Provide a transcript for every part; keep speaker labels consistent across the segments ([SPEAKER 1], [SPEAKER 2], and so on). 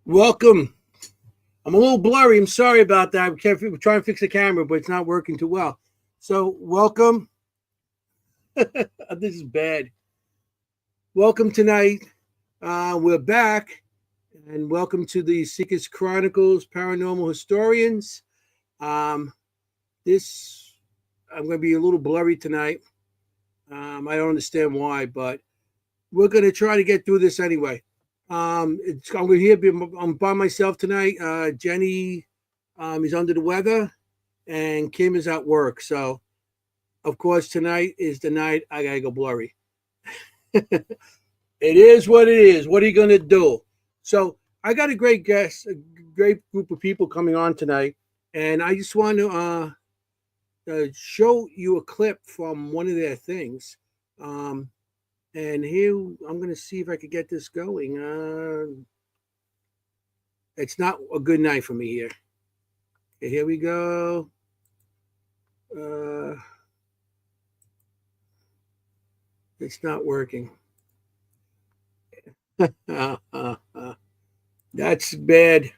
[SPEAKER 1] Welcome. I'm a little blurry. I'm sorry about that. I'm trying to fix the camera, but it's not working too well. So, welcome. This is bad. Welcome tonight. We're back, and welcome to the Seekers Chronicles Paranormal Historians. This I'm going to be a little blurry tonight. I don't understand why, but we're going to try to get through this anyway. I'm by myself tonight. Jennie is under the weather, and Kimm is at work. So, of course, tonight is the night I gotta go blurry. It is what it is. What are you gonna do? So, I got a great guest, a great group of people coming on tonight, and I just want to show you a clip from one of their things. And here, I'm going to see if I could get this going. It's not a good night for me here. Okay, here we go. It's not working. That's bad.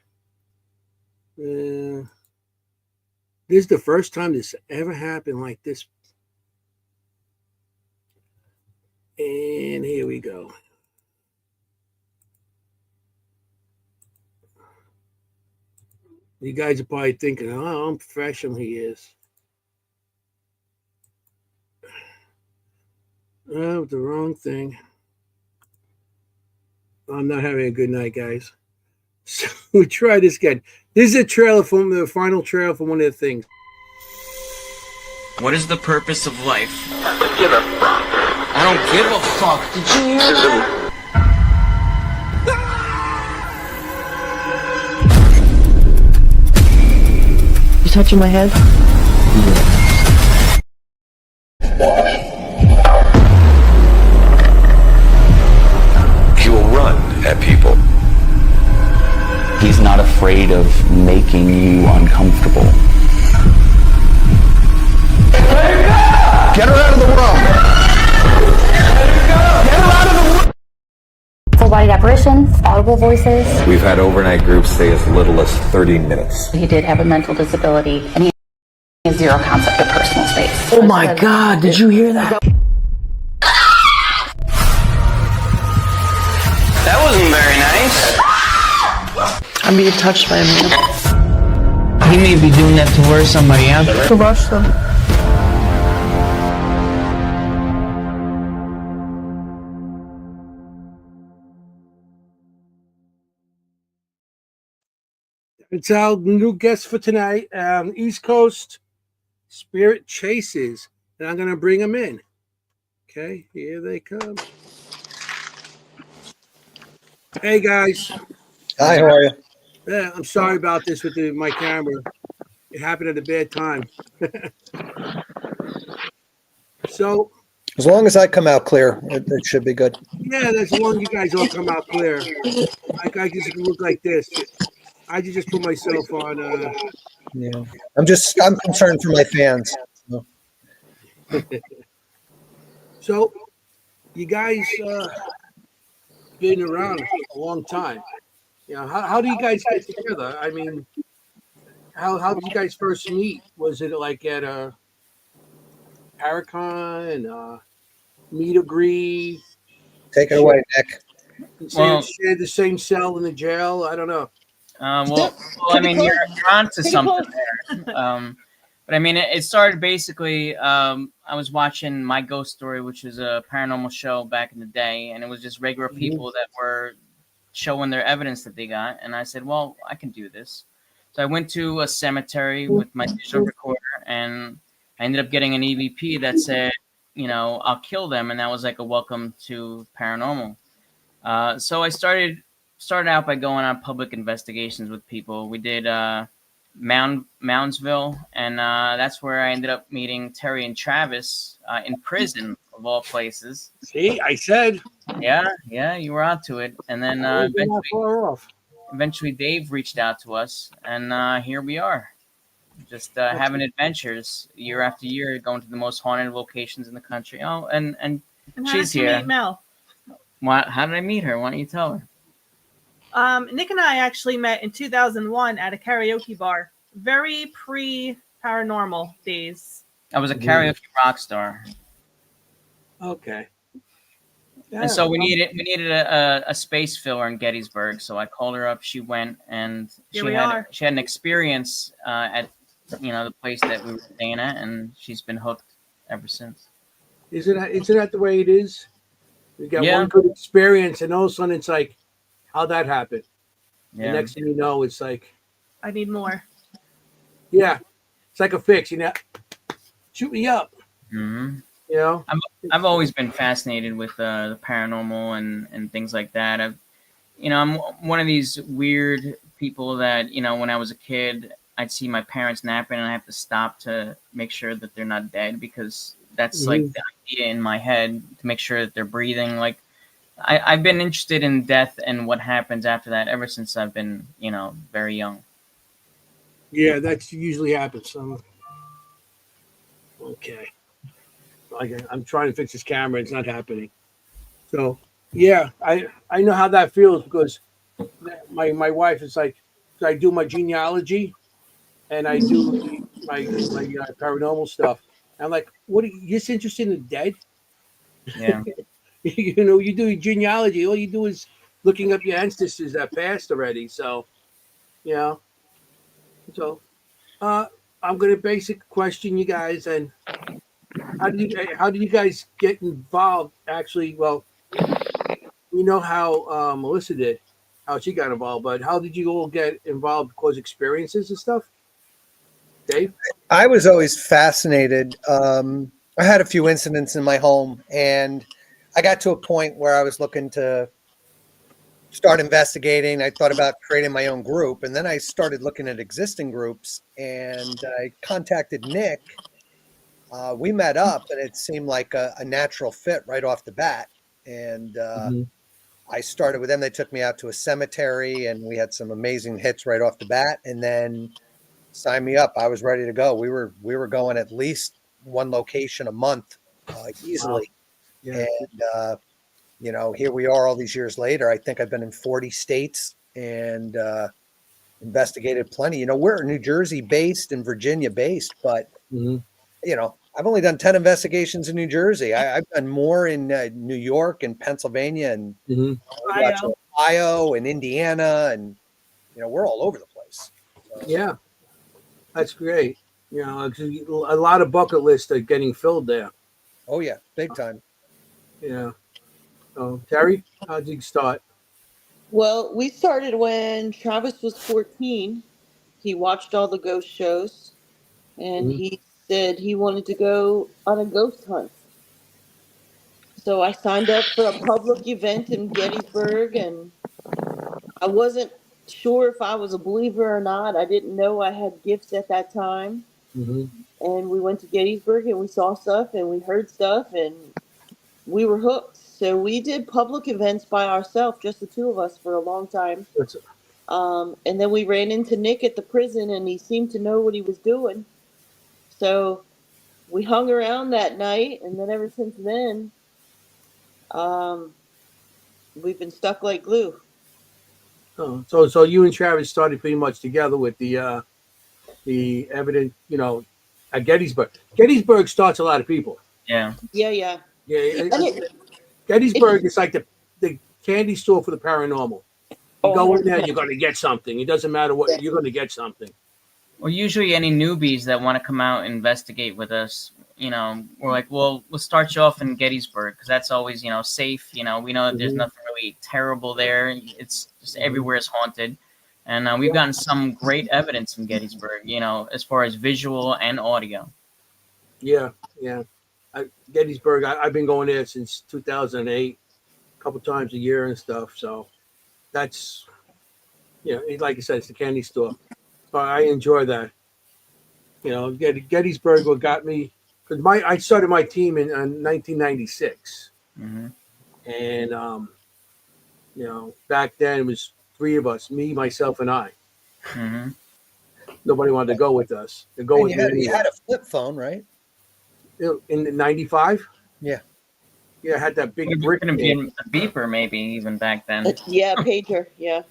[SPEAKER 1] This is the first time this ever happened like this. And here we go. You guys are probably thinking, oh, I'm professional he is. Oh, the wrong thing. I'm not having a good night, guys. So we try this again. This is a trailer from the final trailer from one of the things.
[SPEAKER 2] What is the purpose of life?
[SPEAKER 3] Give a fuck.
[SPEAKER 2] I don't give a fuck. Did you hear that?
[SPEAKER 4] You touching my head?
[SPEAKER 3] He will run at people.
[SPEAKER 5] He's not afraid of making you uncomfortable.
[SPEAKER 3] Get her out of the room!
[SPEAKER 6] Full body apparitions, audible voices.
[SPEAKER 3] We've had overnight groups stay as little as 30 minutes.
[SPEAKER 6] He did have a mental disability, and he has zero concept of personal space.
[SPEAKER 4] Oh my God, did you hear that?
[SPEAKER 2] That wasn't very nice.
[SPEAKER 4] I'm being touched by a man.
[SPEAKER 7] He may be doing that to lure somebody out.
[SPEAKER 4] To rush them.
[SPEAKER 1] It's our new guest for tonight, East Coast Spirit Chases, and I'm going to bring them in. Okay, here they come. Hey, guys.
[SPEAKER 8] Hi, how are you?
[SPEAKER 1] Yeah, I'm sorry about this with my camera. It happened at a bad time. So,
[SPEAKER 8] As long as I come out clear, it should be good.
[SPEAKER 1] yeah, as long as you guys all come out clear. I just look like this. I just put myself on.
[SPEAKER 8] Yeah, I'm concerned for my fans. So.
[SPEAKER 1] So, you guys been around a long time. You know, how do you guys get together? I mean, how did you guys first meet? Was it like at a Paracon, meet and greet?
[SPEAKER 8] Take it away, Nick.
[SPEAKER 1] Share the same cell in the jail? I don't know.
[SPEAKER 7] Well, I mean, you're onto something there. But I mean, it started basically. I was watching My Ghost Story, which is a paranormal show back in the day, and it was just regular people that were showing their evidence that they got. And I said, well, I can do this. So I went to a cemetery with my digital recorder, and I ended up getting an EVP that said, you know, I'll kill them, and that was like a welcome to paranormal. So I started out by going on public investigations with people. We did Moundsville, and that's where I ended up meeting Terry and Travis in prison, of all places.
[SPEAKER 1] See, I said.
[SPEAKER 7] Yeah, you were onto it. And then eventually Dave reached out to us, and here we are. Just having adventures year after year, going to the most haunted locations in the country. Oh, and she's here.
[SPEAKER 9] Meet Mel?
[SPEAKER 7] How did I meet her? Why don't you tell her?
[SPEAKER 9] Nick and I actually met in 2001 at a karaoke bar. Very pre-paranormal days.
[SPEAKER 7] I was a karaoke rock star.
[SPEAKER 1] Okay. Yeah,
[SPEAKER 7] And so we needed a space filler in Gettysburg. So I called her up. She went, and
[SPEAKER 9] Here
[SPEAKER 7] she
[SPEAKER 9] we
[SPEAKER 7] had
[SPEAKER 9] are.
[SPEAKER 7] she had an experience at the place that we were staying at, and she's been hooked ever since.
[SPEAKER 1] isn't that the way it is? You get
[SPEAKER 7] Yeah.
[SPEAKER 1] one good experience, and all of a sudden it's like, how'd that happen? The
[SPEAKER 7] Yeah.
[SPEAKER 1] next thing you know, it's like,
[SPEAKER 9] I need more.
[SPEAKER 1] yeah, it's like a fix. Shoot me up.
[SPEAKER 7] Mm-hmm.
[SPEAKER 1] You know,
[SPEAKER 7] I've always been fascinated with the paranormal and things like that. I'm one of these weird people that when I was a kid, I'd see my parents napping and I have to stop to make sure that they're not dead, because that's like the idea in my head, to make sure that they're breathing. Like I've been interested in death and what happens after that ever since I've been very young.
[SPEAKER 1] yeah, that's usually happens. Okay. I'm trying to fix this camera. It's not happening. So, yeah, I know how that feels, because my wife is like, so I do my genealogy and I do my paranormal stuff. I'm like, what? Are you just interested in the dead?
[SPEAKER 7] Yeah.
[SPEAKER 1] You do your genealogy. All you do is looking up your ancestors that passed already. So, you know, so I'm gonna basic question you guys, and how do you guys get involved? Actually, well, we know how Melissa did, how she got involved, but how did you all get involved? Because experiences and stuff. Dave?
[SPEAKER 8] I was always fascinated. I had a few incidents in my home, and I got to a point where I was looking to start investigating. I thought about creating my own group, and then I started looking at existing groups, and I contacted Nick. We met up, and it seemed like a natural fit right off the bat. And I started with them. They took me out to a cemetery, and we had some amazing hits right off the bat. And then signed me up. I was ready to go. We were going at least one location a month, easily.
[SPEAKER 1] Wow. Yeah.
[SPEAKER 8] And here we are all these years later. I think I've been in 40 states and investigated plenty. We're New Jersey based and Virginia based, but I've only done 10 investigations in New Jersey. I've done more in New York and Pennsylvania and Ohio and Indiana, and we're all over the place. So.
[SPEAKER 1] Yeah, that's great. A lot of bucket lists are getting filled there.
[SPEAKER 8] Oh yeah, big time.
[SPEAKER 1] Yeah. So Terry, how did you start?
[SPEAKER 10] Well, we started when Travis was 14. He watched all the ghost shows, and he said he wanted to go on a ghost hunt. So I signed up for a public event in Gettysburg, and I wasn't sure if I was a believer or not. I didn't know I had gifts at that time. And we went to Gettysburg, and we saw stuff, and we heard stuff, and we were hooked. So we did public events by ourselves, just the two of us, for a long time. And then we ran into Nick at the prison, and he seemed to know what he was doing. So we hung around that night, and then ever since then, we've been stuck like glue.
[SPEAKER 1] Oh, so you and Travis started pretty much together with the evidence, at Gettysburg. Gettysburg starts a lot of people.
[SPEAKER 7] Yeah.
[SPEAKER 10] Yeah.
[SPEAKER 1] Gettysburg is like the candy store for the paranormal. You go in there, you're going to get something. It doesn't matter what, you're going to get something.
[SPEAKER 7] Well, usually any newbies that want to come out and investigate with us, we're like, well, we'll start you off in Gettysburg, because that's always, safe. We know that there's nothing really terrible there. It's just everywhere is haunted. And we've gotten some great evidence from Gettysburg, as far as visual and audio.
[SPEAKER 1] Yeah. Gettysburg, I've been going there since 2008, a couple times a year and stuff. So that's, like I said, it's the candy store. So I enjoy that. Gettysburg what got me, because I started my team in 1996. And, back then it was three of us, me, myself, and I. Nobody wanted to go with us. To go with me.
[SPEAKER 8] You had a flip phone, right?
[SPEAKER 1] In 95?
[SPEAKER 8] Yeah.
[SPEAKER 1] Yeah, I had that big
[SPEAKER 7] brick. Going to be a beeper maybe even back then.
[SPEAKER 10] Yeah, pager. Yeah.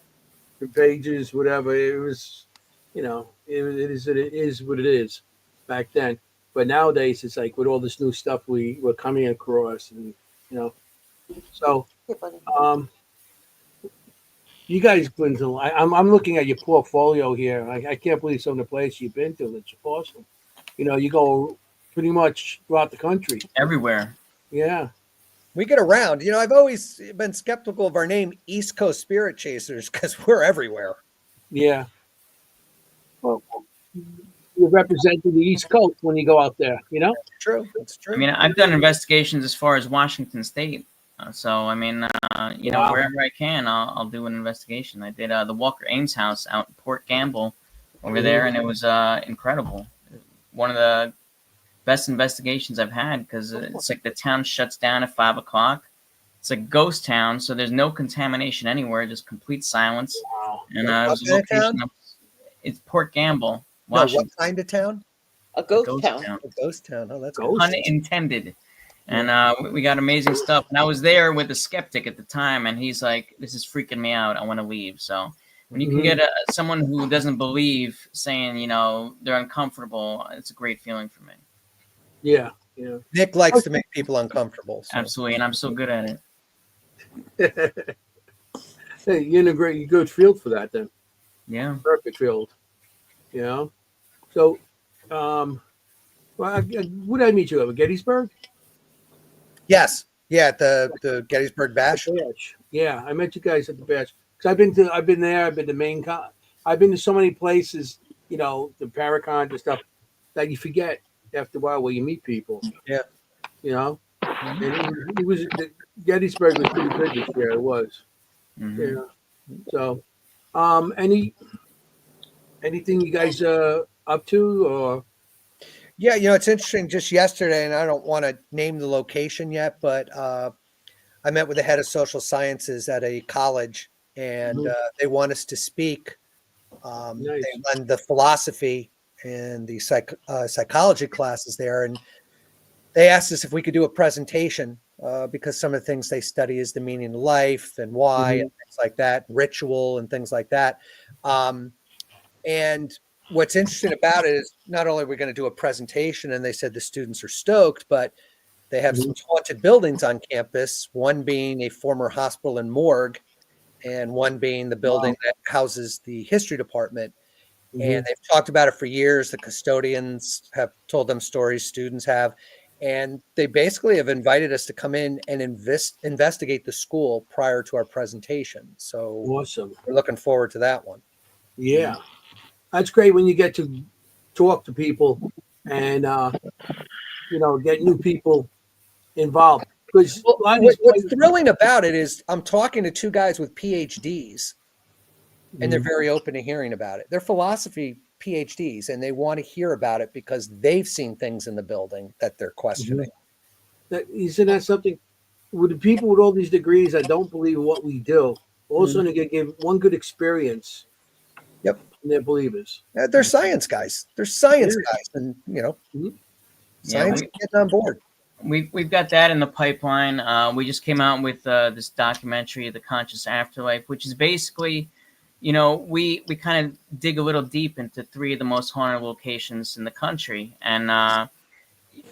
[SPEAKER 1] pages, whatever. It was, it is what it is back then. But nowadays, it's like with all this new stuff we're coming across, and so
[SPEAKER 10] Hey, buddy.
[SPEAKER 1] you guys been to. I'm looking at your portfolio here. I can't believe some of the places you've been to. It's awesome. You go pretty much throughout the country.
[SPEAKER 7] Everywhere.
[SPEAKER 1] Yeah.
[SPEAKER 8] We get around. I've always been skeptical of our name, East Coast Spirit Chasers, because we're everywhere.
[SPEAKER 1] Yeah. Well, you represent the East Coast when you go out there,
[SPEAKER 8] True. It's true.
[SPEAKER 7] I mean, I've done investigations as far as Washington State. So, I mean,
[SPEAKER 1] Wow.
[SPEAKER 7] wherever I can, I'll do an investigation. I did the Walker Ames house out in Port Gamble over there, and it was incredible. One of the best investigations I've had, because it's like the town shuts down at 5 o'clock. It's a ghost town, so there's no contamination anywhere, just complete silence.
[SPEAKER 1] Wow.
[SPEAKER 7] And
[SPEAKER 8] What
[SPEAKER 7] it was a
[SPEAKER 8] kind of
[SPEAKER 7] location
[SPEAKER 8] town?
[SPEAKER 7] it's Port Gamble,
[SPEAKER 8] No,
[SPEAKER 7] Washington.
[SPEAKER 8] what kind of town?
[SPEAKER 10] A ghost town.
[SPEAKER 8] A ghost town. Oh, that's
[SPEAKER 1] Ghost?
[SPEAKER 8] good.
[SPEAKER 7] Pun intended. And we got amazing stuff. And I was there with a skeptic at the time, and he's like, "This is freaking me out. I want to leave." So when you can get someone who doesn't believe saying, they're uncomfortable, it's a great feeling for me.
[SPEAKER 1] Yeah.
[SPEAKER 8] Nick likes to make people uncomfortable. So.
[SPEAKER 7] Absolutely, and I'm so good at it.
[SPEAKER 1] Hey, you're in a good field for that then.
[SPEAKER 7] Yeah.
[SPEAKER 1] Perfect field. So, what did I meet you at Gettysburg?
[SPEAKER 8] Yes. Yeah, at the Gettysburg Bash.
[SPEAKER 1] Bash. Yeah, I met you guys at the Bash. Because I've been there. I've been to Maine Con. I've been to so many places. The Paracon and stuff that you forget after a while where you meet people.
[SPEAKER 8] Yeah.
[SPEAKER 1] And it was Gettysburg was pretty good this year. It was.
[SPEAKER 7] Mm-hmm.
[SPEAKER 1] Yeah. So, anything you guys up to or?
[SPEAKER 8] Yeah, it's interesting. Just yesterday, and I don't want to name the location yet, but I met with the head of social sciences at a college, and they want us to speak.
[SPEAKER 1] Nice.
[SPEAKER 8] They run the philosophy and the psychology classes there, and they asked us if we could do a presentation because some of the things they study is the meaning of life and why and things like that, ritual and things like that. And what's interesting about it is not only are we going to do a presentation, and they said the students are stoked, but they have some haunted buildings on campus, one being a former hospital and morgue, and one being the building that houses the history department. And they've talked about it for years. The custodians have told them stories, students have, and they basically have invited us to come in and investigate the school prior to our presentation. So
[SPEAKER 1] Awesome.
[SPEAKER 8] we're looking forward to that one.
[SPEAKER 1] Yeah. That's great when you get to talk to people and get new people involved. Because
[SPEAKER 8] what's thrilling about it is I'm talking to two guys with PhDs, and they're very open to hearing about it. They're philosophy PhDs, and they want to hear about it because they've seen things in the building that they're questioning.
[SPEAKER 1] Isn't that something? With the people with all these degrees that don't believe in what we do, all of a sudden they give one good experience.
[SPEAKER 8] Yep.
[SPEAKER 1] And they're believers.
[SPEAKER 8] They're science guys. They're science guys, and science getting on board.
[SPEAKER 7] We've got that in the pipeline. We just came out with this documentary, The Conscious Afterlife, which is basically, we kind of dig a little deep into 3 of the most haunted locations in the country. And a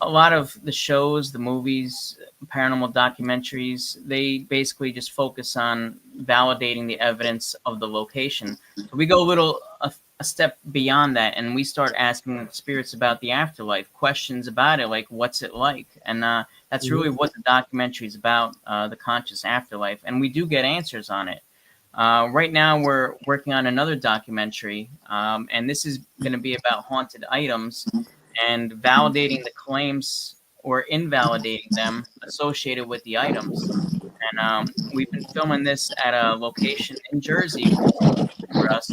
[SPEAKER 7] lot of the shows, the movies, paranormal documentaries, they basically just focus on validating the evidence of the location. So we go a step beyond that, and we start asking spirits about the afterlife, questions about it, like what's it like, and that's really what the documentary is about, the conscious afterlife, and we do get answers on it. Right now we're working on another documentary, and this is going to be about haunted items and validating the claims or invalidating them associated with the items. And we've been filming this at a location in Jersey for us.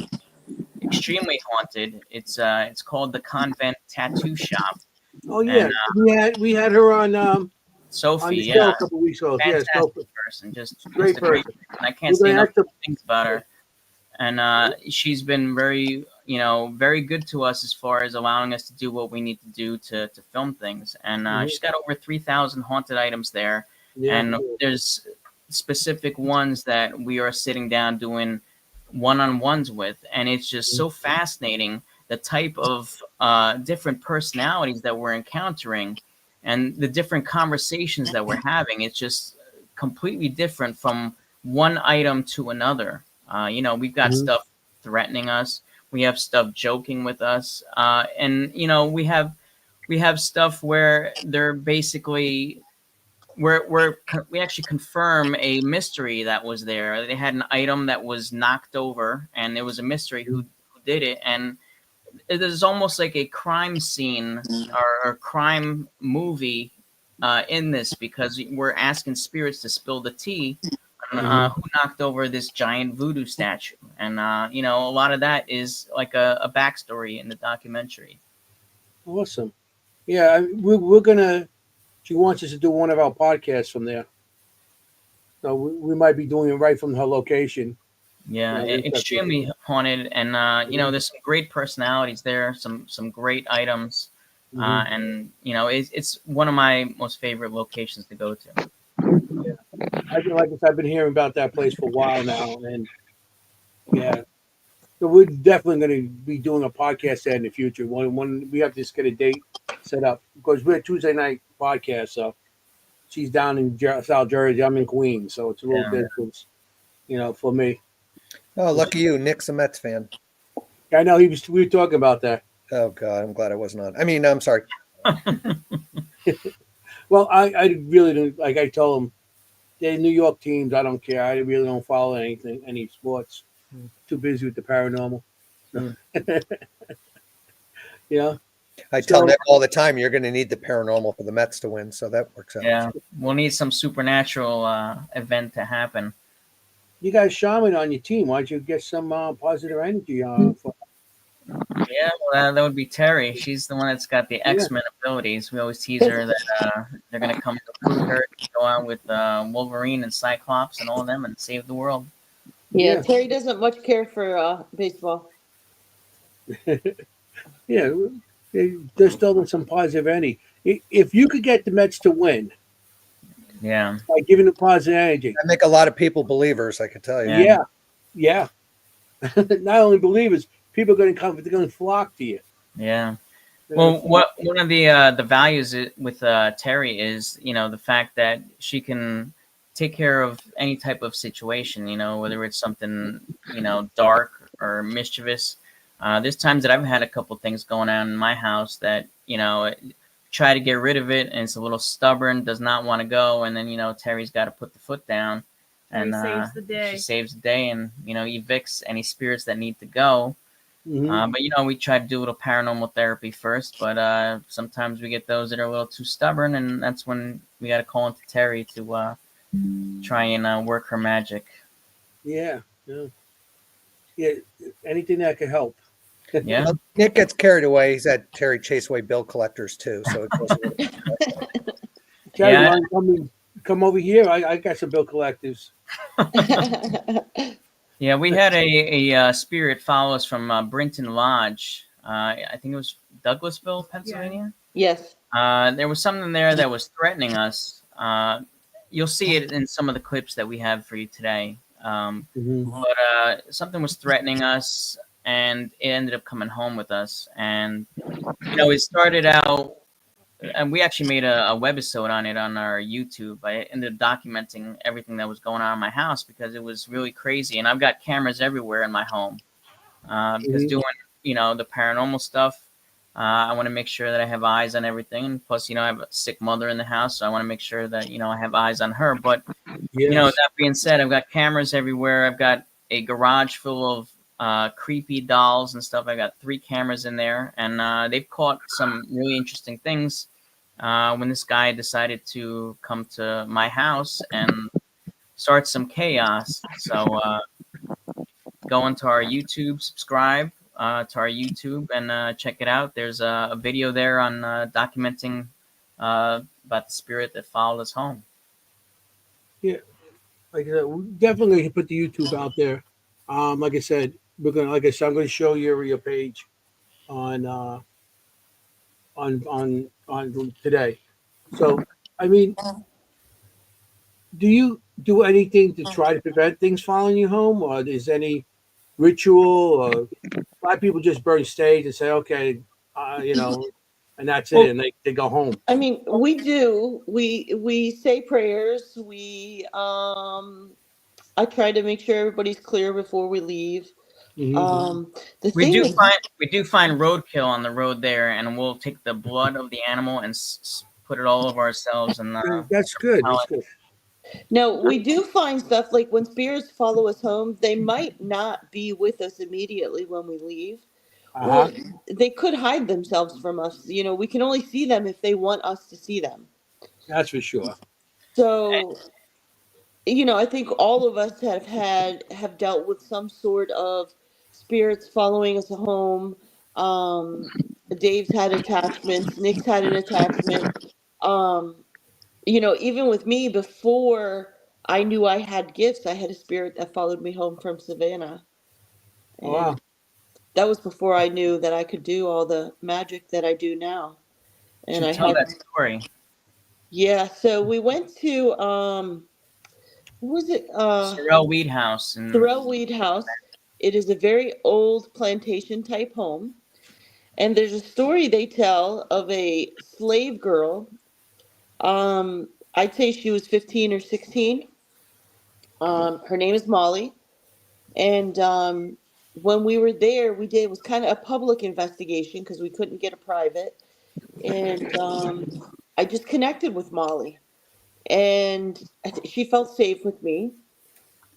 [SPEAKER 7] Extremely haunted. It's called the Convent Tattoo Shop.
[SPEAKER 1] Oh yeah, and, we had her on
[SPEAKER 7] Sophie.
[SPEAKER 1] On the show a couple weeks ago.
[SPEAKER 7] Fantastic
[SPEAKER 1] Yeah, Sophie.
[SPEAKER 7] person, just
[SPEAKER 1] Great
[SPEAKER 7] a great
[SPEAKER 1] person.
[SPEAKER 7] I can't say enough things about her. And she's been very, very good to us as far as allowing us to do what we need to do to film things. And she's got over 3,000 haunted items there.
[SPEAKER 1] Yeah,
[SPEAKER 7] and there's specific ones that we are sitting down doing one-on-ones with, and it's just so fascinating the type of different personalities that we're encountering and the different conversations that we're having. It's just completely different from one item to another. We've got stuff threatening us, we have stuff joking with us, and we have stuff where they're basically we actually confirm a mystery that was there. They had an item that was knocked over, and it was a mystery who did it. And it is almost like a crime scene or a crime movie in this, because we're asking spirits to spill the tea on who knocked over this giant voodoo statue. And a lot of that is like a backstory in the documentary.
[SPEAKER 1] Awesome. Yeah, we're gonna. She wants us to do one of our podcasts from there, so we might be doing it right from her location.
[SPEAKER 7] Yeah, extremely haunted, and there's some great personalities there, some great items, and it's one of my most favorite locations to go to.
[SPEAKER 1] Like I said, I've been hearing about that place for a while now, and yeah, so we're definitely going to be doing a podcast there in the future. When we have to just get a date set up, because we're a Tuesday night podcast, so she's down in South Jersey, I'm in Queens, so it's a little distance, for me.
[SPEAKER 8] Oh, lucky you. Nick's a Mets fan.
[SPEAKER 1] I know we were talking about that.
[SPEAKER 8] Oh, God, I'm glad I wasn't on. I mean, I'm sorry.
[SPEAKER 1] Well, I really don't, like I told him, they're New York teams. I don't care. I really don't follow any sports. Too busy with the paranormal.
[SPEAKER 8] I tell Nick all the time, you're going to need the paranormal for the Mets to win, so that works out.
[SPEAKER 7] Yeah, we'll need some supernatural event to happen.
[SPEAKER 1] You got a shaman on your team. Why'd you get some positive energy?
[SPEAKER 7] Yeah, well, that would be Terry. She's the one that's got the X-Men abilities. We always tease her that they're going to come recruit her to go out with Wolverine and Cyclops and all of them and save the world.
[SPEAKER 10] Yeah, Terry doesn't much care for baseball.
[SPEAKER 1] Yeah, they're still in some positive energy. If you could get the Mets to win, by giving them positive energy,
[SPEAKER 8] I make a lot of people believers, I can tell you.
[SPEAKER 1] Yeah. Not only believers, people are going to come. They're going to flock to you.
[SPEAKER 7] Yeah. Well, one of the values with Terry is the fact that she can take care of any type of situation. Whether it's something dark or mischievous. There's times that I've had a couple things going on in my house that try to get rid of it, and it's a little stubborn, does not want to go, and then Terry's got to put the foot down, and
[SPEAKER 9] saves the day.
[SPEAKER 7] She saves the day, and evicts any spirits that need to go. But we try to do a little paranormal therapy first, but sometimes we get those that are a little too stubborn, and that's when we got to call into Terry to try and work her magic.
[SPEAKER 1] Yeah. Anything that could help.
[SPEAKER 7] Yeah.
[SPEAKER 8] Nick gets carried away. He's at Terry Chase Away bill collectors too. So it goes
[SPEAKER 1] Terry, you want to come over here? I got some bill collectors.
[SPEAKER 7] Yeah, we had a spirit follow us from Brinton Lodge. I think it was Douglasville, Pennsylvania.
[SPEAKER 10] Yes.
[SPEAKER 7] There was something there that was threatening us. You'll see it in some of the clips that we have for you today. But something was threatening us, and it ended up coming home with us. And it started out, and we actually made a webisode on it on our YouTube. I ended up documenting everything that was going on in my house because it was really crazy. And I've got cameras everywhere in my home because doing the paranormal stuff, I want to make sure that I have eyes on everything. And plus, I have a sick mother in the house, so I want to make sure that I have eyes on her. But that being said, I've got cameras everywhere. I've got a garage full of creepy dolls and stuff. I got 3 cameras in there, and they've caught some really interesting things when this guy decided to come to my house and start some chaos. So go into our YouTube, subscribe to our YouTube, and check it out. There's a video there on documenting about the spirit that followed us home.
[SPEAKER 1] Yeah, like we definitely put the YouTube out there. Like I said, I'm going to show your page on today. So, I mean, do you do anything to try to prevent things following you home, or is any ritual, or a lot of people just burn stage and say, okay, and that's it, and they go home.
[SPEAKER 10] I mean, we do. We say prayers. I try to make sure everybody's clear before we leave.
[SPEAKER 1] Mm-hmm.
[SPEAKER 10] The
[SPEAKER 7] We
[SPEAKER 10] thing
[SPEAKER 7] do
[SPEAKER 10] is,
[SPEAKER 7] find roadkill on the road there, and we'll take the blood of the animal and put it all over ourselves. And
[SPEAKER 1] That's good.
[SPEAKER 7] how
[SPEAKER 1] That's
[SPEAKER 7] it-
[SPEAKER 1] good.
[SPEAKER 10] no, we do find stuff like when spirits follow us home, they might not be with us immediately when we leave, or
[SPEAKER 1] Uh-huh.
[SPEAKER 10] they could hide themselves from us. You know, we can only see them if they want us to see them.
[SPEAKER 1] That's for sure.
[SPEAKER 10] So, I think all of us have dealt with some sort of spirits following us home. Um, Dave's had attachments. Nick's had an attachment. Um, even with me, before I knew I had gifts, I had a spirit that followed me home from Savannah,
[SPEAKER 1] Oh, wow.
[SPEAKER 10] and that was before I knew that I could do all the magic that I do now. And
[SPEAKER 7] should
[SPEAKER 10] I
[SPEAKER 7] tell
[SPEAKER 10] had,
[SPEAKER 7] that story.
[SPEAKER 10] yeah. So we went to what was it?
[SPEAKER 7] Sorrel Weed House and
[SPEAKER 10] Thoreau Weed House. It is a very old plantation type home. And there's a story they tell of a slave girl. I'd say she was 15 or 16. Her name is Molly. And when we were there, it was kind of a public investigation because we couldn't get a private. And I just connected with Molly. And she felt safe with me.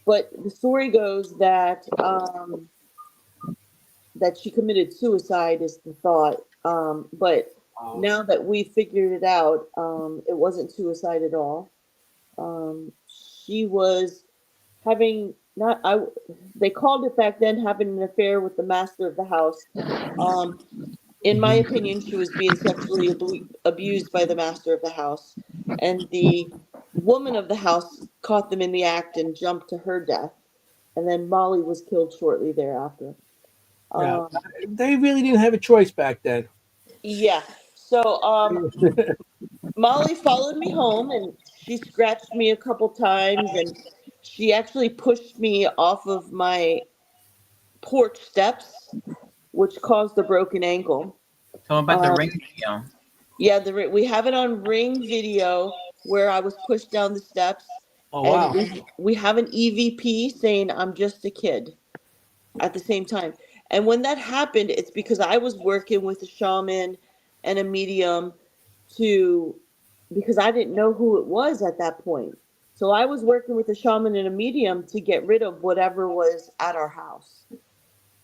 [SPEAKER 10] But the story goes that she committed suicide is the thought. But now that we figured it out, it wasn't suicide at all. She was having not I. They called it back then having an affair with the master of the house. Um, in my opinion, she was being sexually abused by the master of the house, and the woman of the house caught them in the act and jumped to her death. And then Molly was killed shortly thereafter.
[SPEAKER 1] Yeah.
[SPEAKER 10] Um,
[SPEAKER 1] They really didn't have a choice back then.
[SPEAKER 10] Yeah. So Molly followed me home and she scratched me a couple times and she actually pushed me off of my porch steps, which caused a broken ankle.
[SPEAKER 7] Tell about the
[SPEAKER 10] Um,
[SPEAKER 7] ring video.
[SPEAKER 10] yeah, we have it on Ring video where I was pushed down the steps,
[SPEAKER 1] Oh,
[SPEAKER 10] and
[SPEAKER 1] wow.
[SPEAKER 10] we have an EVP saying I'm just a kid at the same time. And when that happened, it's because I was working with a shaman and a medium to because I didn't know who it was at that point. So I was working with a shaman and a medium to get rid of whatever was at our house.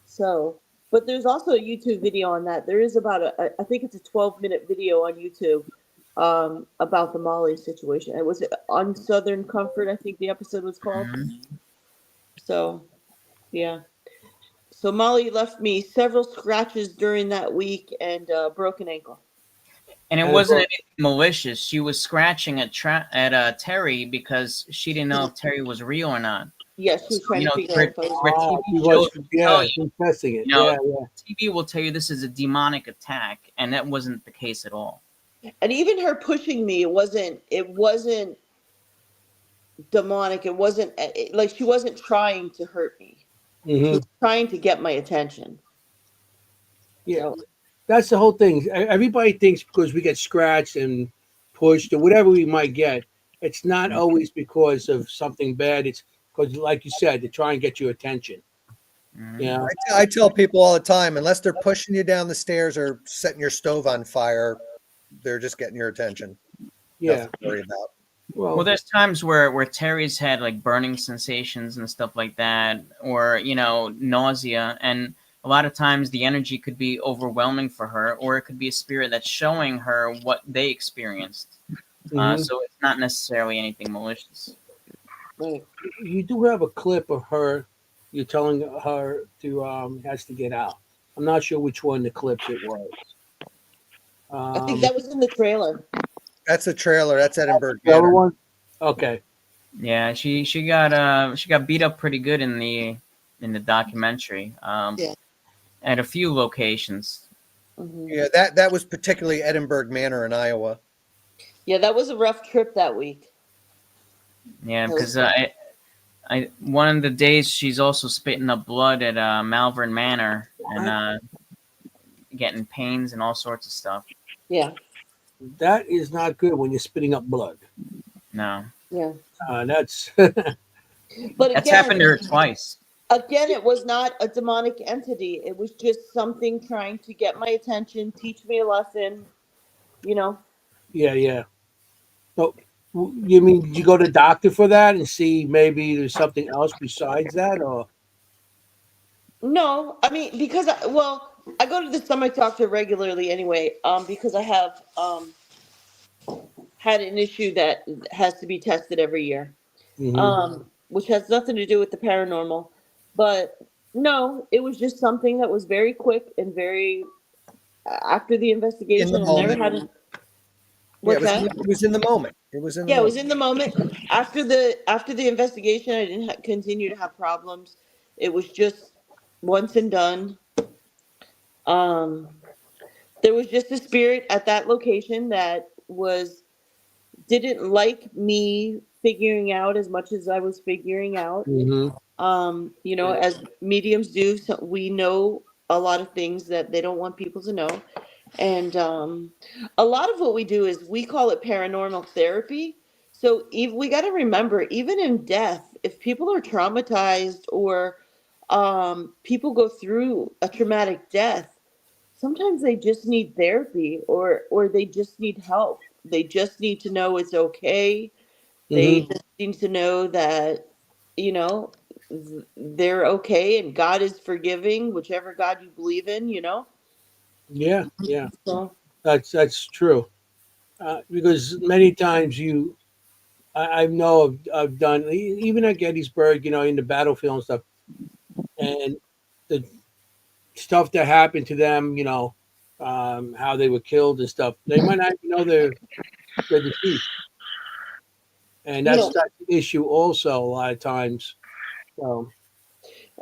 [SPEAKER 10] So, but there's also a YouTube video on that. There is about I think it's a 12-minute video on YouTube about the Molly situation. It was on Southern Comfort, I think the episode was called. So, yeah. So Molly left me several scratches during that week and a broken ankle.
[SPEAKER 7] And it
[SPEAKER 1] And
[SPEAKER 7] wasn't
[SPEAKER 1] for-
[SPEAKER 7] anything malicious. She was scratching at Terry because she didn't know if Terry was real or not.
[SPEAKER 10] Yeah, she was trying
[SPEAKER 7] You
[SPEAKER 10] to
[SPEAKER 7] know,
[SPEAKER 10] figure out if I was.
[SPEAKER 7] where
[SPEAKER 1] Oh,
[SPEAKER 7] TV
[SPEAKER 1] he
[SPEAKER 7] shows
[SPEAKER 1] was,
[SPEAKER 7] will
[SPEAKER 1] yeah,
[SPEAKER 7] tell you,
[SPEAKER 1] confessing it.
[SPEAKER 7] you know,
[SPEAKER 1] Yeah, yeah.
[SPEAKER 7] TV will tell you this is a demonic attack, and that wasn't the case at all.
[SPEAKER 10] And even her pushing me, it wasn't demonic. It wasn't like she wasn't trying to hurt me. She
[SPEAKER 1] Hmm.
[SPEAKER 10] was trying to get my attention.
[SPEAKER 1] Yeah.
[SPEAKER 10] So,
[SPEAKER 1] That's the whole thing. Everybody thinks because we get scratched and pushed or whatever we might get, it's not always because of something bad. It's because, like you said, to try and get your attention. Yeah.
[SPEAKER 8] I tell people all the time, unless they're pushing you down the stairs or setting your stove on fire, they're just getting your attention.
[SPEAKER 1] Yeah.
[SPEAKER 8] Nothing to worry about.
[SPEAKER 7] Well, there's times where Terry's had like burning sensations and stuff like that, or nausea, and a lot of times the energy could be overwhelming for her, or it could be a spirit that's showing her what they experienced.
[SPEAKER 1] Mhm.
[SPEAKER 7] So it's not necessarily anything malicious.
[SPEAKER 1] You do have a clip of her. You're telling her to has to get out. I'm not sure which one the clips it was.
[SPEAKER 10] I think that was in the trailer.
[SPEAKER 8] That's a trailer. That's Edinburgh
[SPEAKER 1] The other
[SPEAKER 8] Manor.
[SPEAKER 1] one. Okay.
[SPEAKER 7] Yeah, she got beat up pretty good in the documentary.
[SPEAKER 10] Yeah.
[SPEAKER 7] At a few locations.
[SPEAKER 10] Mhm.
[SPEAKER 8] Yeah, that was particularly Edinburgh Manor in Iowa.
[SPEAKER 10] Yeah, that was a rough trip that week.
[SPEAKER 7] Yeah, because one of the days she's also spitting up blood at Malvern Manor and getting pains and all sorts of stuff.
[SPEAKER 10] Yeah.
[SPEAKER 1] That is not good when you're spitting up blood.
[SPEAKER 7] No,
[SPEAKER 10] Yeah.
[SPEAKER 1] That's
[SPEAKER 10] But
[SPEAKER 7] that's happened to
[SPEAKER 10] again,
[SPEAKER 7] her twice.
[SPEAKER 10] it was not a demonic entity. It was just something trying to get my attention, teach me a lesson, you know.
[SPEAKER 1] yeah. So you mean did you go to the doctor for that and see maybe there's something else besides that, or?
[SPEAKER 10] No, I mean because I go to the stomach doctor regularly anyway, because I have had an issue that has to be tested every year.
[SPEAKER 1] Mhm.
[SPEAKER 10] Which has nothing to do with the paranormal. But no, it was just something that was very quick and very after the
[SPEAKER 8] In the
[SPEAKER 10] investigation. I never
[SPEAKER 8] moment.
[SPEAKER 10] had a,
[SPEAKER 8] Yeah,
[SPEAKER 10] what's that?
[SPEAKER 8] it was in the moment. It was in the
[SPEAKER 10] Yeah, it was
[SPEAKER 8] moment.
[SPEAKER 10] in the moment. After the investigation, I didn't continue to have problems. It was just once and done. Um, there was just a spirit at that location that was didn't like me figuring out as much as I was figuring out.
[SPEAKER 1] Mhm.
[SPEAKER 10] As mediums do, so we know a lot of things that they don't want people to know. And a lot of what we do is we call it paranormal therapy. So we got to remember, even in death, if people are traumatized or people go through a traumatic death, sometimes they just need therapy or they just need help. They just need to know it's okay. They
[SPEAKER 1] Mhm.
[SPEAKER 10] just need to know that, you know, they're okay and God is forgiving, whichever God you believe in.
[SPEAKER 1] Yeah.
[SPEAKER 10] So,
[SPEAKER 1] That's true. Because many times I know I've done even at Gettysburg, in the battlefield and stuff, and the stuff that happened to them, how they were killed and stuff. They might not even know they're deceased, and
[SPEAKER 10] you
[SPEAKER 1] that's
[SPEAKER 10] know,
[SPEAKER 1] that's the issue also a lot of times. So,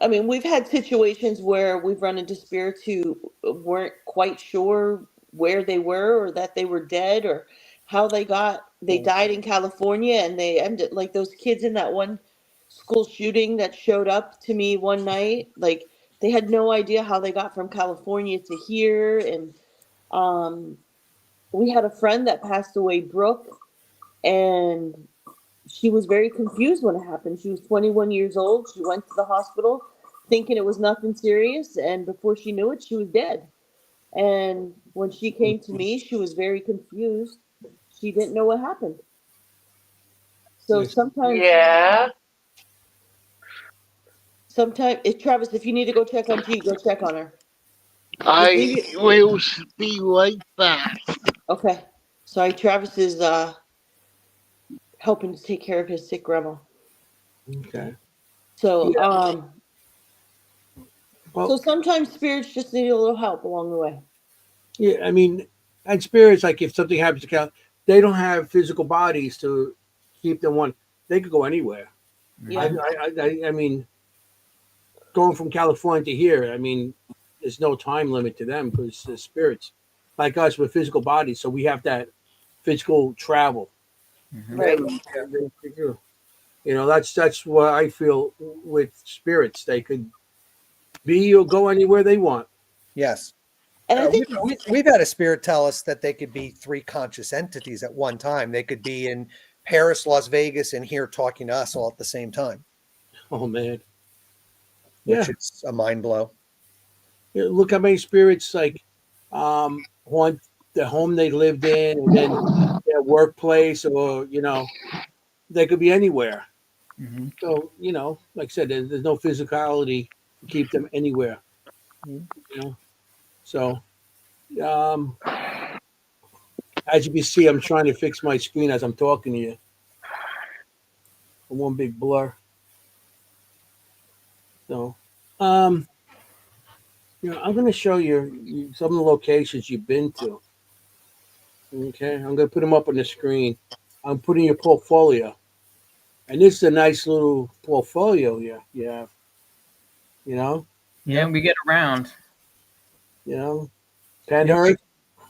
[SPEAKER 10] I mean, we've had situations where we've run into spirits who weren't quite sure where they were or that they were dead or how they died in California and they ended like those kids in that one school shooting that showed up to me one night. Like they had no idea how they got from California to here. And um, we had a friend that passed away, Brooke, and she was very confused when it happened. She was 21 years old. She went to the hospital thinking it was nothing serious, and before she knew it, she was dead. And when she came to me, she was very confused. She didn't know what happened. So
[SPEAKER 1] yes,
[SPEAKER 10] sometimes, if Travis, if you need to go check on G, go check on her. Just leave
[SPEAKER 11] I
[SPEAKER 10] it.
[SPEAKER 11] will be right back.
[SPEAKER 10] Okay. Sorry, Travis is helping to take care of his sick grandma.
[SPEAKER 1] okay,
[SPEAKER 10] So
[SPEAKER 1] yeah.
[SPEAKER 10] so
[SPEAKER 1] Well,
[SPEAKER 10] sometimes spirits just need a little help along the way.
[SPEAKER 1] yeah. I mean, and spirits, like if something happens to Cal, they don't have physical bodies to keep them one. They could go anywhere. I,
[SPEAKER 10] Yeah.
[SPEAKER 1] I, I mean, going from California to here, I mean, there's no time limit to them because the spirits, like us, with physical bodies, so we have that physical travel.
[SPEAKER 10] Right.
[SPEAKER 1] That's what I feel with spirits. They could be or go anywhere they want.
[SPEAKER 8] Yes.
[SPEAKER 10] And I think
[SPEAKER 8] We've had a spirit tell us that they could be three conscious entities at one time. They could be in Paris, Las Vegas, and here talking to us all at the same time,
[SPEAKER 1] Oh man,
[SPEAKER 8] which
[SPEAKER 1] yeah.
[SPEAKER 8] is a mind blow.
[SPEAKER 1] Look how many spirits haunt the home they lived in, and then their workplace, or they could be anywhere.
[SPEAKER 7] Hmm.
[SPEAKER 1] So like I said, there's no physicality to keep them anywhere.
[SPEAKER 8] Mhm.
[SPEAKER 1] So um, as you can see, I'm trying to fix my screen as I'm talking to you. One big blur. So um, I'm going to show you some of the locations you've been to. Okay, I'm going to put them up on the screen. I'm putting your portfolio, and this is a nice little portfolio. Yeah, you know,
[SPEAKER 7] Yeah, we get around.
[SPEAKER 1] you know,
[SPEAKER 8] Yeah,
[SPEAKER 1] Penhurst.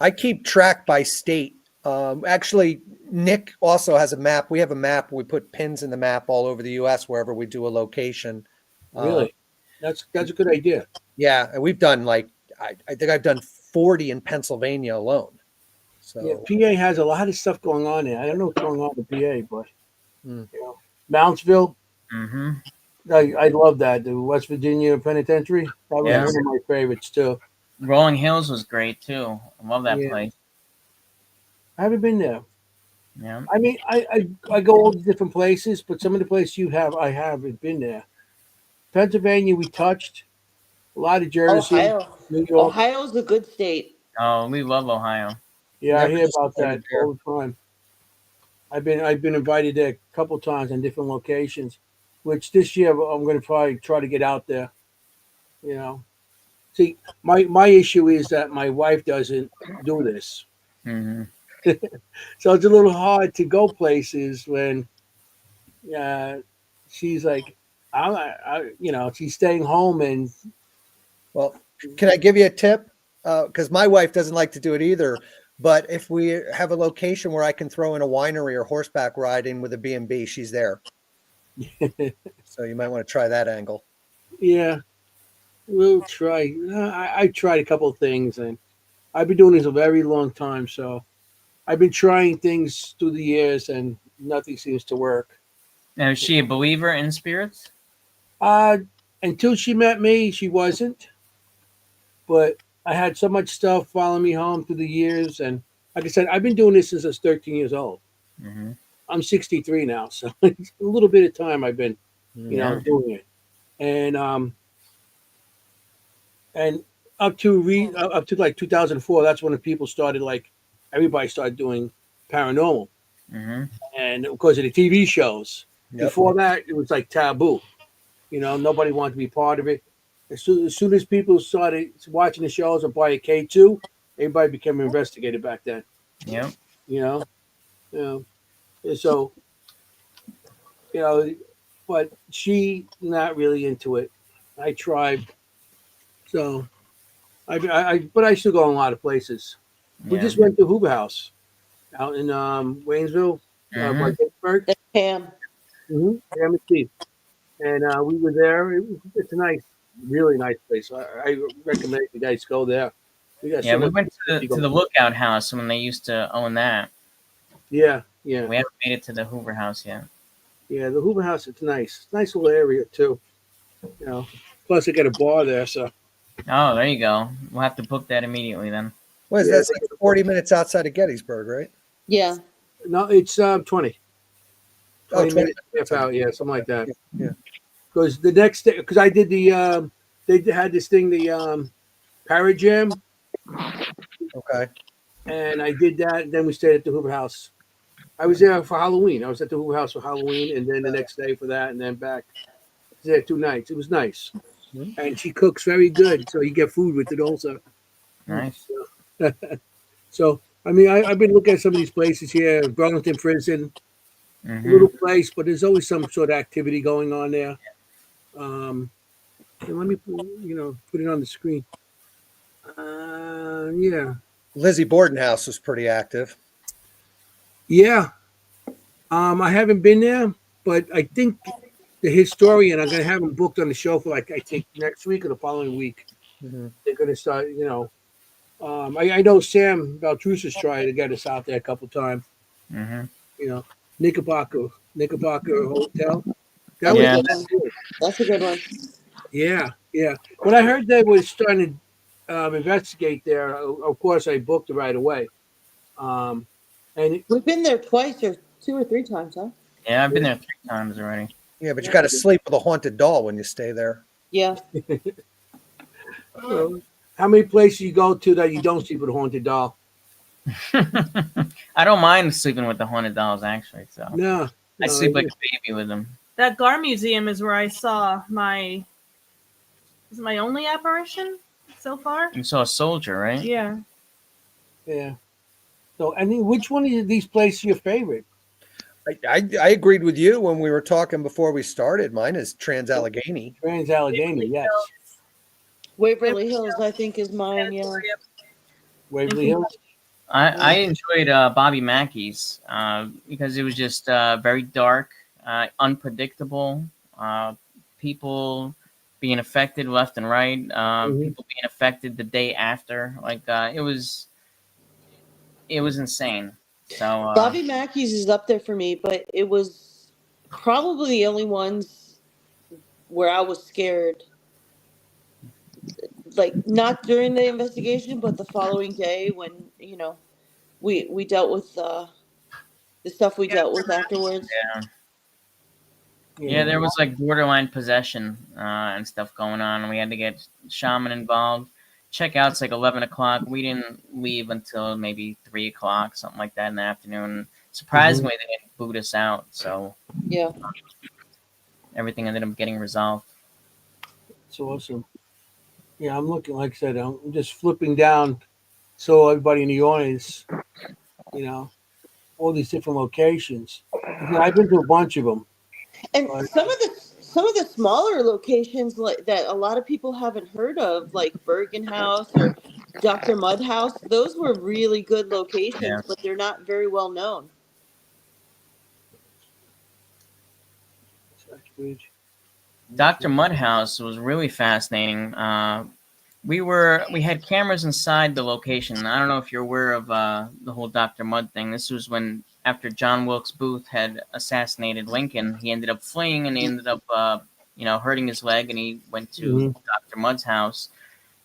[SPEAKER 8] I keep track by state Actually, Nick also has a map. We have a map. We put pins in the map all over the U.S. wherever we do a location.
[SPEAKER 1] Really? That's a good idea.
[SPEAKER 8] Yeah, and we've done like I think I've done 40 in Pennsylvania alone.
[SPEAKER 1] Yeah,
[SPEAKER 8] So
[SPEAKER 1] PA has a lot of stuff going on there. I don't know what's going on with PA, but
[SPEAKER 8] Mm.
[SPEAKER 1] you know, Mountsville.
[SPEAKER 7] Mm-hmm.
[SPEAKER 1] I love that. The West Virginia Penitentiary. That was
[SPEAKER 7] Yeah.
[SPEAKER 1] one of my favorites too.
[SPEAKER 7] Rolling Hills was great too. I love that
[SPEAKER 1] Yeah.
[SPEAKER 7] place.
[SPEAKER 1] I haven't been there.
[SPEAKER 7] Yeah.
[SPEAKER 1] I mean, I go all the different places, but some of the places I haven't been there. Pennsylvania, we touched a lot of Jersey,
[SPEAKER 10] Ohio.
[SPEAKER 1] New York.
[SPEAKER 10] Ohio's a good state.
[SPEAKER 7] Oh, we love Ohio.
[SPEAKER 1] Yeah, I
[SPEAKER 8] Never
[SPEAKER 1] hear about
[SPEAKER 8] disappointed
[SPEAKER 1] that
[SPEAKER 8] there.
[SPEAKER 1] all the time. I've been invited there a couple times on different locations, which this year I'm going to probably try to get out there. You know, see, my issue is that my wife doesn't do this,
[SPEAKER 7] Mm-hmm.
[SPEAKER 1] so it's a little hard to go places when uh, she's like, she's staying home and
[SPEAKER 8] Well, can I give you a tip? Because my wife doesn't like to do it either. But if we have a location where I can throw in a winery or horseback riding with a B&B, she's there. So you might want to try that angle.
[SPEAKER 1] yeah, we'll try. I tried a couple of things, and I've been doing this a very long time, so I've been trying things through the years, and nothing seems to work.
[SPEAKER 7] Now, is she a believer in spirits?
[SPEAKER 1] Uh, until she met me, she wasn't. But I had so much stuff following me home through the years, and like I said, I've been doing this since I was 13 years old.
[SPEAKER 7] Mm-hmm.
[SPEAKER 1] I'm 63 now, so it's a little bit of time I've been,
[SPEAKER 7] Yeah.
[SPEAKER 1] doing it, and up to like 2004, that's when the people started everybody started doing paranormal,
[SPEAKER 7] Mm-hmm.
[SPEAKER 1] and because of the TV shows.
[SPEAKER 8] Yep.
[SPEAKER 1] Before that, it was like taboo. Nobody wanted to be part of it. As soon as people started watching the shows and buying K2, everybody became an investigator back then.
[SPEAKER 7] Yep.
[SPEAKER 1] You know, you know. And so but she not really into it. I tried, so but I still go in a lot of places. We
[SPEAKER 7] Yeah.
[SPEAKER 1] just went to Hoover House out in Waynesville, by
[SPEAKER 7] Mhm.
[SPEAKER 1] Pittsburgh.
[SPEAKER 10] That's Pam.
[SPEAKER 1] Mm-hmm. Yeah, and Steve. And we were there. It's a really nice place. I recommend you guys go there. We got
[SPEAKER 7] Yeah,
[SPEAKER 1] so
[SPEAKER 7] we
[SPEAKER 1] much
[SPEAKER 7] went to
[SPEAKER 1] going
[SPEAKER 7] the
[SPEAKER 1] on.
[SPEAKER 7] Lookout House when they used to own that.
[SPEAKER 1] Yeah.
[SPEAKER 7] We haven't made it to the Hoover House yet.
[SPEAKER 1] Yeah, the Hoover House, it's nice. Nice little area too. Plus they got a bar there, so
[SPEAKER 7] Oh, there you go. We'll have to book that immediately then.
[SPEAKER 8] What is
[SPEAKER 1] Yeah,
[SPEAKER 8] that? Like 40 minutes outside of Gettysburg, right?
[SPEAKER 10] Yeah.
[SPEAKER 1] no, it's 20.
[SPEAKER 8] Oh,
[SPEAKER 1] 20
[SPEAKER 8] 20
[SPEAKER 1] minutes, half hour, yeah, something like that.
[SPEAKER 8] Yeah.
[SPEAKER 1] Because the next day, because I did they had this thing, the Parajam,
[SPEAKER 8] Okay.
[SPEAKER 1] and I did that. And then we stayed at the Hoover House. I was there for Halloween. I was at the Hoover House for Halloween, and then the next day for that, and then back. I was there 2 nights. It was nice, and she cooks very good, so you get food with it also.
[SPEAKER 7] Nice.
[SPEAKER 1] So I mean, I've been looking at some of these places here, Burlington Prison, a
[SPEAKER 7] Mm-hmm.
[SPEAKER 1] little place, but there's always some sort of activity going on there. And let me, put it on the screen. Yeah.
[SPEAKER 8] Lizzie Borden House was pretty active.
[SPEAKER 1] Yeah. I haven't been there, but I think the historian, I'm going to have him booked on the show for I think next week or the following week.
[SPEAKER 8] Mm-hmm.
[SPEAKER 1] They're going to start, I know Sam Baltrusa's tried to get us out there a couple times.
[SPEAKER 7] Mm-hmm.
[SPEAKER 1] Knickerbocker Hotel. That
[SPEAKER 7] Yeah.
[SPEAKER 1] was good.
[SPEAKER 10] That's a good one.
[SPEAKER 1] Yeah. When I heard they were starting to investigate there, of course I booked it right away. And
[SPEAKER 10] We've been there twice or 2 or 3 times, huh?
[SPEAKER 7] Yeah, I've been there 3 times already.
[SPEAKER 8] Yeah, but you got to sleep with a haunted doll when you stay there.
[SPEAKER 10] Yeah.
[SPEAKER 1] how many places you go to that you don't sleep with a haunted doll?
[SPEAKER 7] I don't mind sleeping with the haunted dolls, actually. So
[SPEAKER 1] No.
[SPEAKER 7] I sleep like a baby with them.
[SPEAKER 9] That Gar Museum is where I saw my only apparition so far.
[SPEAKER 7] You saw a soldier, right?
[SPEAKER 9] Yeah.
[SPEAKER 1] Yeah. So, I mean, which one of these places your favorite?
[SPEAKER 8] I agreed with you when we were talking before we started. Mine is Trans-Allegheny.
[SPEAKER 1] Trans-Allegheny, yes.
[SPEAKER 10] Waverly Hills, I think, is mine. Yeah.
[SPEAKER 1] Waverly Hills.
[SPEAKER 7] I enjoyed Bobby Mackey's because it was just very dark, unpredictable. People being affected left and right. People being affected the day after. Like it was insane. So
[SPEAKER 10] Bobby Mackey's is up there for me, but it was probably the only ones where I was scared. Like not during the investigation, but the following day when we dealt with the stuff we dealt with afterwards.
[SPEAKER 7] yeah. Yeah, there was like borderline possession and stuff going on, and we had to get shaman involved. Checkout's like 11 o'clock. We didn't leave until maybe 3 o'clock, something like that in the afternoon. Surprisingly, they didn't boot us out, so
[SPEAKER 10] Yeah.
[SPEAKER 7] everything ended up getting resolved.
[SPEAKER 1] It's awesome. Yeah, I'm looking. Like I said, I'm just flipping down, so everybody in the audience, all these different locations. I've been to a bunch of them.
[SPEAKER 10] And some of the smaller locations like that a lot of people haven't heard of, like Bergen House or Dr. Mud House, those were really good locations, but they're not very well known.
[SPEAKER 7] Dr. Mudhouse was really fascinating. We had cameras inside the location. I don't know if you're aware of the whole Dr. Mud thing. This was when, after John Wilkes Booth had assassinated Lincoln, he ended up fleeing and he ended up, hurting his leg, and he went to Dr. Mud's house.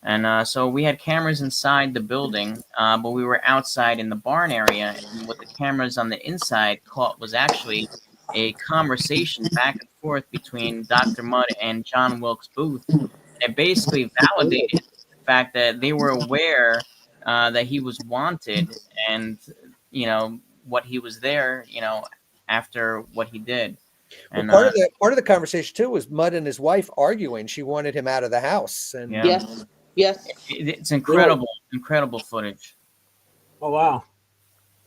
[SPEAKER 7] And so we had cameras inside the building, but we were outside in the barn area. And what the cameras on the inside caught was actually a conversation back and forth between Dr. Mudd and John Wilkes Booth. It basically validated the fact that they were aware that he was wanted, and what he was there, after what he did. And
[SPEAKER 8] part of the conversation too was Mudd and his wife arguing. She wanted him out of the house, and
[SPEAKER 10] yes,
[SPEAKER 7] it's incredible footage.
[SPEAKER 1] Oh wow!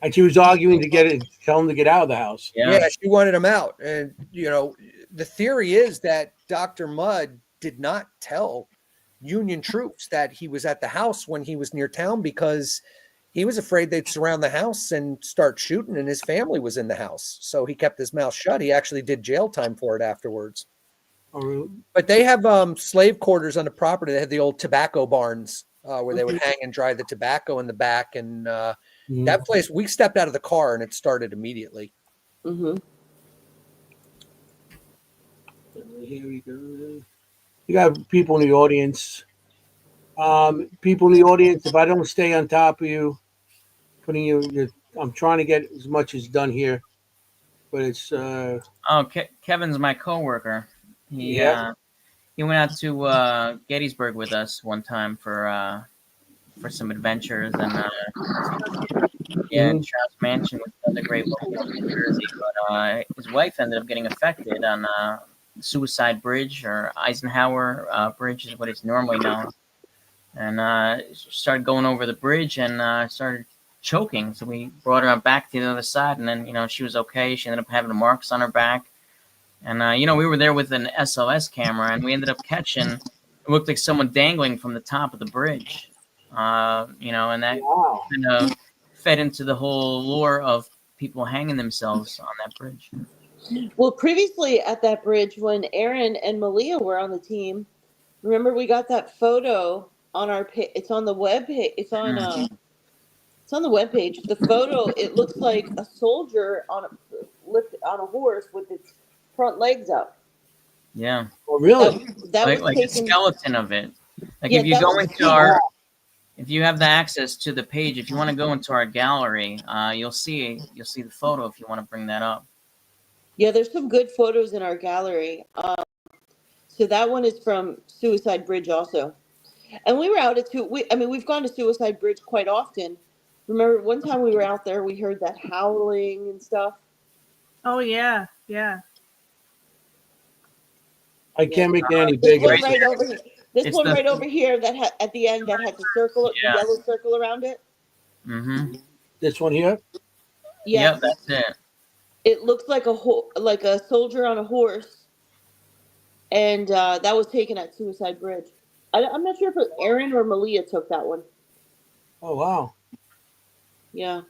[SPEAKER 1] And she was arguing to tell him to get out of the house.
[SPEAKER 8] Yeah, she wanted him out. And, the theory is that Dr. Mudd did not tell Union troops that he was at the house when he was near town because he was afraid they'd surround the house and start shooting, and his family was in the house. So he kept his mouth shut. He actually did jail time for it afterwards.
[SPEAKER 1] Oh, really?
[SPEAKER 8] But they have slave quarters on the property. They had the old tobacco barns where they would hang and dry the tobacco in the back. And that place, we stepped out of the car and it started immediately.
[SPEAKER 10] Mm-hmm.
[SPEAKER 1] Here we go. You got people in the audience. People in the audience, if I don't stay on top of you, I'm trying to get as much as done here, but it's.
[SPEAKER 7] Kevin's my coworker. He went out to Gettysburg with us one time for some adventures, and Charles Mansion was another great location in New Jersey. But his wife ended up getting affected on Suicide Bridge, or Eisenhower Bridge is what it's normally known, and started going over the bridge and started choking. So we brought her back to the other side, and then she was okay. She ended up having marks on her back. And, we were there with an SLS camera, and we ended up catching, it looked like someone dangling from the top of the bridge, and that kind of fed into the whole lore of people hanging themselves on that bridge.
[SPEAKER 10] Well, previously at that bridge, when Aaron and Malia were on the team, remember we got that photo on our page. It's on the web page. It's on the web page. The photo, it looks like a soldier on a horse with its front legs up.
[SPEAKER 7] Yeah.
[SPEAKER 1] Oh, really?
[SPEAKER 10] That was
[SPEAKER 7] like
[SPEAKER 10] taken,
[SPEAKER 7] a skeleton of it. Like
[SPEAKER 10] Yeah,
[SPEAKER 7] if you
[SPEAKER 10] that
[SPEAKER 7] go
[SPEAKER 10] was
[SPEAKER 7] into if you have the access to the page, if you want to go into our gallery, you'll see the photo if you want to bring that up.
[SPEAKER 10] Yeah, there's some good photos in our gallery. So that one is from Suicide Bridge also. And we were out at we've gone to Suicide Bridge quite often. Remember one time we were out there, we heard that howling and stuff.
[SPEAKER 9] Oh yeah.
[SPEAKER 1] I can't make it any bigger.
[SPEAKER 10] This one right over here that at the end that had the circle, the yellow circle around it.
[SPEAKER 7] Mm-hmm.
[SPEAKER 1] This one here.
[SPEAKER 10] Yeah,
[SPEAKER 7] Yep, that's it.
[SPEAKER 10] It looks like a soldier on a horse, and that was taken at Suicide Bridge. I'm not sure if Aaron or Malia took that one.
[SPEAKER 1] Oh wow!
[SPEAKER 10] Yeah.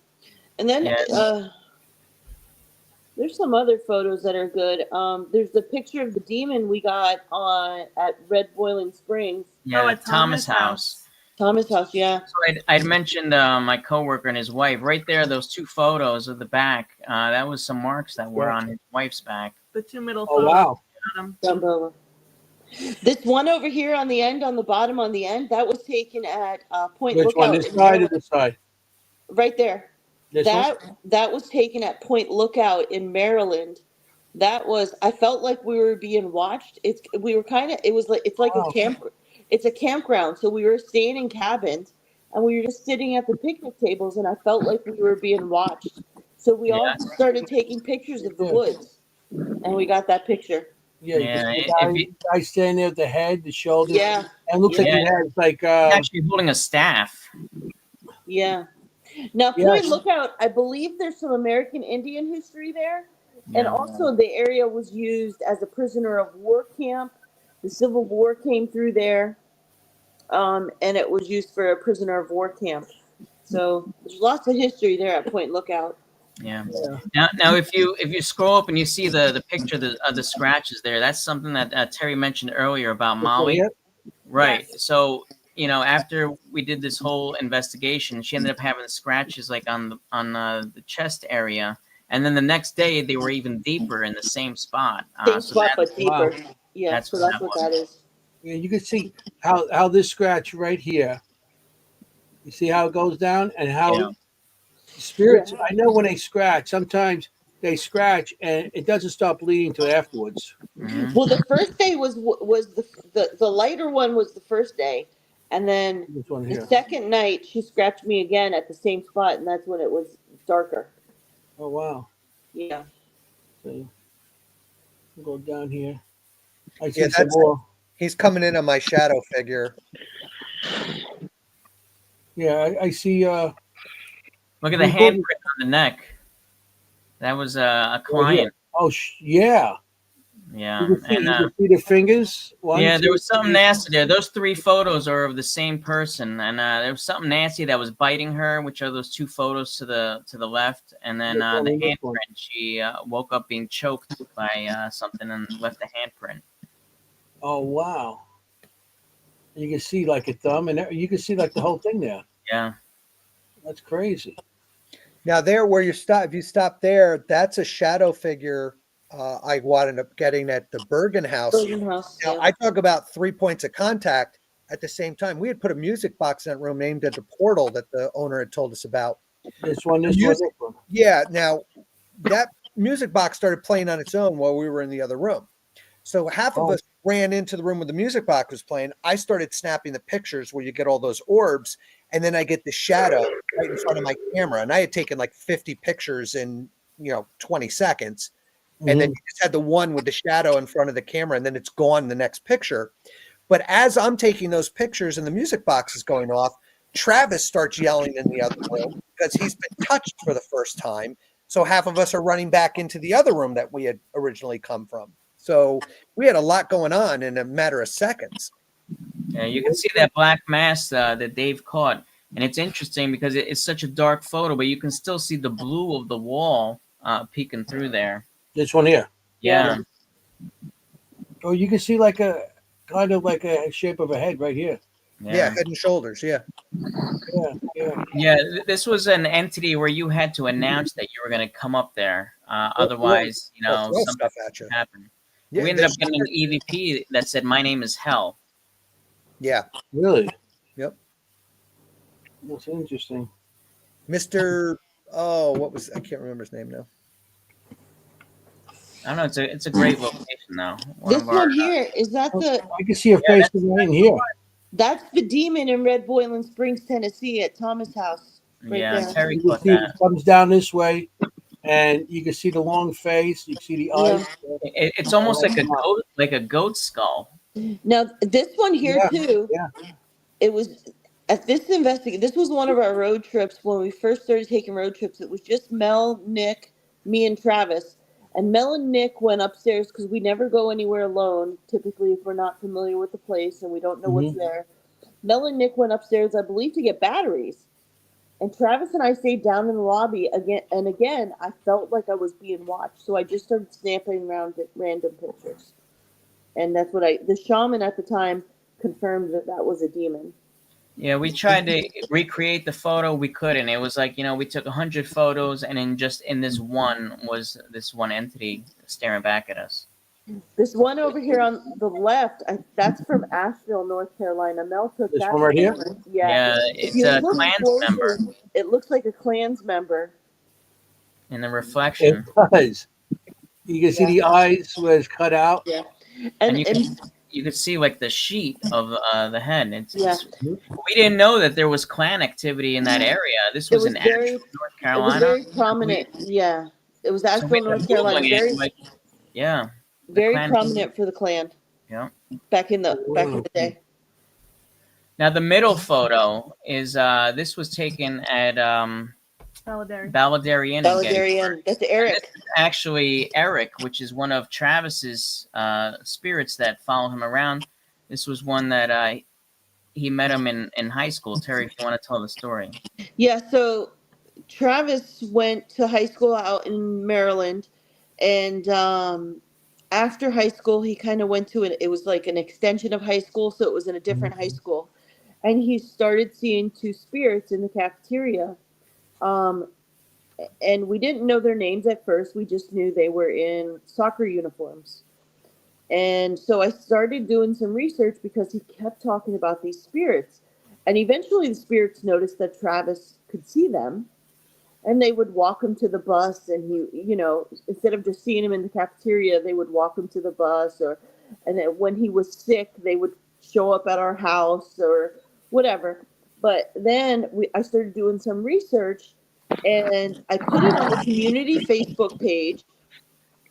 [SPEAKER 10] And then
[SPEAKER 7] Yeah.
[SPEAKER 10] there's some other photos that are good. There's the picture of the demon we got on at Red Boiling Springs.
[SPEAKER 7] Yeah,
[SPEAKER 9] at
[SPEAKER 7] Thomas House.
[SPEAKER 10] Thomas House, yeah.
[SPEAKER 7] So I'd mentioned my coworker and his wife. Right there, those two photos of the back. That was some marks that were on his wife's back.
[SPEAKER 9] The two middle
[SPEAKER 1] Oh,
[SPEAKER 9] photos.
[SPEAKER 1] wow.
[SPEAKER 10] Jump over. This one over here on the end, on the bottom, on the end, that was taken at Point
[SPEAKER 1] Which one?
[SPEAKER 10] Lookout
[SPEAKER 1] This
[SPEAKER 10] in
[SPEAKER 1] side or
[SPEAKER 10] Maryland.
[SPEAKER 1] this side?
[SPEAKER 10] Right there.
[SPEAKER 1] This one?
[SPEAKER 10] That was taken at Point Lookout in Maryland. That was, I felt like we were being watched. We were kind of, it was like, it's like
[SPEAKER 1] Wow.
[SPEAKER 10] it's a campground. So we were staying in cabins and we were just sitting at the picnic tables and I felt like we were being watched. So we all started taking pictures of the woods and we got that picture.
[SPEAKER 1] Yeah, you can see the guy standing there with the head, the shoulders.
[SPEAKER 10] Yeah.
[SPEAKER 1] And it looks like he has like
[SPEAKER 7] He's actually holding a staff.
[SPEAKER 10] Yeah. Now, Point Lookout, I believe there's some American Indian history there. And also the area was used as a prisoner of war camp. The Civil War came through there. And it was used for a prisoner of war camp. So there's lots of history there at Point Lookout.
[SPEAKER 7] Yeah. Now, if you scroll up and you see the picture of the scratches there, that's something that Terry mentioned earlier about Molly. Right.
[SPEAKER 10] Yes.
[SPEAKER 7] So, after we did this whole investigation, she ended up having scratches like on the chest area, and then the next day they were even deeper in the same spot.
[SPEAKER 10] Same spot, but deeper.
[SPEAKER 1] Wow.
[SPEAKER 10] Yeah,
[SPEAKER 7] That's
[SPEAKER 10] so
[SPEAKER 7] what
[SPEAKER 10] that's
[SPEAKER 7] that
[SPEAKER 10] what that is.
[SPEAKER 1] Yeah, you can see how this scratch right here. You see how it goes down and how spirits. I know when they scratch, sometimes they scratch and it doesn't stop bleeding till afterwards.
[SPEAKER 7] Mm-hmm.
[SPEAKER 10] Well, the first day was the lighter one was the first day, and then
[SPEAKER 1] This one
[SPEAKER 10] the
[SPEAKER 1] here.
[SPEAKER 10] second night she scratched me again at the same spot, and that's when it was darker.
[SPEAKER 1] Oh wow.
[SPEAKER 10] Yeah.
[SPEAKER 1] So we'll go down here. I see
[SPEAKER 8] Yeah,
[SPEAKER 1] some more.
[SPEAKER 8] he's coming in on my shadow figure.
[SPEAKER 1] Yeah, I see.
[SPEAKER 7] Look at the handprint on the neck. That was a client.
[SPEAKER 1] Oh yeah.
[SPEAKER 7] Yeah,
[SPEAKER 1] You can see,
[SPEAKER 7] and
[SPEAKER 1] you can see the fingers. One,
[SPEAKER 7] yeah, there
[SPEAKER 1] two,
[SPEAKER 7] was something
[SPEAKER 1] three.
[SPEAKER 7] nasty there. Those three photos are of the same person, and there was something nasty that was biting her, which are those two photos to the left, and then
[SPEAKER 1] This one
[SPEAKER 7] the
[SPEAKER 1] and this
[SPEAKER 7] handprint.
[SPEAKER 1] one.
[SPEAKER 7] She woke up being choked by something and left the handprint.
[SPEAKER 1] Oh wow. You can see like a thumb, and you can see like the whole thing there.
[SPEAKER 7] Yeah,
[SPEAKER 1] That's crazy.
[SPEAKER 8] Now there where you stop, if you stop there, that's a shadow figure I wound up getting at the Bergen House.
[SPEAKER 10] Bergen House.
[SPEAKER 8] Now,
[SPEAKER 10] Yeah.
[SPEAKER 8] I talk about 3 points of contact. At the same time, we had put a music box in that room named at the portal that the owner had told us about.
[SPEAKER 1] This one, this one, this one.
[SPEAKER 8] Yeah. Now that music box started playing on its own while we were in the other room. So half of us ran into the room where the music box was playing. I started snapping the pictures where you get all those orbs, and then I get the shadow right in front of my camera. And I had taken like 50 pictures in 20 seconds. And then you just had the one with the shadow in front of the camera, and then it's gone in the next picture. But as I'm taking those pictures and the music box is going off, Travis starts yelling in the other room because he's been touched for the first time. So half of us are running back into the other room that we had originally come from. So we had a lot going on in a matter of seconds.
[SPEAKER 7] Yeah, you can see that black mass that Dave caught, and it's interesting because it's such a dark photo, but you can still see the blue of the wall peeking through there.
[SPEAKER 1] This one here.
[SPEAKER 7] Yeah.
[SPEAKER 1] Oh, you can see like a kind of like a shape of a head right here.
[SPEAKER 8] Yeah, head and shoulders. Yeah.
[SPEAKER 7] Yeah, this was an entity where you had to announce that you were going to come up there. Otherwise,
[SPEAKER 8] throw
[SPEAKER 7] something
[SPEAKER 8] stuff at you.
[SPEAKER 7] would happen.
[SPEAKER 8] Yeah,
[SPEAKER 7] We ended up getting an EVP that said, "My name is Hell."
[SPEAKER 8] Yeah.
[SPEAKER 1] Really?
[SPEAKER 8] Yep.
[SPEAKER 1] That's interesting.
[SPEAKER 8] Mr. Oh, I can't remember his name now.
[SPEAKER 7] I don't know. It's a great location though.
[SPEAKER 10] This one here, is that the?
[SPEAKER 1] I can see a face right in here.
[SPEAKER 10] That's the demon in Red Boiling Springs, Tennessee, at Thomas House. Right there.
[SPEAKER 7] Terry
[SPEAKER 1] You can
[SPEAKER 7] caught
[SPEAKER 1] see
[SPEAKER 7] that.
[SPEAKER 1] it comes down this way, and you can see the long face. You can see the eyes.
[SPEAKER 7] It's almost like a goat skull.
[SPEAKER 10] Now this one here too.
[SPEAKER 1] Yeah.
[SPEAKER 10] It was at this This was one of our road trips when we first started taking road trips. It was just Mel, Nick, me, and Travis. And Mel and Nick went upstairs because we never go anywhere alone. Typically, if we're not familiar with the place and we don't know what's there. Mel and Nick went upstairs, I believe, to get batteries. And Travis and I stayed down in the lobby again and again. I felt like I was being watched, so I just started snapping around at random pictures. And that's what the shaman at the time confirmed that was a demon.
[SPEAKER 7] Yeah, we tried to recreate the photo. We couldn't. It was like, we took 100 photos, and then just in this one was this one entity staring back at us.
[SPEAKER 10] This one over here on the left, that's from Asheville, North Carolina. Mel took
[SPEAKER 1] This
[SPEAKER 10] that
[SPEAKER 1] one right here?
[SPEAKER 10] picture. Yeah,
[SPEAKER 7] it's a Klans member
[SPEAKER 10] it looks like a Klans member.
[SPEAKER 7] in the reflection.
[SPEAKER 1] It does. You can see the eyes where it's cut out.
[SPEAKER 10] Yeah.
[SPEAKER 7] And you could see like the sheet of the head. We didn't know that there was Klan activity in that area. This was in Asheville, North Carolina.
[SPEAKER 10] It was very prominent. Yeah, it was Asheville, North Carolina. Very prominent for the Klan.
[SPEAKER 7] Yeah.
[SPEAKER 10] Back in the day.
[SPEAKER 7] Now the middle photo is this was taken at Balladary Inn.
[SPEAKER 10] That's Eric.
[SPEAKER 7] This is actually Eric, which is one of Travis's spirits that follow him around. This was one that he met him in high school. Terry, if you want to tell the story.
[SPEAKER 10] Yeah, so Travis went to high school out in Maryland, and after high school, he kind of went to it was like an extension of high school, so it was in a different high school. And he started seeing two spirits in the cafeteria. And we didn't know their names at first. We just knew they were in soccer uniforms. And so I started doing some research because he kept talking about these spirits. And eventually the spirits noticed that Travis could see them. And they would walk him to the bus, and he, instead of just seeing him in the cafeteria, they would walk him to the bus, and then when he was sick, they would show up at our house or whatever. But then I started doing some research, and I put it on the community Facebook page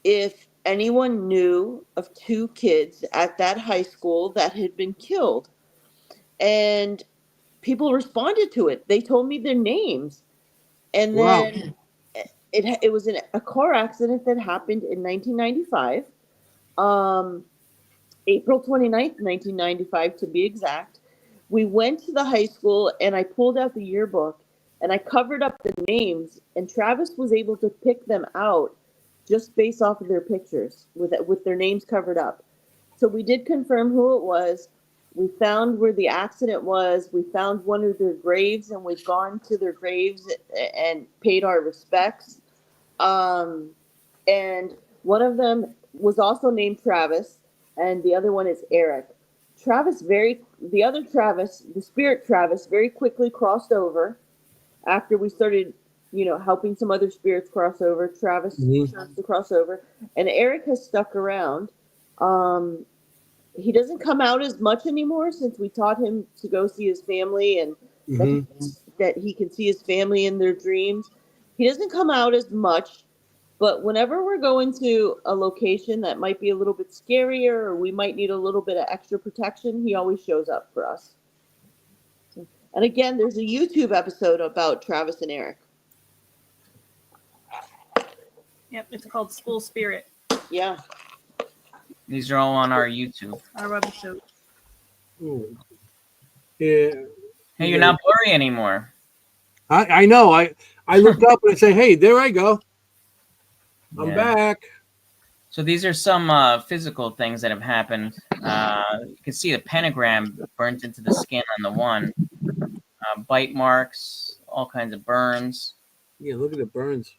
[SPEAKER 10] if anyone knew of two kids at that high school that had been killed. And people responded to it. They told me their names. And then it was a car accident that happened in 1995, April 29th, 1995 to be exact. We went to the high school, and I pulled out the yearbook, and I covered up the names, and Travis was able to pick them out just based off of their pictures with their names covered up. So we did confirm who it was. We found where the accident was. We found one of their graves, and we've gone to their graves and paid our respects. And one of them was also named Travis, and the other one is Eric. The spirit Travis, very quickly crossed over after we started, helping some other spirits cross over. Travis chose to cross over, and Eric has stuck around. He doesn't come out as much anymore since we taught him to go see his family, and that he can see his family in their dreams. He doesn't come out as much, but whenever we're going to a location that might be a little bit scarier or we might need a little bit of extra protection, he always shows up for us. And again, there's a YouTube episode about Travis and Eric.
[SPEAKER 9] Yep, it's called School Spirit.
[SPEAKER 10] Yeah.
[SPEAKER 7] These are all on our YouTube.
[SPEAKER 9] Our episode.
[SPEAKER 1] Yeah.
[SPEAKER 7] Hey, you're not blurry anymore.
[SPEAKER 1] I know. I looked up and I say, hey, there I go. I'm back.
[SPEAKER 7] So these are some physical things that have happened. You can see the pentagram burnt into the skin on the one. Bite marks, all kinds of burns.
[SPEAKER 1] Yeah, look at the burns.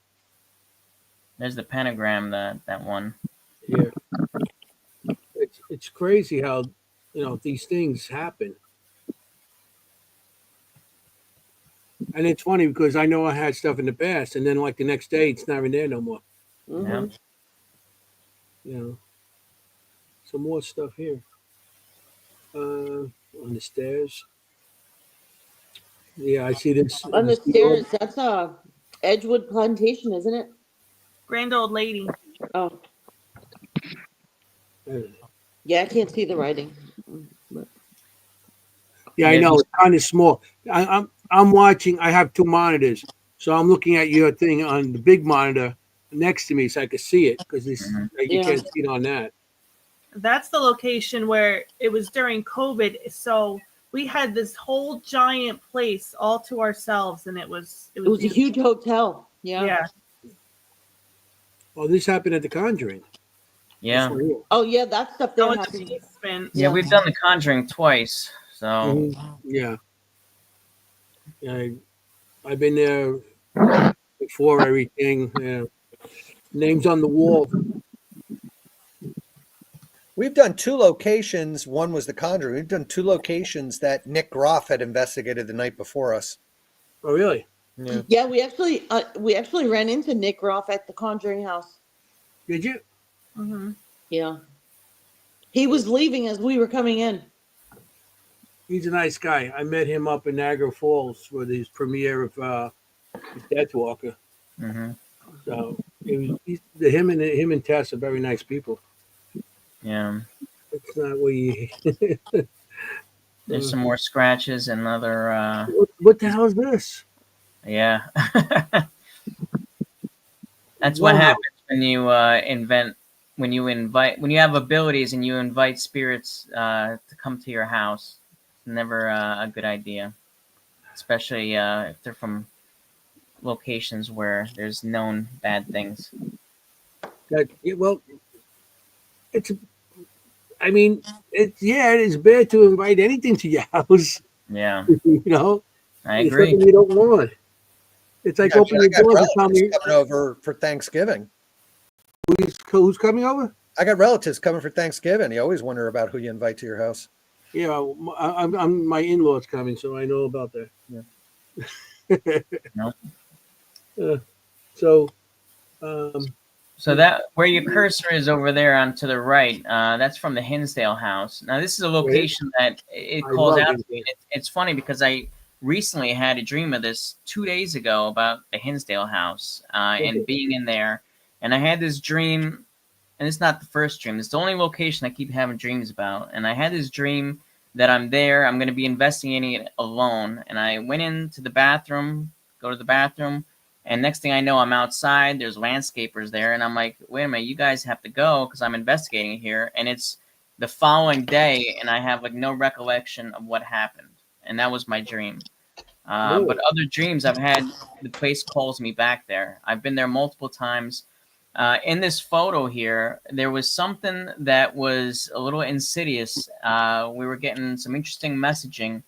[SPEAKER 7] There's the pentagram, that one.
[SPEAKER 1] Yeah. It's crazy how, these things happen. And it's funny because I know I had stuff in the past, and then like the next day, it's not even there no more.
[SPEAKER 10] Mm-hmm.
[SPEAKER 1] Some more stuff here. On the stairs. Yeah, I see this.
[SPEAKER 10] On the stairs, that's Edgewood Plantation, isn't it?
[SPEAKER 9] Grand Old Lady.
[SPEAKER 10] Oh. Yeah, I can't see the writing.
[SPEAKER 1] Yeah, I know. It's kind of small. I'm watching. I have two monitors, so I'm looking at your thing on the big monitor next to me, so I can see it because you can't see it on that.
[SPEAKER 9] That's the location where it was during COVID. So we had this whole giant place all to ourselves, and it was
[SPEAKER 10] It was a huge hotel. Yeah.
[SPEAKER 9] Yeah.
[SPEAKER 1] Oh, this happened at the Conjuring.
[SPEAKER 7] Yeah.
[SPEAKER 10] Oh yeah, that stuff
[SPEAKER 9] That
[SPEAKER 10] there
[SPEAKER 9] was the
[SPEAKER 10] happened.
[SPEAKER 9] basement.
[SPEAKER 7] Yeah, we've done The Conjuring twice. So
[SPEAKER 1] Mhm. Yeah. I've been there before everything. Yeah. Names on the wall.
[SPEAKER 8] We've done 2 locations. One was The Conjuring. We've done 2 locations that Nick Groff had investigated the night before us.
[SPEAKER 1] Oh, really?
[SPEAKER 8] Yeah.
[SPEAKER 10] Yeah, we actually ran into Nick Roth at the Conjuring house.
[SPEAKER 1] Did you?
[SPEAKER 9] Mm-hmm.
[SPEAKER 10] Yeah. He was leaving as we were coming in.
[SPEAKER 1] He's a nice guy. I met him up in Niagara Falls for his premiere of Death Walker.
[SPEAKER 7] Mm-hmm.
[SPEAKER 1] So him and Tess are very nice people.
[SPEAKER 7] Yeah.
[SPEAKER 1] It's not what you.
[SPEAKER 7] There's some more scratches and other.
[SPEAKER 1] What the hell is this?
[SPEAKER 7] Yeah. That's
[SPEAKER 1] Wow.
[SPEAKER 7] what happens when you when you have abilities and you invite spirits to come to your house. It's never a good idea, especially if they're from locations where there's known bad things.
[SPEAKER 1] Well, it's. I mean, it is bad to invite anything to your house.
[SPEAKER 7] Yeah,
[SPEAKER 1] You know,
[SPEAKER 7] I
[SPEAKER 1] it's
[SPEAKER 7] agree.
[SPEAKER 1] something you don't want. It's like
[SPEAKER 8] Yeah, I
[SPEAKER 1] opening
[SPEAKER 8] mean, I
[SPEAKER 1] your
[SPEAKER 8] got
[SPEAKER 1] doors and telling
[SPEAKER 8] relatives
[SPEAKER 1] me
[SPEAKER 8] coming over for Thanksgiving.
[SPEAKER 1] who's coming over.
[SPEAKER 8] I got relatives coming for Thanksgiving. You always wonder about who you invite to your house.
[SPEAKER 1] Yeah, I'm my in-laws coming, so I know about that. Yeah.
[SPEAKER 7] No.
[SPEAKER 1] So,
[SPEAKER 7] So that where your cursor is over there on to the right, that's from the Hinsdale house. Now this is a location that it
[SPEAKER 1] I
[SPEAKER 7] calls
[SPEAKER 1] love
[SPEAKER 7] out.
[SPEAKER 1] Hinsdale.
[SPEAKER 7] It's funny because I recently had a dream of this 2 days ago about the Hinsdale house and being in there, and I had this dream, and it's not the first dream. It's the only location I keep having dreams about, and I had this dream that I'm there. I'm going to be investigating it alone, and I went into the bathroom, go to the bathroom. And next thing I know, I'm outside. There's landscapers there, and I'm like, "Wait a minute, you guys have to go because I'm investigating here." And it's the following day, and I have like no recollection of what happened, and that was my dream. But other dreams I've had, the place calls me back there. I've been there multiple times. In this photo here, there was something that was a little insidious. We were getting some interesting messaging.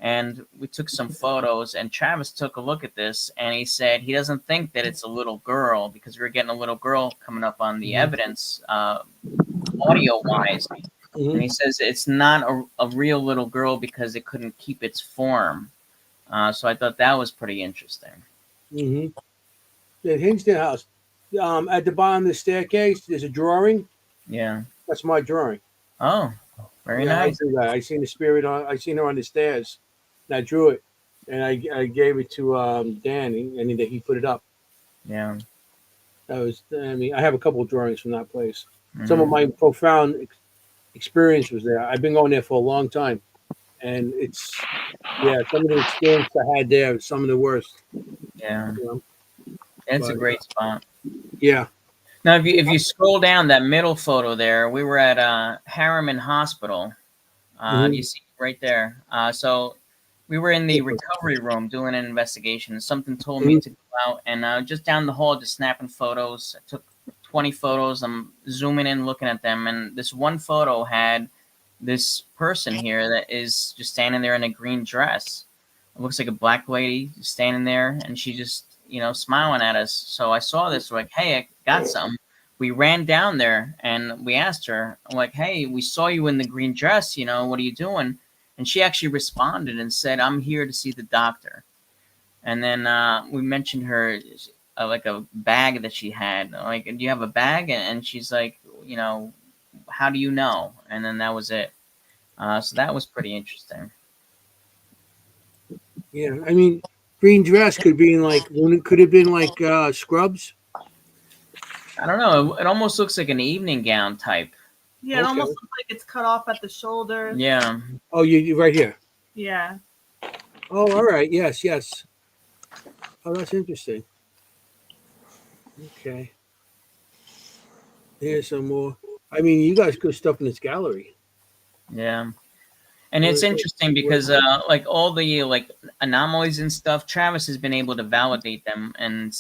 [SPEAKER 7] And we took some photos, and Travis took a look at this, and he said he doesn't think that it's a little girl because we were getting a little girl coming up on the evidence, audio-wise. And he says it's not a real little girl because it couldn't keep its form. So I thought that was pretty interesting.
[SPEAKER 1] Mm-hmm. The Hinsdale house. At the bottom of the staircase, there's a drawing.
[SPEAKER 7] Yeah.
[SPEAKER 1] That's my drawing.
[SPEAKER 7] Oh, very
[SPEAKER 1] Yeah,
[SPEAKER 7] nice.
[SPEAKER 1] I do that. I seen the spirit I seen her on the stairs. And I drew it, and I gave it to Dan, and he put it up.
[SPEAKER 7] Yeah.
[SPEAKER 1] That was. I mean, I have a couple of drawings from that place. Some of my profound experience was there. I've been going there for a long time, and some of the experience I had there was some of the worst.
[SPEAKER 7] Yeah.
[SPEAKER 1] You know?
[SPEAKER 7] It's a great spot.
[SPEAKER 1] Yeah.
[SPEAKER 7] Now, if you scroll down that middle photo there, we were at Harriman Hospital. You see right there. So we were in the recovery room doing an investigation. Something told me to go out, and just down the hall, just snapping photos. I took 20 photos. I'm zooming in, looking at them, and this one photo had this person here that is just standing there in a green dress. It looks like a black lady standing there, and she just, smiling at us. So I saw this, like, hey, I got something. We ran down there and we asked her, like, hey, we saw you in the green dress, what are you doing? And she actually responded and said, I'm here to see the doctor. And then we mentioned her, like a bag that she had. Like, do you have a bag? And she's like, how do you know? And then that was it. So that was pretty interesting.
[SPEAKER 1] Yeah, I mean, green dress could have been like Scrubs.
[SPEAKER 7] I don't know. It almost looks like an evening gown type.
[SPEAKER 9] Yeah, it almost looks like it's cut off at the shoulders.
[SPEAKER 7] Yeah.
[SPEAKER 1] Oh, you right here.
[SPEAKER 9] Yeah.
[SPEAKER 1] Oh, all right. Yes. Oh, that's interesting. Okay. Here's some more. I mean, you guys good stuff in this gallery.
[SPEAKER 7] Yeah. And it's interesting because like all the like anomalies and stuff, Travis has been able to validate them and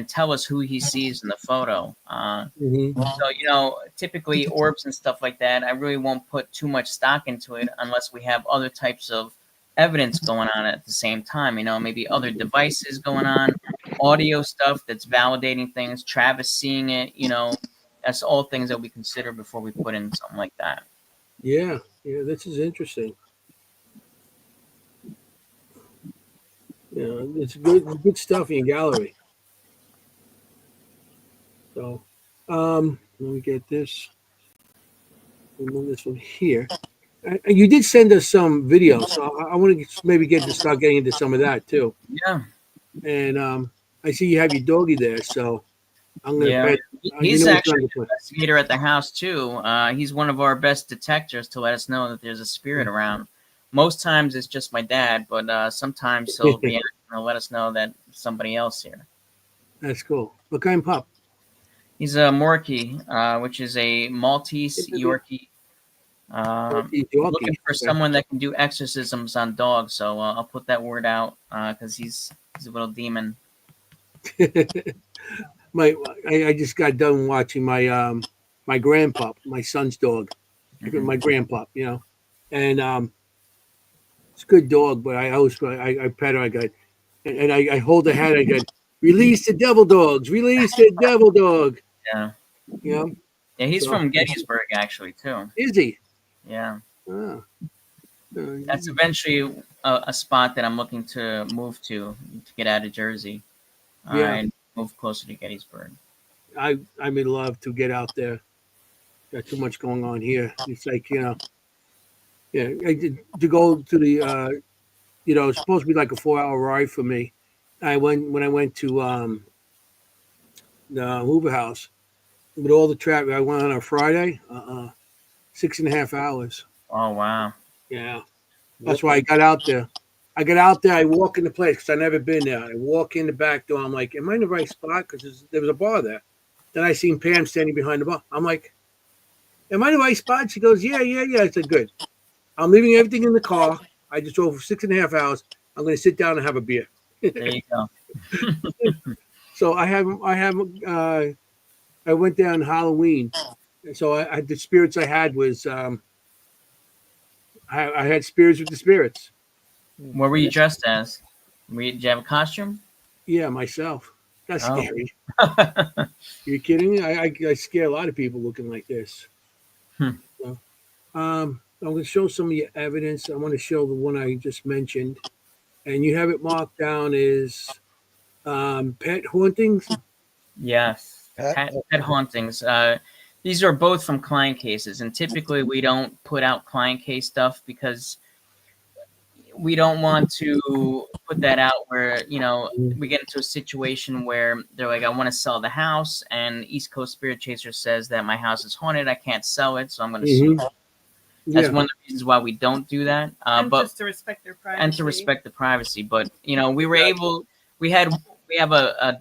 [SPEAKER 7] tell us who he sees in the photo. So typically orbs and stuff like that, I really won't put too much stock into it unless we have other types of evidence going on at the same time. Maybe other devices going on, audio stuff that's validating things, Travis seeing it. That's all things that we consider before we put in something like that.
[SPEAKER 1] Yeah, this is interesting. Yeah, it's good stuff in your gallery. So, let me get this. Move this one here. You did send us some videos, so I want to maybe start getting into some of that too.
[SPEAKER 7] Yeah.
[SPEAKER 1] And I see you have your doggy there, so I'm gonna.
[SPEAKER 7] Yeah, he's actually an investigator at the house too. He's one of our best detectors to let us know that there's a spirit around. Most times it's just my dad, but sometimes he'll let us know that somebody else here.
[SPEAKER 1] That's cool. What kind of pup?
[SPEAKER 7] He's a Morkie, which is a Maltese Yorkie. Looking for someone that can do exorcisms on dogs, so I'll put that word out because he's a little demon.
[SPEAKER 1] I just got done watching my my grandpup, my son's dog, my grandpup, and it's a good dog, but I pet her, I hold the head, I go, release the devil dogs, release the devil dog.
[SPEAKER 7] Yeah.
[SPEAKER 1] Yeah,
[SPEAKER 7] he's from Gettysburg actually too.
[SPEAKER 1] Is he?
[SPEAKER 7] Yeah.
[SPEAKER 1] Oh.
[SPEAKER 7] That's eventually a spot that I'm looking to move to get out of Jersey. And move closer to Gettysburg.
[SPEAKER 1] I'm in love to get out there. Got too much going on here. It's like, to go to the, it's supposed to be like a 4-hour ride for me. When I went to the Hoover House with all the traffic. I went on a Friday, 6.5 hours.
[SPEAKER 7] Oh, wow.
[SPEAKER 1] Yeah. That's why I got out there. I walk in the place because I've never been there. I walk in the back door. I'm like, am I in the right spot? Because there was a bar there. Then I seen Pam standing behind the bar. I'm like, am I in the right spot? She goes, yeah. I said, good. I'm leaving everything in the car. I just drove for 6.5 hours. I'm going to sit down and have a beer.
[SPEAKER 7] There you go.
[SPEAKER 1] So I went down Halloween. So the spirits I had was, I had spirits with the spirits.
[SPEAKER 7] What were you dressed as? Did you have a costume?
[SPEAKER 1] Yeah, myself. That's scary. You're kidding me? I scare a lot of people looking like this. So, I'm going to show some of your evidence. I want to show the one I just mentioned. And you have it marked down as pet hauntings?
[SPEAKER 7] Yes, pet hauntings. These are both from client cases. And typically we don't put out client case stuff because we don't want to put that out where, we get into a situation where they're like, I want to sell the house, and East Coast Spirit Chaser says that my house is haunted. I can't sell it, so I'm going to sue. That's one of the reasons why we don't do that. But
[SPEAKER 9] just to respect their privacy.
[SPEAKER 7] And to respect the privacy. But, we have a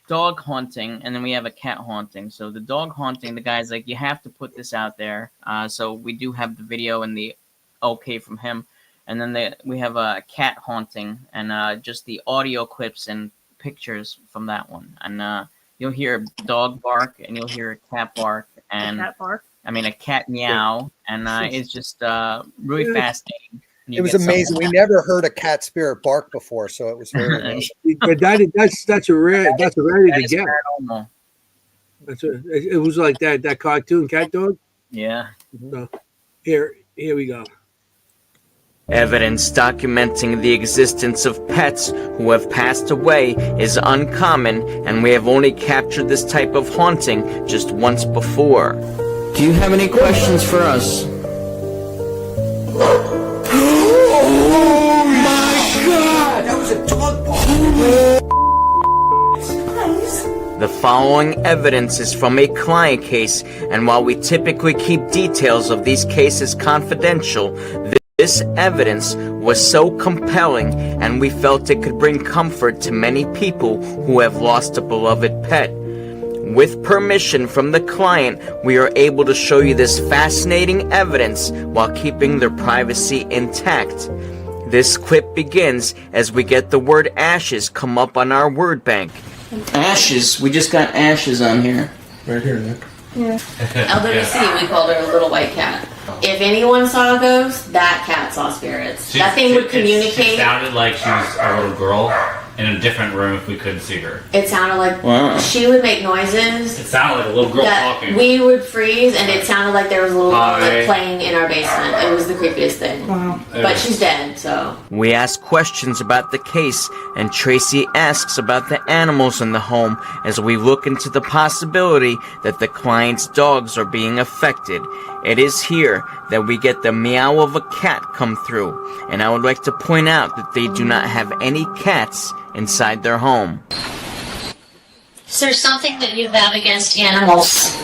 [SPEAKER 7] dog haunting, and then we have a cat haunting. So the dog haunting, the guy's like, you have to put this out there. So we do have the video and the okay from him. And then we have a cat haunting and just the audio clips and pictures from that one. And you'll hear a dog bark and you'll hear a cat bark. And a cat meow. And it's just really fascinating.
[SPEAKER 8] It was amazing. We never heard a cat spirit bark before, so it was very amazing.
[SPEAKER 1] But that's a rarity to get.
[SPEAKER 7] Paranormal.
[SPEAKER 1] It was like that cartoon cat dog.
[SPEAKER 7] Yeah.
[SPEAKER 1] So here we go.
[SPEAKER 2] Evidence documenting the existence of pets who have passed away is uncommon, and we have only captured this type of haunting just once before. Do you have any questions for us?
[SPEAKER 3] Oh my God! That was a dog paw.
[SPEAKER 2] The following evidence is from a client case, and while we typically keep details of these cases confidential, this evidence was so compelling, and we felt it could bring comfort to many people who have lost a beloved pet. With permission from the client, we are able to show you this fascinating evidence while keeping their privacy intact. This clip begins as we get the word ashes come up on our word bank.
[SPEAKER 7] Ashes. We just got ashes on here.
[SPEAKER 3] Right here, Nick.
[SPEAKER 12] Yeah. LWC, we called her a little white cat. If anyone saw a ghost, that cat saw spirits. That thing would communicate.
[SPEAKER 13] It sounded like she was a little girl in a different room if we couldn't see her.
[SPEAKER 12] It sounded like she would make noises.
[SPEAKER 13] It sounded like a little girl talking.
[SPEAKER 12] We would freeze, and it sounded like there was a little girl like, playing in our basement. It was the creepiest thing. Wow. But she's dead, so.
[SPEAKER 2] We ask questions about the case, and Tracy asks about the animals in the home as we look into the possibility that the client's dogs are being affected. It is here that we get the meow of a cat come through, and I would like to point out that they do not have any cats inside their home.
[SPEAKER 14] Is there something that you have against animals?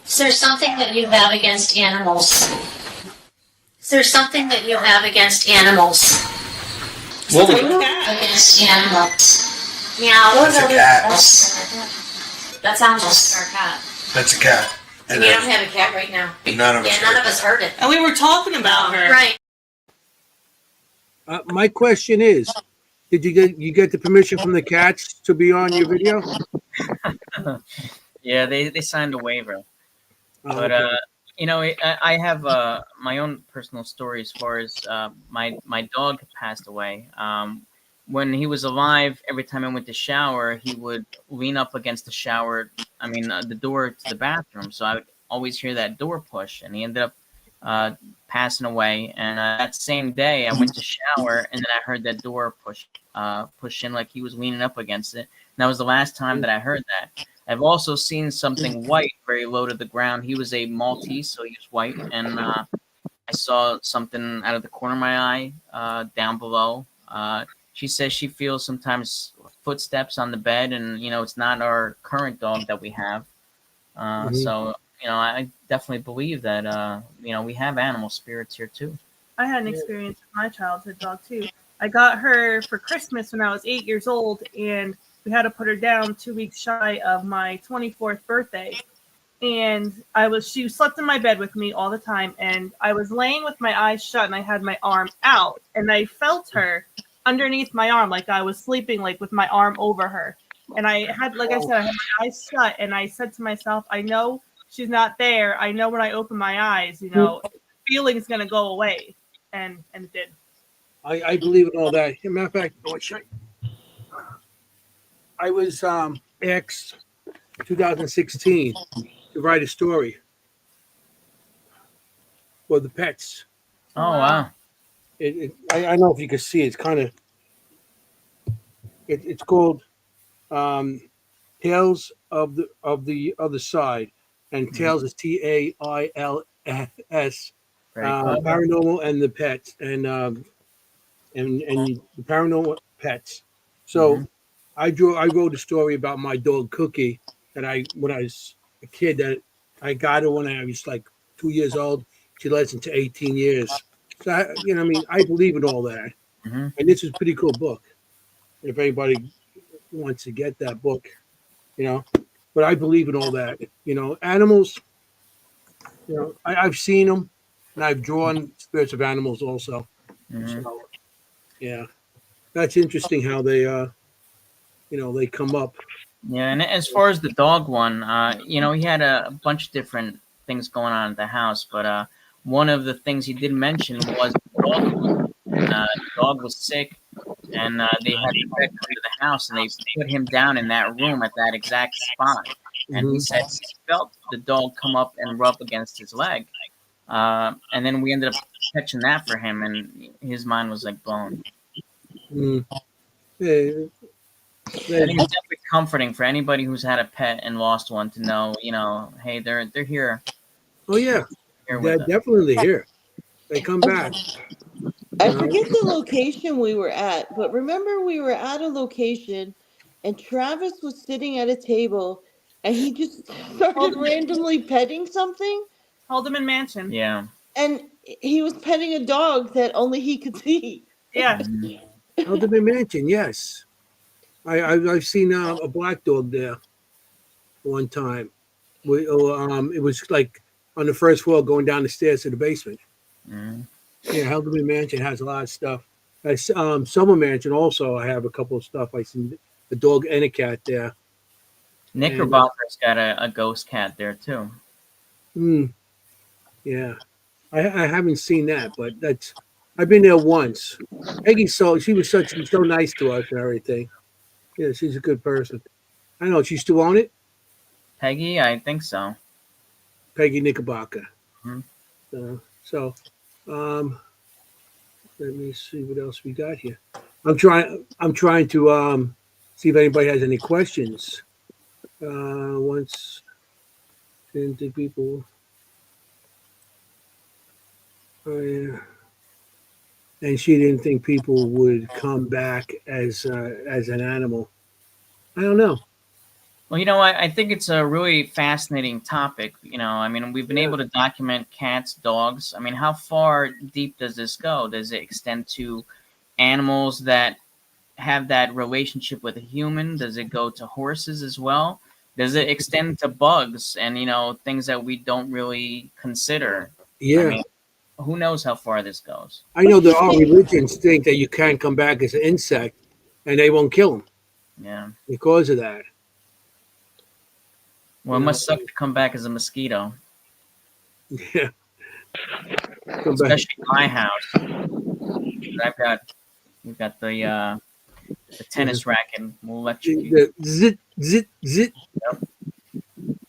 [SPEAKER 14] Is there something that you have against animals? Is there something that you have against animals?
[SPEAKER 7] What was
[SPEAKER 14] Against animals. Meow.
[SPEAKER 3] That's a cat.
[SPEAKER 12] That sounds like our cat.
[SPEAKER 3] That's a cat.
[SPEAKER 12] And you don't have a cat right now.
[SPEAKER 3] None of us.
[SPEAKER 12] Yeah, none of us heard it.
[SPEAKER 9] And we were talking about her.
[SPEAKER 12] Right.
[SPEAKER 1] My question is, did you get the permission from the cats to be on your video?
[SPEAKER 7] Yeah, they signed a waiver. But
[SPEAKER 1] okay.
[SPEAKER 7] you know, I have my own personal story as far as my dog passed away. When he was alive, every time I went to shower, he would lean up against the shower. I mean, the door to the bathroom. So I would always hear that door push, and he ended up passing away. And that same day, I went to shower, and then I heard that door push in, like he was leaning up against it. And that was the last time that I heard that. I've also seen something white very low to the ground. He was a Maltese, so he was white, and I saw something out of the corner of my eye down below. She says she feels sometimes footsteps on the bed, and you know it's not our current dog that we have. So you know, I definitely believe that you know we have animal spirits here too.
[SPEAKER 9] I had an experience with my childhood dog too. I got her for Christmas when I was 8 years old, and we had to put her down 2 weeks shy of my 24th birthday. And she slept in my bed with me all the time, and I was laying with my eyes shut, and I had my arm out, and I felt her underneath my arm, like I was sleeping, like with my arm over her. And I had, like I said, I had my eyes shut, and I said to myself, I know she's not there. I know when I open my eyes, you know, feeling is going to go away. And it did.
[SPEAKER 1] I believe in all that. As a matter of fact, I was asked 2016 to write a story for the pets.
[SPEAKER 7] Oh, wow.
[SPEAKER 1] I don't know if you can see it. It's kind of it's called Tales of the Other Side, and Tales is TAILS. Paranormal and the pets, and the paranormal pets. So I wrote a story about my dog Cookie that when I was a kid, that I got her when I was like 2 years old. She lives into 18 years. So, I believe in all that. And this is a pretty cool book. If anybody wants to get that book, but I believe in all that. Animals, I've seen them, and I've drawn spirits of animals also. So, yeah, that's interesting how they, they come up.
[SPEAKER 7] Yeah, and as far as the dog one, he had a bunch of different things going on at the house, but one of the things he did mention was the dog was sick, and they had to get him to the house, and they put him down in that room at that exact spot. And he said he felt the dog come up and rub against his leg. And then we ended up catching that for him, and his mind was like blown.
[SPEAKER 1] Yeah.
[SPEAKER 7] I think it's definitely comforting for anybody who's had a pet and lost one to know, hey, they're here.
[SPEAKER 1] Oh yeah, they're definitely here. They come back.
[SPEAKER 10] I forget the location we were at, but remember we were at a location, and Travis was sitting at a table, and he just started randomly petting something.
[SPEAKER 9] Haldeman Mansion.
[SPEAKER 7] Yeah.
[SPEAKER 10] And he was petting a dog that only he could see.
[SPEAKER 9] Yeah.
[SPEAKER 1] Haldeman Mansion, yes. I've seen a black dog there one time. It was like on the first floor going down the stairs to the basement.
[SPEAKER 7] Mm.
[SPEAKER 1] Yeah, Helderman Mansion has a lot of stuff. Summer Mansion also, I have a couple of stuff. I seen a dog and a cat there.
[SPEAKER 7] Knickerbocker's got a ghost cat there too.
[SPEAKER 1] Yeah, I haven't seen that, but I've been there once. Peggy, she was so nice to us and everything. Yeah, she's a good person. I know she still own it.
[SPEAKER 7] Peggy, I think so.
[SPEAKER 1] Peggy Knickerbocker.
[SPEAKER 7] Mm-hmm.
[SPEAKER 1] Let me see what else we got here. I'm trying to see if anybody has any questions. Once didn't think people. Oh yeah. And she didn't think people would come back as an animal. I don't know.
[SPEAKER 7] Well, I think it's a really fascinating topic. I mean, we've been able to document cats, dogs. I mean, how far deep does this go? Does it extend to animals that have that relationship with a human? Does it go to horses as well? Does it extend to bugs and, things that we don't really consider?
[SPEAKER 1] Yeah.
[SPEAKER 7] I mean, who knows how far this goes?
[SPEAKER 1] I know there are religions think that you can't come back as an insect, and they won't kill them.
[SPEAKER 7] Yeah.
[SPEAKER 1] Because of that.
[SPEAKER 7] Well, it must suck to come back as a mosquito.
[SPEAKER 1] Yeah.
[SPEAKER 7] Especially my house. We've got the tennis racket. We'll electrocute.
[SPEAKER 1] The zit, zit, zit.
[SPEAKER 7] Yep.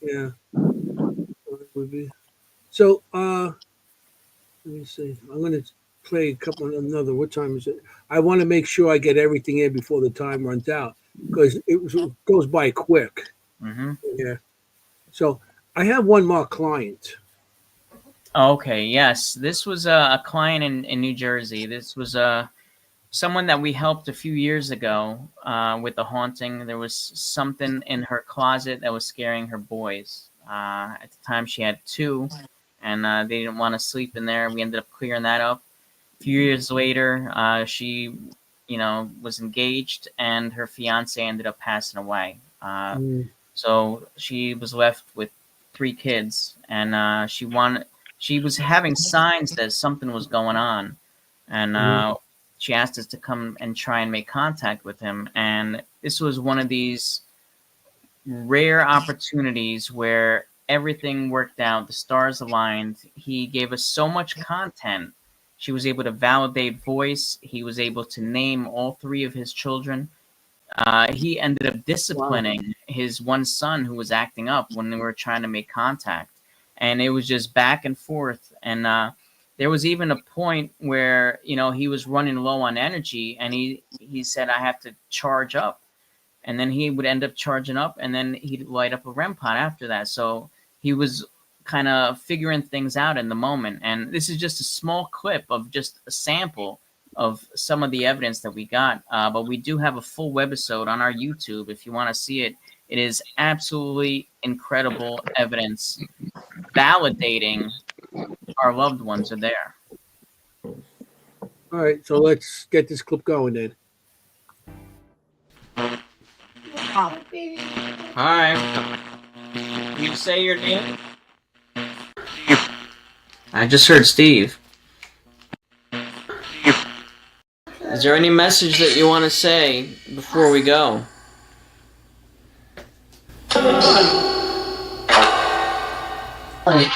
[SPEAKER 1] Yeah. So, let me see. I'm going to play another. What time is it? I want to make sure I get everything in before the time runs out because it goes by quick.
[SPEAKER 7] Mm-hmm.
[SPEAKER 1] Yeah. So I have one more client.
[SPEAKER 7] Okay. Yes, this was a client in New Jersey. This was someone that we helped a few years ago with the haunting. There was something in her closet that was scaring her boys. At the time, she had two, and they didn't want to sleep in there. We ended up clearing that up. A few years later, she, was engaged, and her fiance ended up passing away. So she was left with 3 kids, and she was having signs that something was going on, and she asked us to come and try and make contact with him. And this was one of these rare opportunities where everything worked out, the stars aligned. He gave us so much content. She was able to validate voice. He was able to name all 3 of his children. He ended up disciplining his one son who was acting up when they were trying to make contact. And it was just back and forth. And there was even a point where, he was running low on energy, and he said, I have to charge up. And then he would end up charging up, and then he'd light up a REM pod after that. So he was kind of figuring things out in the moment. And this is just a small clip of just a sample of some of the evidence that we got. But we do have a full webisode on our YouTube. If you want to see it, it is absolutely incredible evidence validating our loved ones are there.
[SPEAKER 1] All right, so let's get this clip going then.
[SPEAKER 7] Hi. You say your name? I just heard Steve. Is there any message that you want to say before we go? I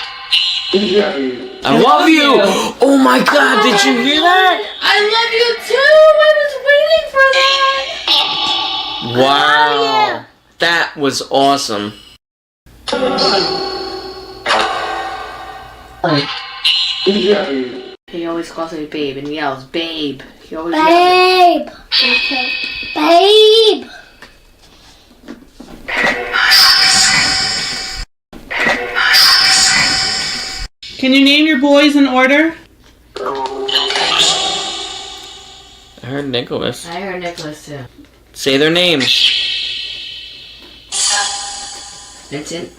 [SPEAKER 7] love you! Oh my god, did you hear that?
[SPEAKER 12] I love you too! I was waiting for that!
[SPEAKER 7] Wow. That was awesome.
[SPEAKER 12] He always calls me babe and yells, babe. He always
[SPEAKER 15] Babe! Okay. Babe!
[SPEAKER 16] Can you name your boys in order?
[SPEAKER 7] I heard Nicholas.
[SPEAKER 12] I heard Nicholas too.
[SPEAKER 7] Say their names.
[SPEAKER 12] Vincent.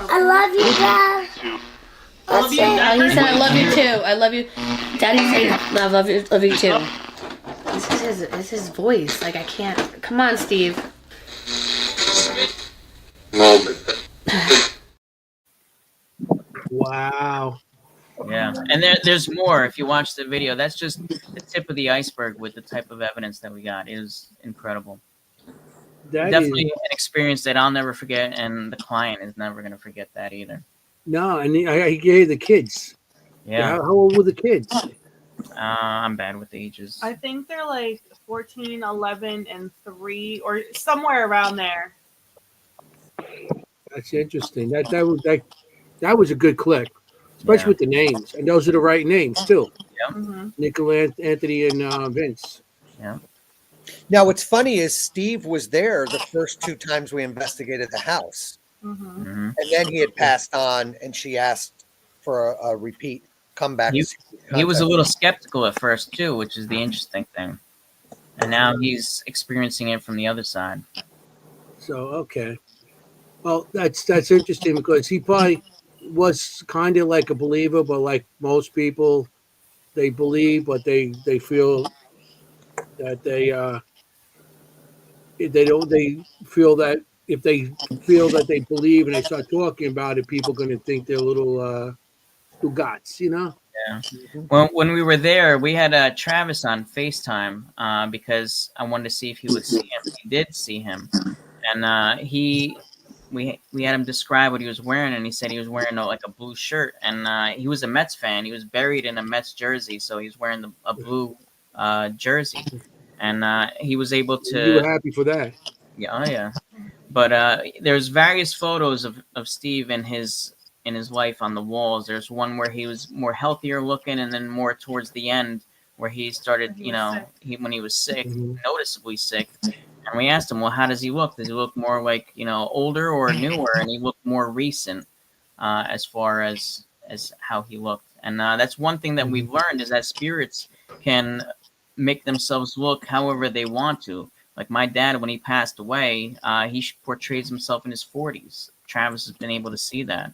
[SPEAKER 15] I love you, Dad.
[SPEAKER 12] I love you. He said, "I love you too. I love you." Daddy saying, "I love you too." This is his voice. Like I can't. Come on, Steve.
[SPEAKER 1] Wow.
[SPEAKER 7] Yeah, and there's more. If you watch the video, that's just the tip of the iceberg with the type of evidence that we got. It was incredible.
[SPEAKER 1] That
[SPEAKER 7] Definitely
[SPEAKER 1] is
[SPEAKER 7] an experience that I'll never forget, and the client is never going to forget that either.
[SPEAKER 1] no, and I gave the kids.
[SPEAKER 7] Yeah,
[SPEAKER 1] How old were the kids?
[SPEAKER 7] I'm bad with ages.
[SPEAKER 9] I think they're like 14, 11, and 3, or somewhere around there.
[SPEAKER 1] That's interesting. That was a good click, especially
[SPEAKER 7] Yeah.
[SPEAKER 1] with the names, and those are the right names too.
[SPEAKER 7] Yep.
[SPEAKER 9] Mm-hmm.
[SPEAKER 1] Nicola, Anthony, and Vince.
[SPEAKER 7] Yeah.
[SPEAKER 8] Now, what's funny is Steve was there the first 2 times we investigated the house.
[SPEAKER 9] Mm-hmm.
[SPEAKER 7] Mm-hmm.
[SPEAKER 8] And then he had passed on, and she asked for a repeat comeback.
[SPEAKER 7] He was a little skeptical at first too, which is the interesting thing. And now he's experiencing it from the other side.
[SPEAKER 1] So okay, well that's interesting because he probably was kind of like a believer, but like most people, they believe, but they feel that they feel that if they feel that they believe and they start talking about it, people are going to think they're little guts, you know.
[SPEAKER 7] Yeah. Well, when we were there, we had Travis on FaceTime because I wanted to see if he would see him. He did see him, and we had him describe what he was wearing, and he said he was wearing like a blue shirt, and he was a Mets fan. He was buried in a Mets jersey, so he's wearing a blue jersey, and he was able to.
[SPEAKER 1] You were happy for that.
[SPEAKER 7] Yeah, oh yeah. But there's various photos of Steve and his wife on the walls. There's one where he was more healthier looking, and then more towards the end where he started, when he was sick, noticeably sick. And we asked him, well, how does he look? Does he look more like, older or newer? And he looked more recent as far as how he looked. And that's one thing that we've learned is that spirits can make themselves look however they want to. Like my dad, when he passed away, he portrays himself in his 40s. Travis has been able to see that.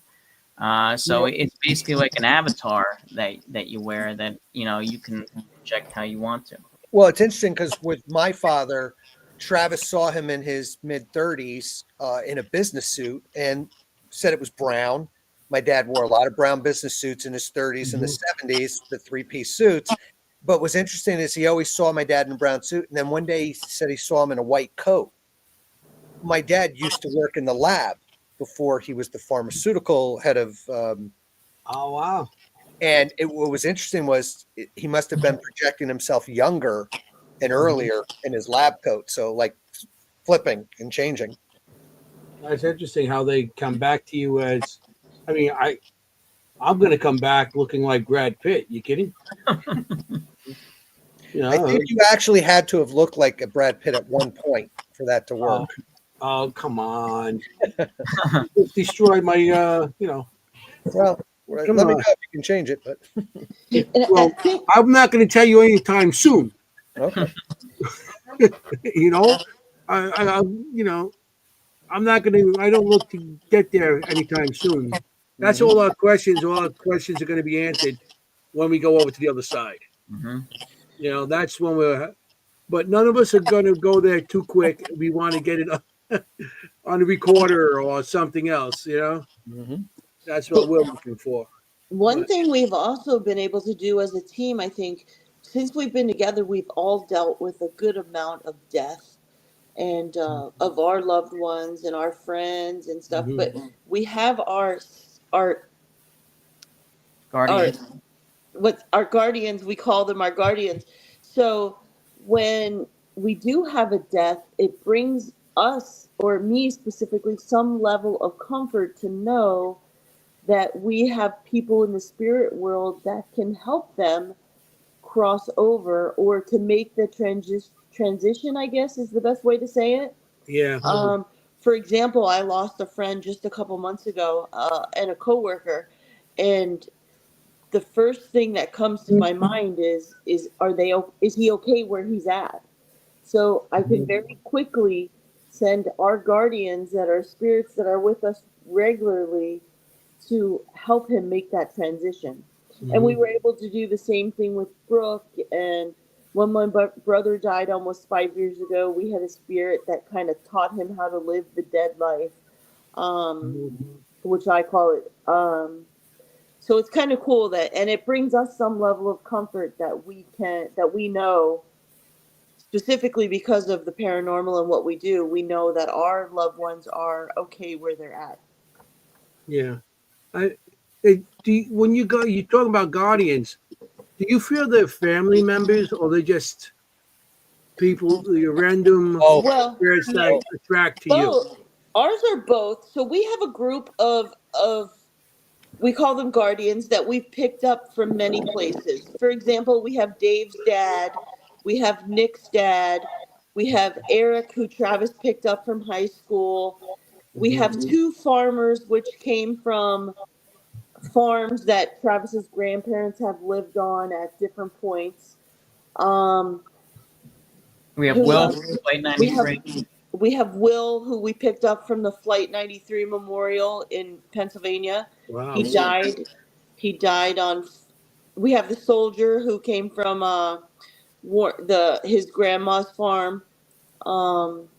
[SPEAKER 7] So it's basically like an avatar that you wear that, you can project how you want to.
[SPEAKER 8] Well, it's interesting because with my father, Travis saw him in his mid-30s in a business suit and said it was brown. My dad wore a lot of brown business suits in his 30s and the 70s, the 3-piece suits. But what's interesting is he always saw my dad in a brown suit. And then one day he said he saw him in a white coat. My dad used to work in the lab before he was the pharmaceutical head of.
[SPEAKER 1] Oh, wow.
[SPEAKER 8] And what was interesting was he must have been projecting himself younger and earlier in his lab coat. So like flipping and changing.
[SPEAKER 1] That's interesting how they come back to you as, I mean, I'm going to come back looking like Brad Pitt. You kidding?
[SPEAKER 8] I think you actually had to have looked like a Brad Pitt at one point for that to work.
[SPEAKER 1] Oh come on. Just destroyed my,
[SPEAKER 8] Well, let me know if you can change it, but.
[SPEAKER 1] Well, I'm not going to tell you anytime soon.
[SPEAKER 8] Okay.
[SPEAKER 1] I'm not going to, I don't look to get there anytime soon. That's all our questions. All our questions are going to be answered when we go over to the other side.
[SPEAKER 7] Mm-hmm.
[SPEAKER 1] That's when but none of us are going to go there too quick. We want to get it on the recorder or something else, That's what we're looking for.
[SPEAKER 10] One thing we've also been able to do as a team, I think, since we've been together, we've all dealt with a good amount of death and of our loved ones and our friends and stuff. But we have our
[SPEAKER 7] guardians.
[SPEAKER 10] Our guardians, we call them our guardians. So when we do have a death, it brings us, or me specifically, some level of comfort to know that we have people in the spirit world that can help them cross over or to make the transition, I guess is the best way to say it.
[SPEAKER 1] Yeah.
[SPEAKER 10] For example, I lost a friend just a couple months ago and a coworker, and the first thing that comes to my mind is he okay where he's at? So I can very quickly send our guardians that are spirits that are with us regularly to help him make that transition. And we were able to do the same thing with Brooke. And when my brother died almost 5 years ago, we had a spirit that kind of taught him how to live the dead life, which I call it. So it's kind of cool that, and it brings us some level of comfort that we know, specifically because of the paranormal and what we do, we know that our loved ones are okay where they're at.
[SPEAKER 1] Yeah. When you go, you talk about guardians. Do you feel they're family members or they just people, your random spirits that attract to you?
[SPEAKER 10] Both. Ours are both. So we have a group of we call them guardians that we've picked up from many places. For example, we have Dave's dad, we have Nick's dad, we have Eric, who Travis picked up from high school. We have two farmers, which came from farms that Travis's grandparents have lived on at different points.
[SPEAKER 7] We have
[SPEAKER 10] Who
[SPEAKER 7] Will,
[SPEAKER 10] else?
[SPEAKER 7] Flight
[SPEAKER 10] We have
[SPEAKER 7] 93.
[SPEAKER 10] we have Will, who we picked up from the Flight 93 Memorial in Pennsylvania.
[SPEAKER 1] Wow.
[SPEAKER 10] He died. He died on. We have the soldier who came from his grandma's farm,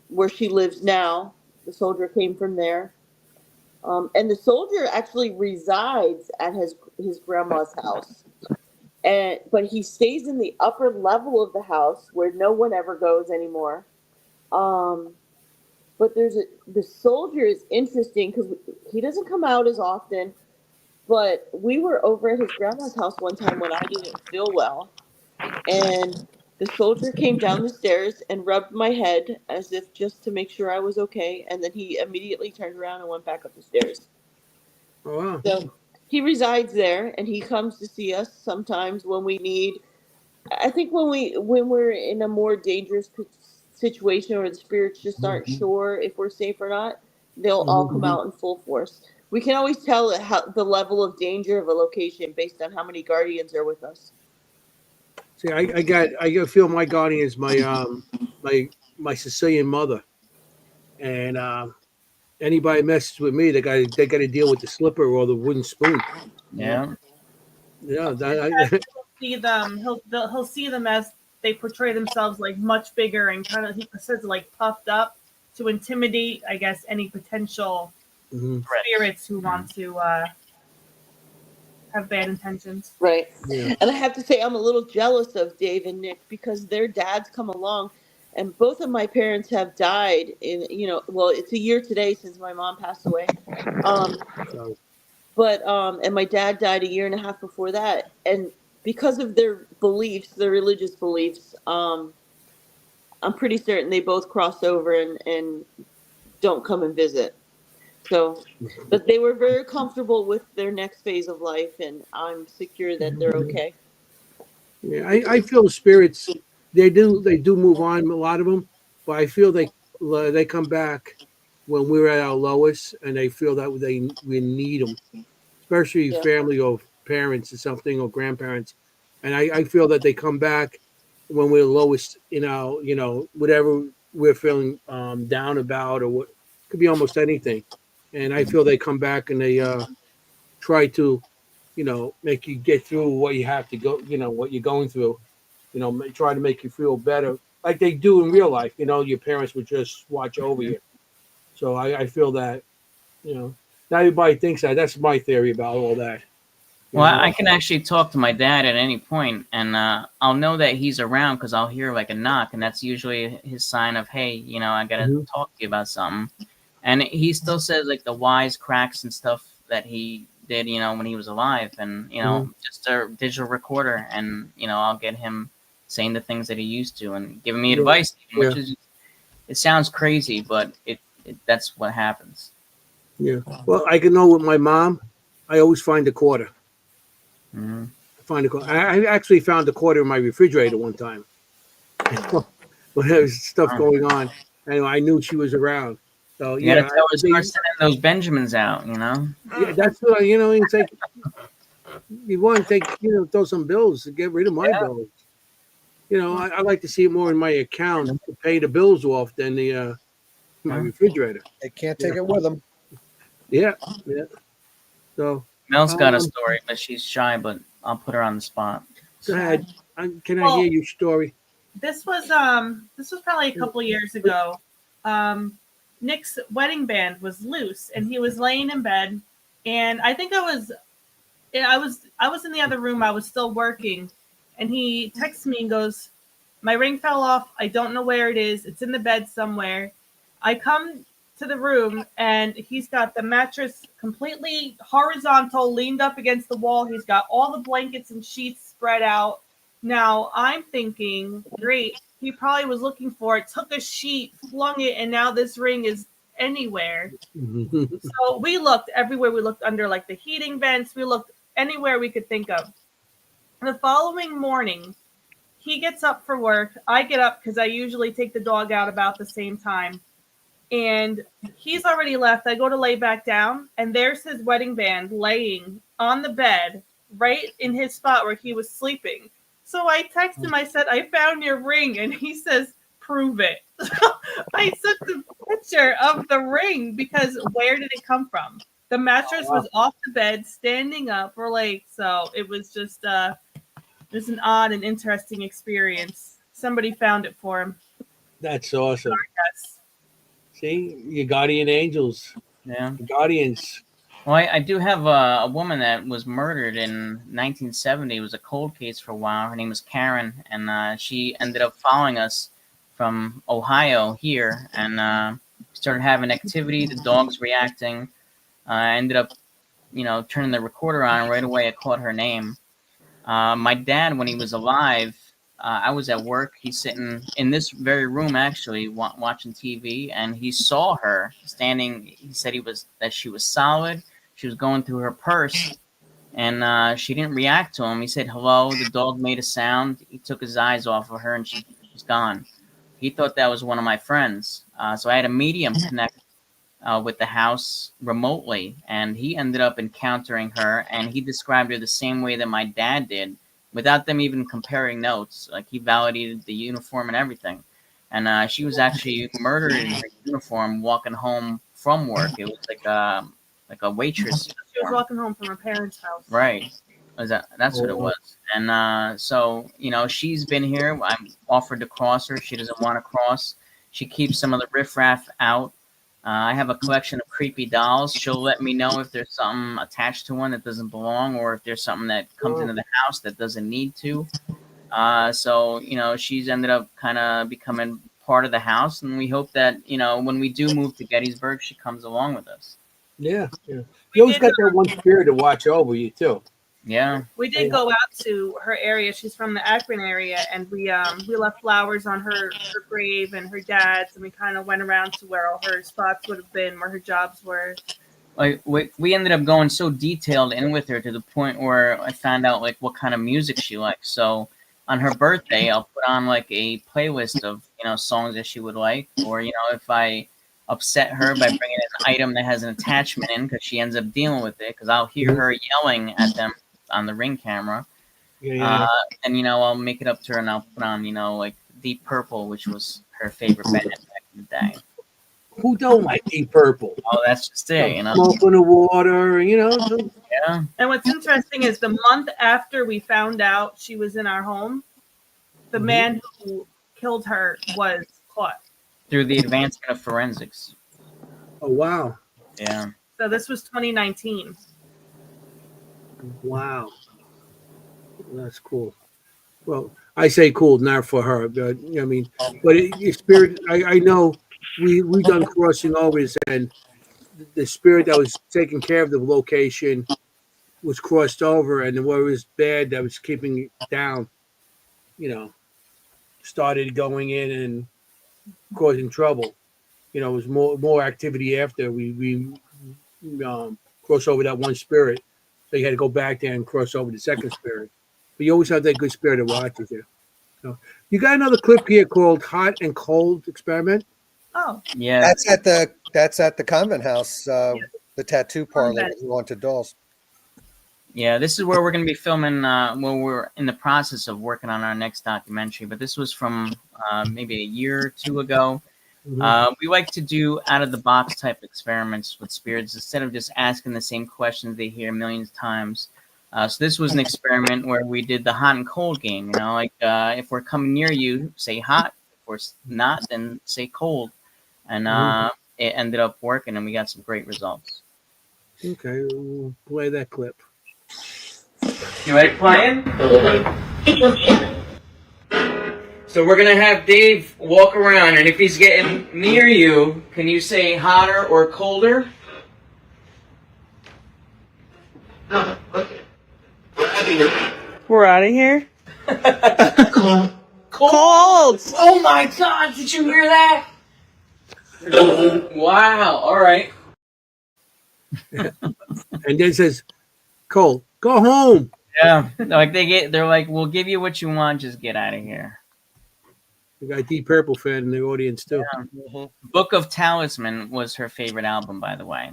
[SPEAKER 10] where she lives now. The soldier came from there, and the soldier actually resides at his grandma's house. But he stays in the upper level of the house where no one ever goes anymore. But the soldier is interesting because he doesn't come out as often. But we were over at his grandma's house one time when I didn't feel well, and the soldier came down the stairs and rubbed my head as if just to make sure I was okay, and then he immediately turned around and went back up the stairs.
[SPEAKER 1] Oh, wow.
[SPEAKER 10] So he resides there, and he comes to see us sometimes when we need. I think when we're in a more dangerous situation or the spirits just aren't sure if we're safe or not, they'll all come out in full force. We can always tell the level of danger of a location based on how many guardians are with us.
[SPEAKER 1] See, I got feel my guardian is my Sicilian mother, and anybody messes with me, they got to deal with the slipper or the wooden spoon.
[SPEAKER 7] Yeah.
[SPEAKER 1] Yeah.
[SPEAKER 9] See them. He'll see them as they portray themselves like much bigger and kind of, he says, like puffed up to intimidate, I guess, any potential spirits who want to have bad intentions.
[SPEAKER 10] Right.
[SPEAKER 1] Yeah.
[SPEAKER 10] And I have to say, I'm a little jealous of Dave and Nick because their dads come along, and both of my parents have died well, it's a year today since my mom passed away. And my dad died a year and a half before that. And because of their beliefs, their religious beliefs, I'm pretty certain they both cross over and don't come and visit. So, but they were very comfortable with their next phase of life, and I'm secure that they're okay.
[SPEAKER 1] Yeah, I feel spirits. They do move on, a lot of them, but I feel they come back when we're at our lowest, and they feel that we need them, especially family or parents or something or grandparents, and I feel that they come back when we're lowest in our whatever we're feeling down about, or what could be almost anything, and I feel they come back and they try to make you get through what you have to go, what you're going through, try to make you feel better like they do in real life. Your parents would just watch over you. So I feel that, not everybody thinks that. That's my theory about all that.
[SPEAKER 7] Well, I can actually talk to my dad at any point, and I'll know that he's around because I'll hear like a knock, and that's usually his sign of, hey, I gotta talk to you about something. And he still says like the wise cracks and stuff that he did, when he was alive, and just a digital recorder, and I'll get him saying the things that he used to and giving me advice, which is, it sounds crazy, but that's what happens.
[SPEAKER 1] Yeah. Well, I can know with my mom, I always find a quarter. I actually found a quarter in my refrigerator one time. When there was stuff going on, and I knew she was around. So
[SPEAKER 7] You gotta tell her to start sending those Benjamins out,
[SPEAKER 1] Yeah, that's what it's like. You want to take, throw some bills to get rid of my bills. I like to see it more in my account to pay the bills off than my refrigerator.
[SPEAKER 8] They can't take it with them.
[SPEAKER 1] Yeah. So
[SPEAKER 7] Mel's got a story, but she's shy. But I'll put her on the spot.
[SPEAKER 1] go ahead. Can I
[SPEAKER 9] Well,
[SPEAKER 1] hear your story?
[SPEAKER 9] This was probably a couple years ago. Nick's wedding band was loose, and he was laying in bed, and I think I was in the other room. I was still working, and he texts me and goes, "My ring fell off. I don't know where it is. It's in the bed somewhere." I come to the room, and he's got the mattress completely horizontal, leaned up against the wall. He's got all the blankets and sheets spread out. Now I'm thinking, great. He probably was looking for it, took a sheet, flung it, and now this ring is anywhere. So we looked everywhere. We looked under like the heating vents. We looked anywhere we could think of. The following morning, he gets up for work. I get up because I usually take the dog out about the same time. And he's already left. I go to lay back down, and there's his wedding band laying on the bed right in his spot where he was sleeping. So I text him. I said, "I found your ring," and he says, "Prove it." I took the picture of the ring because where did it come from? The mattress was off the bed, standing up. So it was just it was an odd and interesting experience. Somebody found it for him.
[SPEAKER 1] That's awesome.
[SPEAKER 9] Yes.
[SPEAKER 1] See, your guardian angels.
[SPEAKER 7] Yeah.
[SPEAKER 1] Guardians.
[SPEAKER 7] Well, I do have a woman that was murdered in 1970. It was a cold case for a while. Her name was Karen, and she ended up following us from Ohio here, and started having activity. The dog's reacting. I ended up, turning the recorder on right away. I caught her name. My dad, when he was alive, I was at work. He's sitting in this very room, actually, watching TV, and he saw her standing. He said that she was solid. She was going through her purse, and she didn't react to him. He said hello. The dog made a sound. He took his eyes off of her, and she was gone. He thought that was one of my friends. So I had a medium connect with the house remotely, and he ended up encountering her, and he described her the same way that my dad did, without them even comparing notes. Like, he validated the uniform and everything. And she was actually murdered in her uniform walking home from work. It was like a waitress.
[SPEAKER 9] She was walking home from her parents' house.
[SPEAKER 7] Right. That's what it was. And so, she's been here. I'm offered to cross her. She doesn't want to cross. She keeps some of the riffraff out. I have a collection of creepy dolls. She'll let me know if there's something attached to one that doesn't belong, or if there's something that comes into the house that doesn't need to. So, she's ended up kind of becoming part of the house, and we hope that, when we do move to Gettysburg, she comes along with us.
[SPEAKER 1] Yeah. You always got that one spirit to watch over you, too.
[SPEAKER 7] Yeah.
[SPEAKER 9] We did go out to her area. She's from the Akron area, and we left flowers on her grave and her dad's, and we kind of went around to where all her spots would have been, where her jobs were.
[SPEAKER 7] Like, we ended up going so detailed in with her to the point where I found out like what kind of music she likes. So on her birthday, I'll put on like a playlist of songs that she would like, or if I upset her by bringing an item that has an attachment in, because she ends up dealing with it, because I'll hear her yelling at them on the Ring camera. And I'll make it up to her, and I'll put on like Deep Purple, which was her favorite band back in the day.
[SPEAKER 1] Who don't like Deep Purple?
[SPEAKER 7] Oh, that's just it,
[SPEAKER 1] Smoke in the water,
[SPEAKER 7] Yeah.
[SPEAKER 9] And what's interesting is the month after we found out she was in our home, the man who killed her was caught.
[SPEAKER 7] Through the advancement of forensics.
[SPEAKER 1] Oh, wow.
[SPEAKER 7] Yeah.
[SPEAKER 9] So this was 2019.
[SPEAKER 1] Wow. That's cool. Well, I say cool, not for her, but but your spirit, I know we've done crossing overs, and the spirit that was taking care of the location was crossed over, and what was bad that was keeping it down, started going in and causing trouble. It was more activity after we cross over that one spirit. So you had to go back there and cross over the second spirit. But you always have that good spirit that watches you. So you got another clip here called "Hot and Cold Experiment."
[SPEAKER 9] Oh,
[SPEAKER 7] yeah.
[SPEAKER 8] That's at the convent house, the tattoo parlor that you wanted dolls.
[SPEAKER 7] Yeah, this is where we're going to be filming. We're in the process of working on our next documentary. But this was from maybe a year or two ago. We like to do out of the box type experiments with spirits instead of just asking the same questions they hear millions of times. So this was an experiment where we did the hot and cold game. You know, like if we're coming near you, say hot. If we're not, then say cold. And it ended up working, and we got some great results.
[SPEAKER 1] Okay, we'll play that clip.
[SPEAKER 7] You like playing? So we're gonna have Dave walk around, and if he's getting near you, can you say hotter or colder?
[SPEAKER 16] We're out of here.
[SPEAKER 7] Cold. Oh my God! Did you hear that? Wow! All right.
[SPEAKER 1] And then says, "Cole, go home."
[SPEAKER 7] Yeah, they're like, we'll give you what you want, just get out of here.
[SPEAKER 1] We got a Deep Purple fan in the audience too.
[SPEAKER 7] Yeah. Book of Talisman was her favorite album, by the way.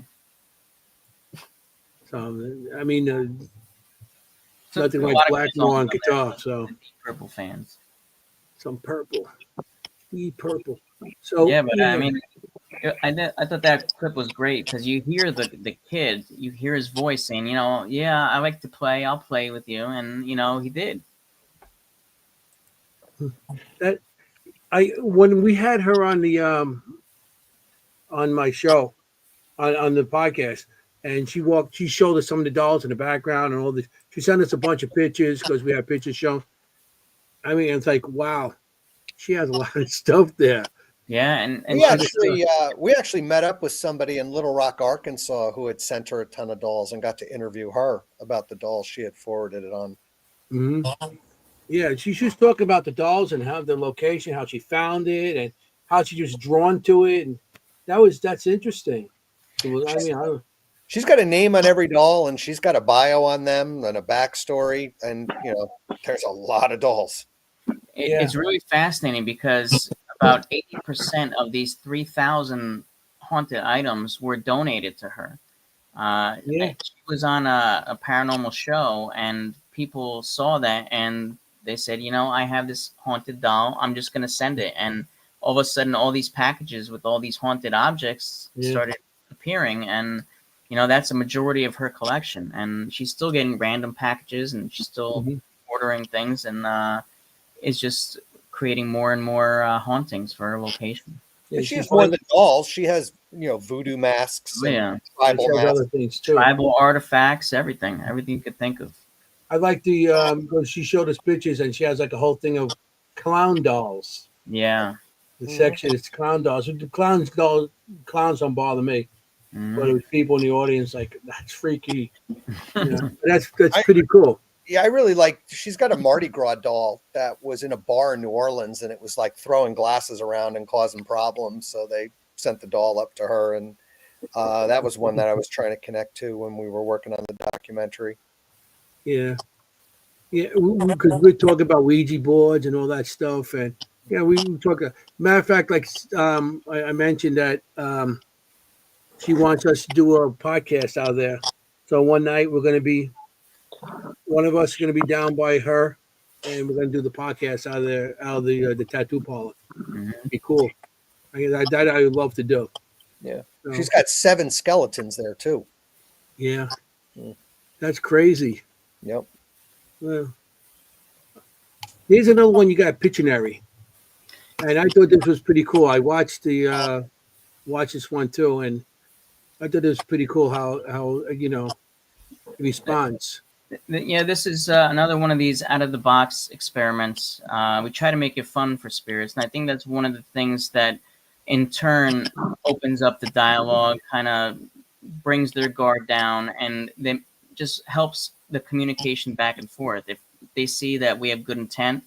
[SPEAKER 1] So I mean, nothing like Blackmore on guitar. So
[SPEAKER 7] Deep Purple fans.
[SPEAKER 1] Some purple, Deep Purple. So
[SPEAKER 7] yeah, but I mean, I thought that clip was great because you hear the kid, you hear his voice saying, yeah, I like to play, I'll play with you, and he did.
[SPEAKER 1] That when we had her on the on my show on the podcast, and she showed us some of the dolls in the background and all this. She sent us a bunch of pictures because we have pictures shown. I mean, it's like, wow, she has a lot of stuff there.
[SPEAKER 7] Yeah, and
[SPEAKER 8] we actually met up with somebody in Little Rock, Arkansas, who had sent her a ton of dolls and got to interview her about the dolls she had forwarded it on.
[SPEAKER 1] Mm-hmm. Yeah, she's just talking about the dolls and how the location, how she found it, and how she was drawn to it, and that's interesting.
[SPEAKER 8] She's got a name on every doll, and she's got a bio on them and a backstory, and there's a lot of dolls.
[SPEAKER 7] It's really fascinating because about 80% of these 3,000 haunted items were donated to her. She was on a paranormal show, and people saw that, and they said, I have this haunted doll. I'm just going to send it. And all of a sudden, all these packages with all these haunted objects started appearing, and that's a majority of her collection. And she's still getting random packages, and she's still ordering things, and it's just creating more and more hauntings for her location.
[SPEAKER 8] Yeah, she has more than dolls. She has, voodoo masks, and tribal masks.
[SPEAKER 1] Other things too.
[SPEAKER 7] Tribal artifacts, everything you could think of.
[SPEAKER 1] I like because she showed us pictures, and she has like a whole thing of clown dolls.
[SPEAKER 7] Yeah.
[SPEAKER 1] The section is clown dolls. The clowns don't bother me, but it was people in the audience like, that's freaky. That's pretty cool.
[SPEAKER 8] Yeah, I really like. She's got a Mardi Gras doll that was in a bar in New Orleans, and it was like throwing glasses around and causing problems. So they sent the doll up to her, and that was one that I was trying to connect to when we were working on the documentary.
[SPEAKER 1] Yeah, because we talk about Ouija boards and all that stuff, and we talk. Matter of fact, like I mentioned that she wants us to do a podcast out there. So one night one of us is going to be down by her, and we're going to do the podcast out of the tattoo parlor. It'd be cool. That I would love to do.
[SPEAKER 8] Yeah, she's got 7 skeletons there too.
[SPEAKER 1] Yeah, that's crazy.
[SPEAKER 8] Yep.
[SPEAKER 1] Well, here's another one you got, Pictionary, and I thought this was pretty cool. I watched this one too, and I thought it was pretty cool how it responds.
[SPEAKER 7] Yeah, this is another one of these out of the box experiments. We try to make it fun for spirits, and I think that's one of the things that, in turn, opens up the dialogue, kind of brings their guard down, and then just helps the communication back and forth. If they see that we have good intent,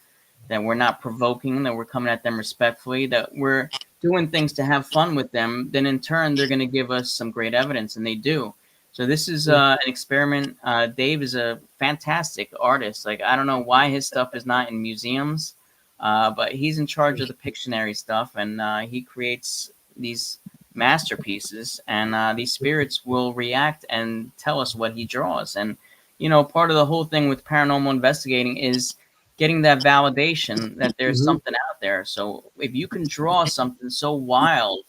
[SPEAKER 7] that we're not provoking, that we're coming at them respectfully, that we're doing things to have fun with them, then in turn they're going to give us some great evidence, and they do. So this is an experiment. Dave is a fantastic artist. Like, I don't know why his stuff is not in museums, but he's in charge of the Pictionary stuff, and he creates these masterpieces, and these spirits will react and tell us what he draws. And part of the whole thing with paranormal investigating is getting that validation that there's
[SPEAKER 1] Mhm.
[SPEAKER 7] something out there. So if you can draw something so wild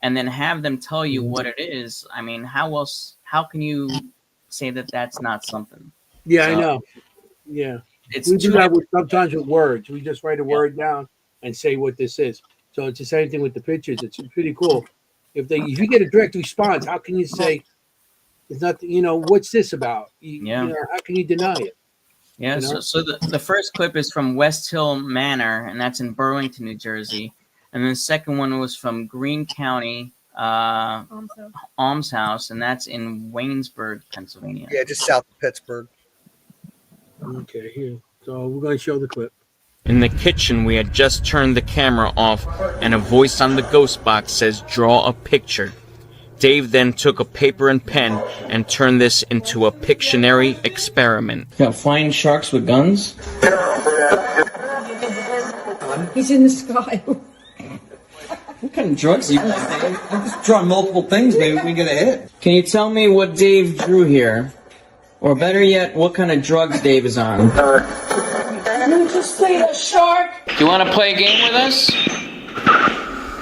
[SPEAKER 7] and then have them tell you what it is, I mean, how can you say that that's not something?
[SPEAKER 1] Yeah, I
[SPEAKER 7] So
[SPEAKER 1] know. Yeah,
[SPEAKER 7] it's
[SPEAKER 1] we do
[SPEAKER 7] two
[SPEAKER 1] that with
[SPEAKER 7] different
[SPEAKER 1] sometimes with words. We just write a
[SPEAKER 7] yeah.
[SPEAKER 1] word down and say what this is. So it's the same thing with the pictures. It's pretty cool. If you get a direct response, how can you say it's not? What's this about?
[SPEAKER 7] Yeah.
[SPEAKER 1] How can you deny it?
[SPEAKER 7] Yeah,
[SPEAKER 1] You
[SPEAKER 7] so,
[SPEAKER 1] know.
[SPEAKER 7] so the first clip is from West Hill Manor, and that's in Burlington, New Jersey. And then the second one was from Greene County Alms House, and that's in Waynesburg, Pennsylvania.
[SPEAKER 8] Yeah, just south of Pittsburgh.
[SPEAKER 1] Okay, here. So we're going to show the clip.
[SPEAKER 2] In the kitchen, we had just turned the camera off, and a voice on the ghost box says, "Draw a picture." Dave then took a paper and pen and turned this into a Pictionary experiment.
[SPEAKER 17] Yeah, flying sharks with guns?
[SPEAKER 18] He's in the sky.
[SPEAKER 17] What kind of drugs are you guys taking? I'm just drawing multiple things, maybe we can get a hit. Can you tell me what Dave drew here? Or better yet, what kind of drugs Dave is on?
[SPEAKER 18] You just say a shark.
[SPEAKER 7] Do you want to play a game with us?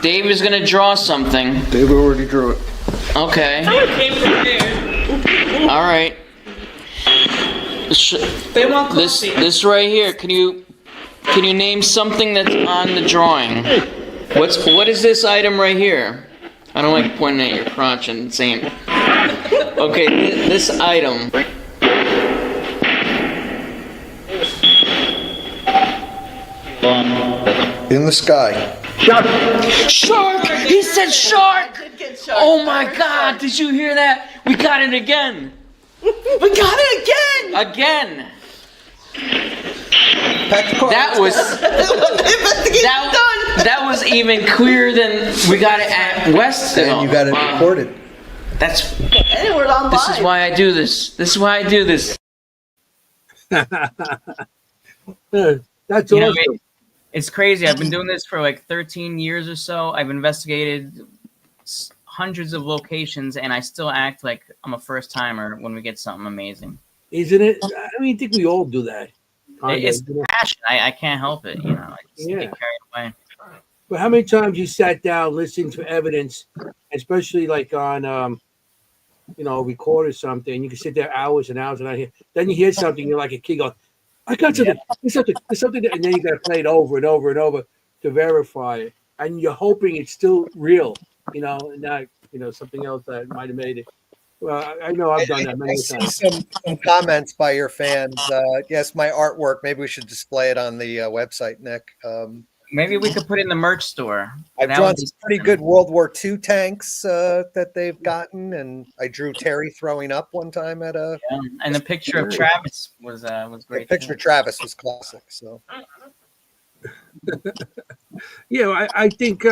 [SPEAKER 7] Dave is going to draw something.
[SPEAKER 17] Dave already drew it.
[SPEAKER 7] Okay. All right. This right here. Can you name something that's on the drawing? What is this item right here? I don't like pointing at your crotch and saying. Okay, this item.
[SPEAKER 8] In the sky.
[SPEAKER 7] Shark! He said shark! Oh my God! Did you hear that? We got it again.
[SPEAKER 18] We got it again.
[SPEAKER 7] Again.
[SPEAKER 8] That
[SPEAKER 7] was even clearer than we got it at West Hill.
[SPEAKER 8] And you got it recorded.
[SPEAKER 7] That's.
[SPEAKER 18] And we're on
[SPEAKER 7] This is why I do this. This is why I do this.
[SPEAKER 1] That's
[SPEAKER 7] You know,
[SPEAKER 1] awesome.
[SPEAKER 7] It's crazy. I've been doing this for like 13 years or so. I've investigated hundreds of locations, and I still act like I'm a first timer when we get something amazing.
[SPEAKER 1] Isn't it? I mean, I think we all do that.
[SPEAKER 7] It's passion. I can't help it. I just get carried away.
[SPEAKER 1] But how many times you sat down listening to evidence, especially like on, record or something, you can sit there hours and hours and hours. Then you hear something, you're like a kid going, I got something, there's something, and then you got to play it over and over and over to verify it. And you're hoping it's still real, and not, something else that might have made it. Well, I know I've done that many times.
[SPEAKER 8] Some comments by your fans. Yes, my artwork. Maybe we should display it on the website, Nick.
[SPEAKER 7] Maybe we could put it in the merch store.
[SPEAKER 8] I've
[SPEAKER 7] That
[SPEAKER 8] drawn
[SPEAKER 7] would be
[SPEAKER 8] some pretty good World War II tanks that they've gotten, and I drew Terry throwing up one time at a.
[SPEAKER 7] Yeah, and the picture of Travis was great.
[SPEAKER 8] The picture of Travis was classic. So.
[SPEAKER 1] Yeah, I think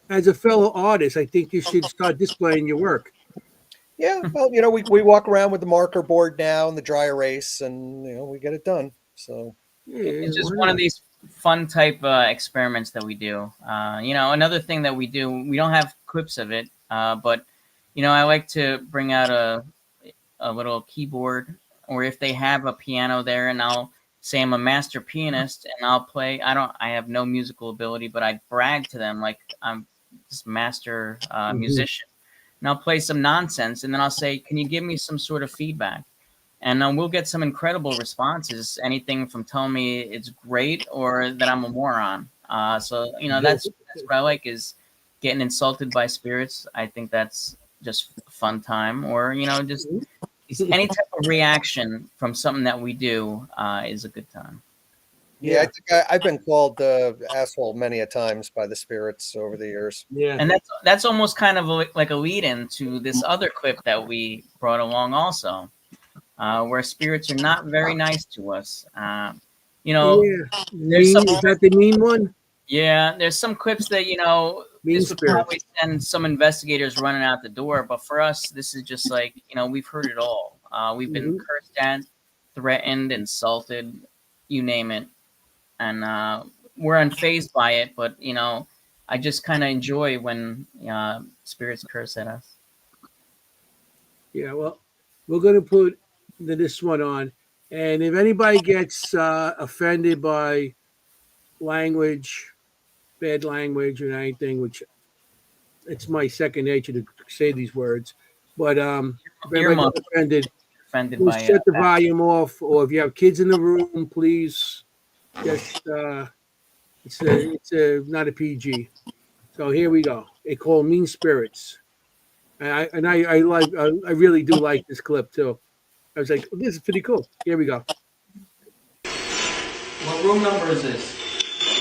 [SPEAKER 1] as a fellow artist, I think you should start displaying your work.
[SPEAKER 8] Yeah, well, we walk around with the marker board now and the dry erase, and we get it done. So
[SPEAKER 7] It's just one of these fun type experiments that we do. Another thing that we do, we don't have clips of it, but I like to bring out a little keyboard, or if they have a piano there, and I'll say I'm a master pianist and I'll play. I have no musical ability, but I brag to them like I'm this master musician. And I'll play some nonsense, and then I'll say, can you give me some sort of feedback? And we'll get some incredible responses, anything from telling me it's great or that I'm a moron. So that's what I like, is getting insulted by spirits. I think that's just a fun time. Or, just any type of reaction from something that we do is a good time.
[SPEAKER 8] Yeah, I think I've been called asshole many a times by the spirits over the years.
[SPEAKER 1] Yeah,
[SPEAKER 7] and that's almost kind of like a lead-in to this other clip that we brought along also, where spirits are not very nice to us. There's some.
[SPEAKER 1] Is that the mean one?
[SPEAKER 7] Yeah, there's some clips that this would probably send some investigators running out the door, but for us, this is just like we've heard it all. We've been cursed at, threatened, insulted, you name it. And we're unfazed by it, but I just kind of enjoy when spirits curse at us.
[SPEAKER 1] Yeah, well, we're going to put this one on, And if anybody gets offended by language, bad language, or anything, which it's my second nature to say these words, but if anybody gets offended,
[SPEAKER 7] by
[SPEAKER 1] just shut the volume off, or if you have kids in the room, please just it's a not a PG. So here we go. They call Mean Spirits, and I really do like this clip too. I was like, this is pretty cool. Here we go.
[SPEAKER 17] What room number is this?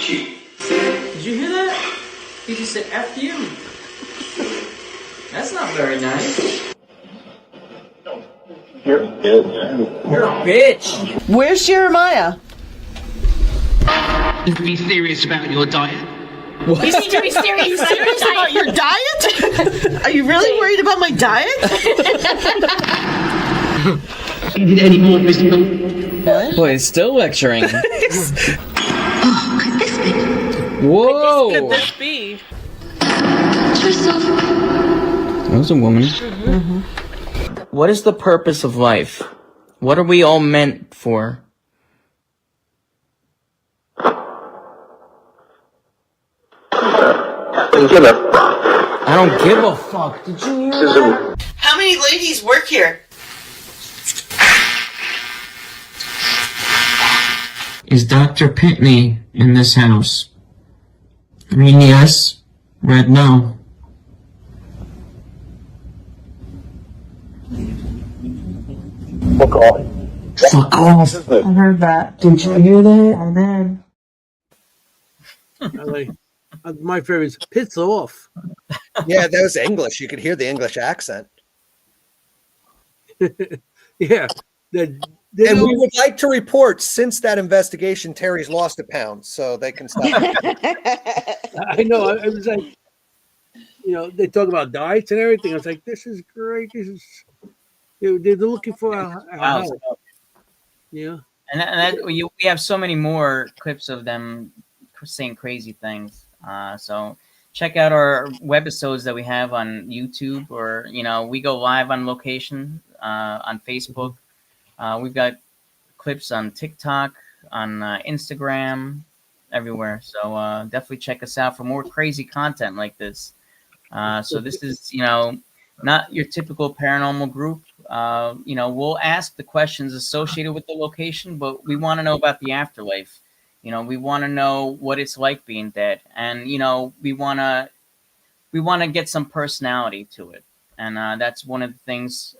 [SPEAKER 17] Did you hear that? He just said F you. That's not very nice. You're a bitch.
[SPEAKER 18] Where's Jeremiah?
[SPEAKER 11] Be serious about your diet.
[SPEAKER 18] What?
[SPEAKER 12] You need to be serious
[SPEAKER 18] about your diet? Are you really worried about my diet?
[SPEAKER 11] Any more, Mr.
[SPEAKER 17] Boy, he's still lecturing. Whoa!
[SPEAKER 9] Could this be?
[SPEAKER 17] That was a woman.
[SPEAKER 2] Mm-hmm. What is the purpose of life? What are we all meant for? I don't give a fuck. Did you hear that?
[SPEAKER 18] How many ladies work here?
[SPEAKER 17] Is Dr. Pitney in this house? Green, yes. Red, no.
[SPEAKER 11] Fuck off.
[SPEAKER 17] Fuck off.
[SPEAKER 18] I heard that.
[SPEAKER 17] Did you hear that?
[SPEAKER 18] I did.
[SPEAKER 1] My favorite is "Piss Off."
[SPEAKER 8] Yeah, that was English. You could hear the English accent.
[SPEAKER 1] Yeah.
[SPEAKER 8] And we would like to report, since that investigation, Terry's lost a pound, so they can stop.
[SPEAKER 1] I know. I was like, they talk about diets and everything. I was like, this is great. This is, they're looking for a help. Yeah.
[SPEAKER 7] And we have so many more clips of them saying crazy things. So check out our webisodes that we have on YouTube, or we go live on location on Facebook. We've got clips on TikTok, on Instagram, everywhere. So definitely check us out for more crazy content like this. So this is not your typical paranormal group. We'll ask the questions associated with the location, but we want to know about the afterlife. We want to know what it's like being dead, and we want to get some personality to it, and that's one of the things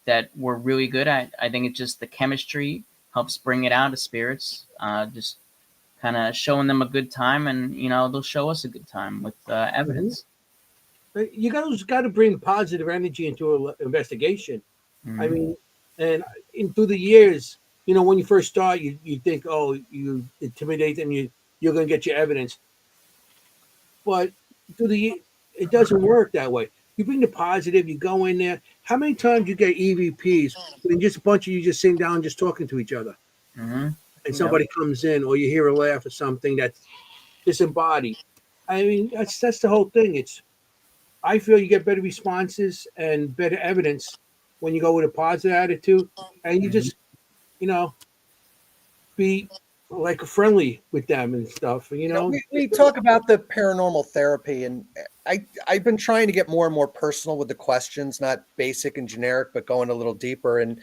[SPEAKER 7] that we're really good at. I think it's just the chemistry helps bring it out of spirits. Just kind of showing them a good time, and they'll show us a good time with evidence.
[SPEAKER 1] You got to bring positive energy into an investigation.
[SPEAKER 7] Mm-hmm.
[SPEAKER 1] I mean, and through the years, when you first start, you think, oh, you intimidate them, you're going to get your evidence. But it doesn't work that way. You bring the positive, you go in there. How many times you get EVPs when just a bunch of you just sitting down just talking to each other?
[SPEAKER 7] Mm-hmm.
[SPEAKER 1] And somebody comes in, or you hear a laugh or something that's disembodied. I mean, that's the whole thing. I feel you get better responses and better evidence when you go with a positive attitude, and you just, be like friendly with them and stuff.
[SPEAKER 8] We talk about the paranormal therapy, and I've been trying to get more and more personal with the questions, not basic and generic, but going a little deeper. And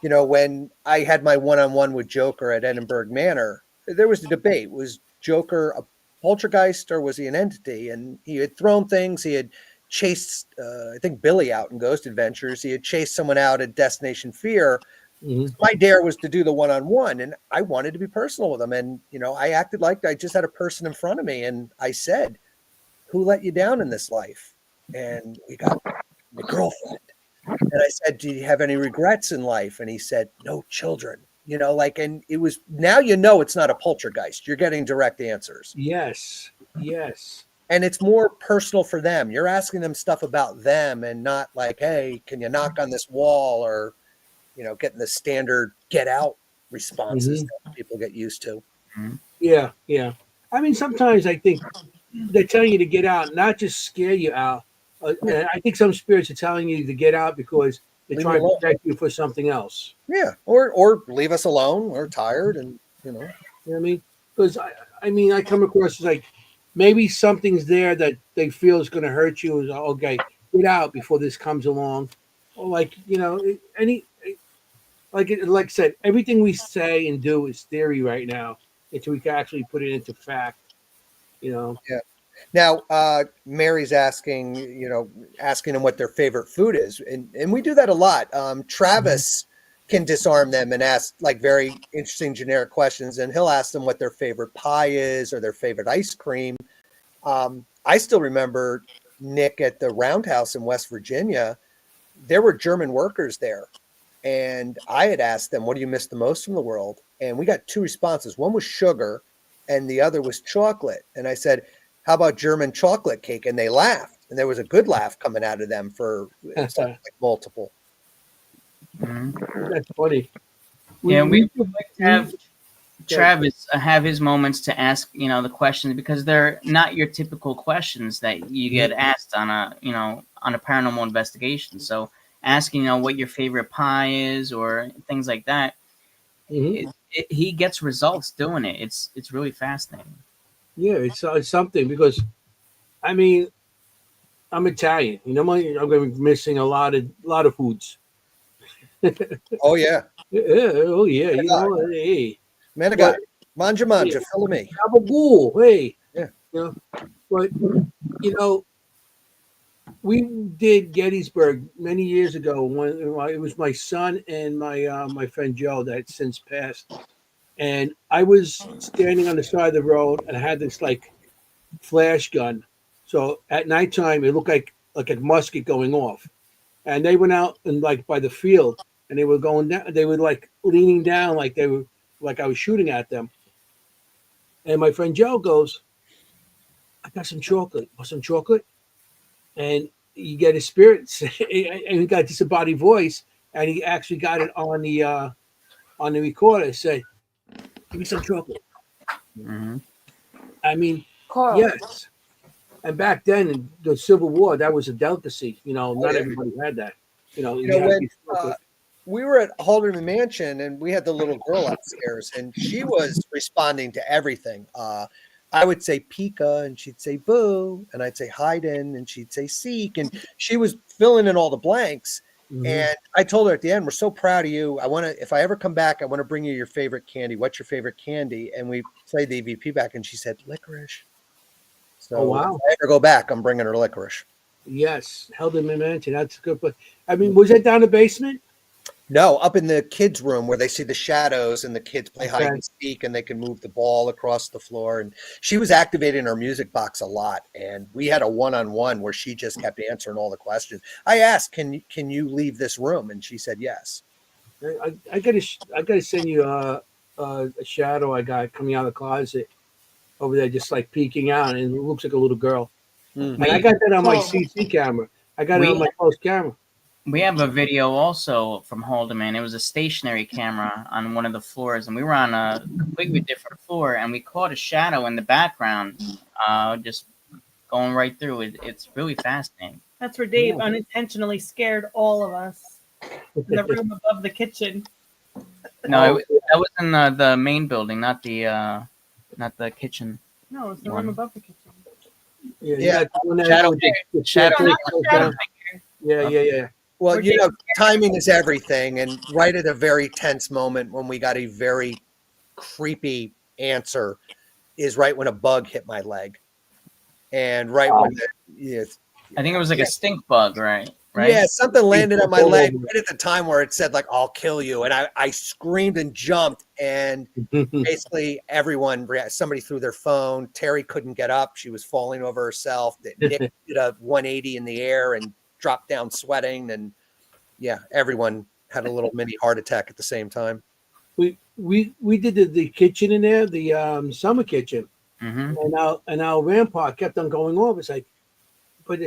[SPEAKER 8] when I had my one-on-one with Joker at Edinburgh Manor, there was a debate: was Joker a poltergeist or was he an entity? And he had thrown things. He had chased, I think, Billy out in Ghost Adventures. He had chased someone out at Destination Fear. Mm-hmm. My dare was to do the one-on-one, and I wanted to be personal with him. And, I acted like I just had a person in front of me. And I said, who let you down in this life? And we got my girlfriend. And I said, do you have any regrets in life? And he said, no children. And it was, now it's not a poltergeist. You're getting direct answers.
[SPEAKER 1] Yes.
[SPEAKER 8] And it's more personal for them. You're asking them stuff about them, and not like, hey, can you knock on this wall, or, getting the standard get out responses that people get used to.
[SPEAKER 1] Yeah. I mean, sometimes I think they're telling you to get out, not just scare you out. I think some spirits are telling you to get out because They're
[SPEAKER 8] Leave
[SPEAKER 1] trying
[SPEAKER 8] me
[SPEAKER 1] to
[SPEAKER 8] alone.
[SPEAKER 1] protect you for something else.
[SPEAKER 8] Yeah, or leave us alone. We're tired, and
[SPEAKER 1] You know what I mean? Because I mean, I come across as like maybe something's there that they feel is going to hurt you. Is okay, get out before this comes along, or like any like I said, everything we say and do is theory right now until we can actually put it into fact. You know.
[SPEAKER 8] yeah. Now, Mary's asking, asking them what their favorite food is, and we do that a lot. Travis can disarm them and ask like very interesting generic questions, and he'll ask them what their favorite pie is or their favorite ice cream. I still remember Nick at the Roundhouse in West Virginia. There were German workers there, and I had asked them, "What do you miss the most from the world?" And we got two responses. One was sugar, and the other was chocolate. And I said, "How about German chocolate cake?" And they laughed, and there was a good laugh coming out of them for something like multiple.
[SPEAKER 1] That's funny.
[SPEAKER 7] Yeah, we would like to have Travis have his moments to ask, the questions, because they're not your typical questions that you get asked on a paranormal investigation. So asking, what your favorite pie is or things like that, he gets results doing it. It's really fascinating.
[SPEAKER 1] Yeah, it's something because, I mean, I'm Italian. I'm going to be missing a lot of foods.
[SPEAKER 8] Oh yeah.
[SPEAKER 1] Oh yeah. Hey.
[SPEAKER 8] Man of God. Manja, follow me.
[SPEAKER 1] Gabagool. Hey.
[SPEAKER 8] Yeah.
[SPEAKER 1] But we did Gettysburg many years ago when it was my son and my friend Joe that since passed, and I was standing on the side of the road and I had this like flash gun. So at nighttime it looked like a musket going off, and they went out and like by the field and they were going down. They were like leaning down like they were like I was shooting at them. And my friend Joe goes, "I got some chocolate. Want some chocolate?" And you get his spirits, and he got disembodied voice, and he actually got it on the recorder. Say, "Give me some chocolate." I mean, yes. And back then, in the Civil War, that was a delicacy. Not everybody had that.
[SPEAKER 8] When we were at Halderman Mansion and we had the little girl upstairs, and she was responding to everything. I would say Pika, and she'd say Boo, and I'd say Haydn, and she'd say Seek, and she was filling in all the blanks. And I told her at the end, "We're so proud of you. If I ever come back, I want to bring you your favorite candy. What's your favorite candy?" And we played the EVP back, and she said licorice. So
[SPEAKER 1] Oh, wow.
[SPEAKER 8] if I ever go back, I'm bringing her licorice.
[SPEAKER 1] Yes, held him in mansion. That's good. But I mean, was that down the basement?
[SPEAKER 8] No, up in the kids' room where they see the shadows and the kids play hide and seek and they can move the ball across the floor. And she was activating her music box a lot. And we had a one-on-one where she just kept answering all the questions. I asked, can you leave this room? And she said, yes.
[SPEAKER 1] I gotta send you a shadow I got coming out of the closet over there, just like peeking out, and it looks like a little girl. And I got that on my CC camera. I got it on my close camera.
[SPEAKER 7] We have a video also from Haldeman. It was a stationary camera on one of the floors, and we were on a completely different floor, and we caught a shadow in the background, just going right through it. It's really fascinating.
[SPEAKER 9] That's where Dave unintentionally scared all of us in the room above the kitchen.
[SPEAKER 7] No, that was in the main building, not the kitchen.
[SPEAKER 9] No, it's the room above the kitchen.
[SPEAKER 1] Yeah.
[SPEAKER 7] Shadow.
[SPEAKER 1] Yeah.
[SPEAKER 8] Well, timing is everything. And right at a very tense moment when we got a very creepy answer is right when a bug hit my leg. And right when
[SPEAKER 7] I think it was like a stink bug, right?
[SPEAKER 8] Yeah, something landed on my leg right at the time where it said, like, "I'll kill you." And I screamed and jumped. And basically somebody threw their phone. Terry couldn't get up. She was falling over herself. Nick did a 180 in the air and dropped down sweating. And yeah, everyone had a little mini heart attack at the same time.
[SPEAKER 1] We did the kitchen in there, the summer kitchen. And our rampart kept on going off. It's like, but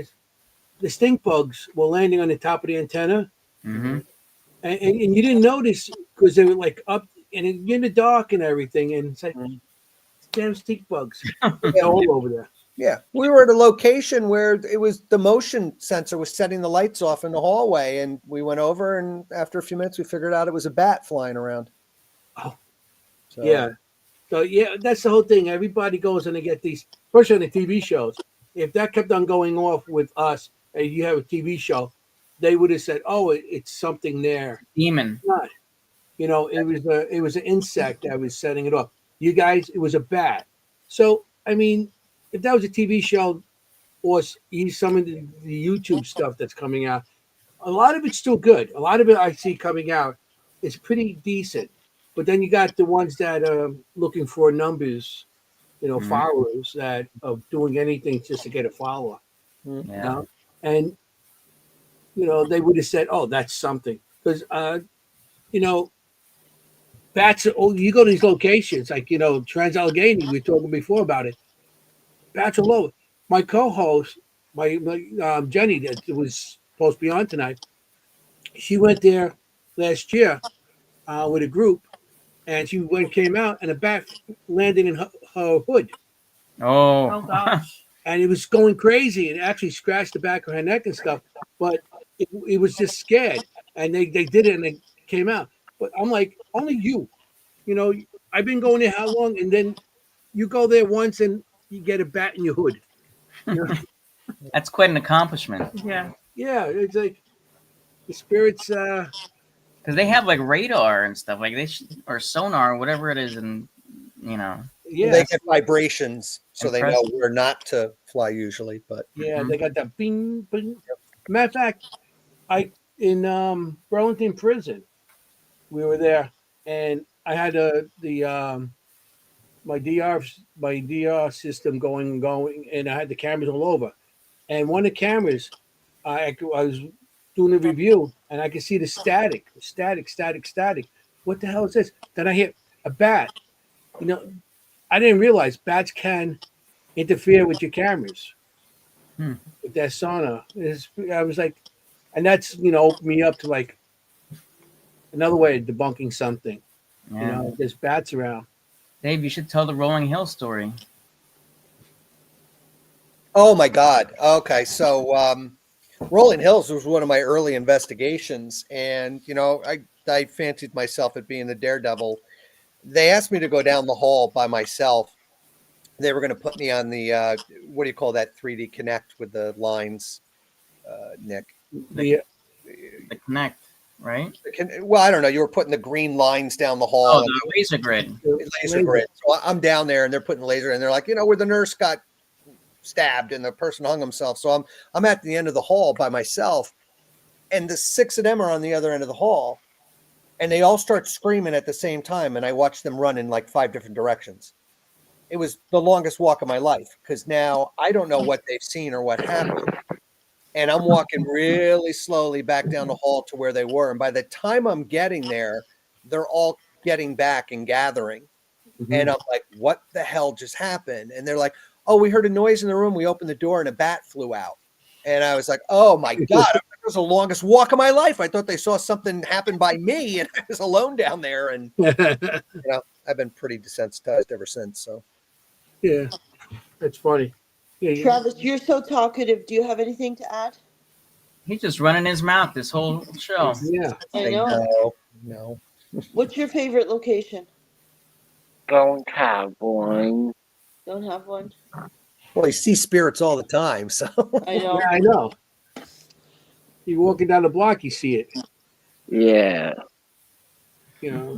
[SPEAKER 1] the stink bugs were landing on the top of the antenna, and you didn't notice because they were like up and in the dark and everything, and it's like damn stink bugs all over there.
[SPEAKER 8] Yeah, we were at a location where it was the motion sensor was setting the lights off in the hallway, and we went over, and after a few minutes, we figured out it was a bat flying around.
[SPEAKER 1] Oh,
[SPEAKER 8] So,
[SPEAKER 1] yeah. So yeah, that's the whole thing. Everybody goes and they get these, especially on the TV shows. If that kept on going off with us, and you have a TV show, they would have said, "Oh, it's something there."
[SPEAKER 7] Demon.
[SPEAKER 1] Not, it was an insect that was setting it off. You guys, it was a bat. So I mean, if that was a TV show, or some of the YouTube stuff that's coming out, a lot of it's still good. A lot of it I see coming out is pretty decent. But then you got the ones that are looking for numbers, followers that are doing anything just to get a follower.
[SPEAKER 7] Yeah.
[SPEAKER 1] And they would have said, "Oh, that's something," because bats. You go to these locations like Trans Allegheny. We were talking before about it. Bats are low. My co-host, my Jennie, that was supposed to be on tonight. She went there last year with a group, and she came out, and a bat landed in her hood.
[SPEAKER 7] Oh
[SPEAKER 9] gosh!
[SPEAKER 1] And it was going crazy. It actually scratched the back of her neck and stuff. But it was just scared, and they did it, and they came out. But I'm like, only you. I've been going there how long, and then you go there once, and you get a bat in your hood.
[SPEAKER 7] That's quite an accomplishment.
[SPEAKER 9] Yeah.
[SPEAKER 1] Yeah, it's like the spirits.
[SPEAKER 7] Because they have like radar and stuff like or sonar, whatever it is, and
[SPEAKER 8] they get vibrations, so they know where not to fly usually. But
[SPEAKER 1] yeah, they got that bing bing. Matter of fact, in Burlington Prison, we were there, and I had my DR system going, and I had the cameras all over. And one of the cameras, I was doing a review, and I could see the static. What the hell is this? Then I hit a bat. I didn't realize bats can interfere with your cameras with that sonar. I was like, and that's opened me up to like another way of debunking something.
[SPEAKER 7] Yeah.
[SPEAKER 1] There's bats around.
[SPEAKER 7] Dave, you should tell the Rolling Hill story.
[SPEAKER 8] Oh my God. Okay, so Rolling Hills was one of my early investigations, and I fancied myself at being the daredevil. They asked me to go down the hall by myself. They were going to put me on the what do you call that 3D Connect with the lines, Nick?
[SPEAKER 7] The Connect, right?
[SPEAKER 8] Well, I don't know. You were putting the green lines down the hall.
[SPEAKER 7] Oh, the laser grid.
[SPEAKER 8] Laser grid. So I'm down there, and they're putting laser, and they're like, where the nurse got stabbed and the person hung himself. So I'm at the end of the hall by myself, and the 6 of them are on the other end of the hall, and they all start screaming at the same time, and I watch them run in like 5 different directions. It was the longest walk of my life, because now I don't know what they've seen or what happened, and I'm walking really slowly back down the hall to where they were, and by the time I'm getting there, they're all getting back and gathering. And I'm like, what the hell just happened? And they're like, oh, we heard a noise in the room. We opened the door and a bat flew out. And I was like, oh my God, it was the longest walk of my life. I thought they saw something happen by me, and I was alone down there. And I've been pretty desensitized ever since. So
[SPEAKER 1] yeah, that's funny. Yeah,
[SPEAKER 10] Travis, you're so talkative. Do you have anything to add?
[SPEAKER 7] He's just running his mouth this whole show.
[SPEAKER 1] Yeah,
[SPEAKER 10] I know.
[SPEAKER 8] No.
[SPEAKER 10] What's your favorite location?
[SPEAKER 11] Don't have one.
[SPEAKER 10] Don't have one.
[SPEAKER 8] Well, you see spirits all the time, so
[SPEAKER 10] I know.
[SPEAKER 1] Yeah, I know. You're walking down the block, you see it.
[SPEAKER 11] Yeah.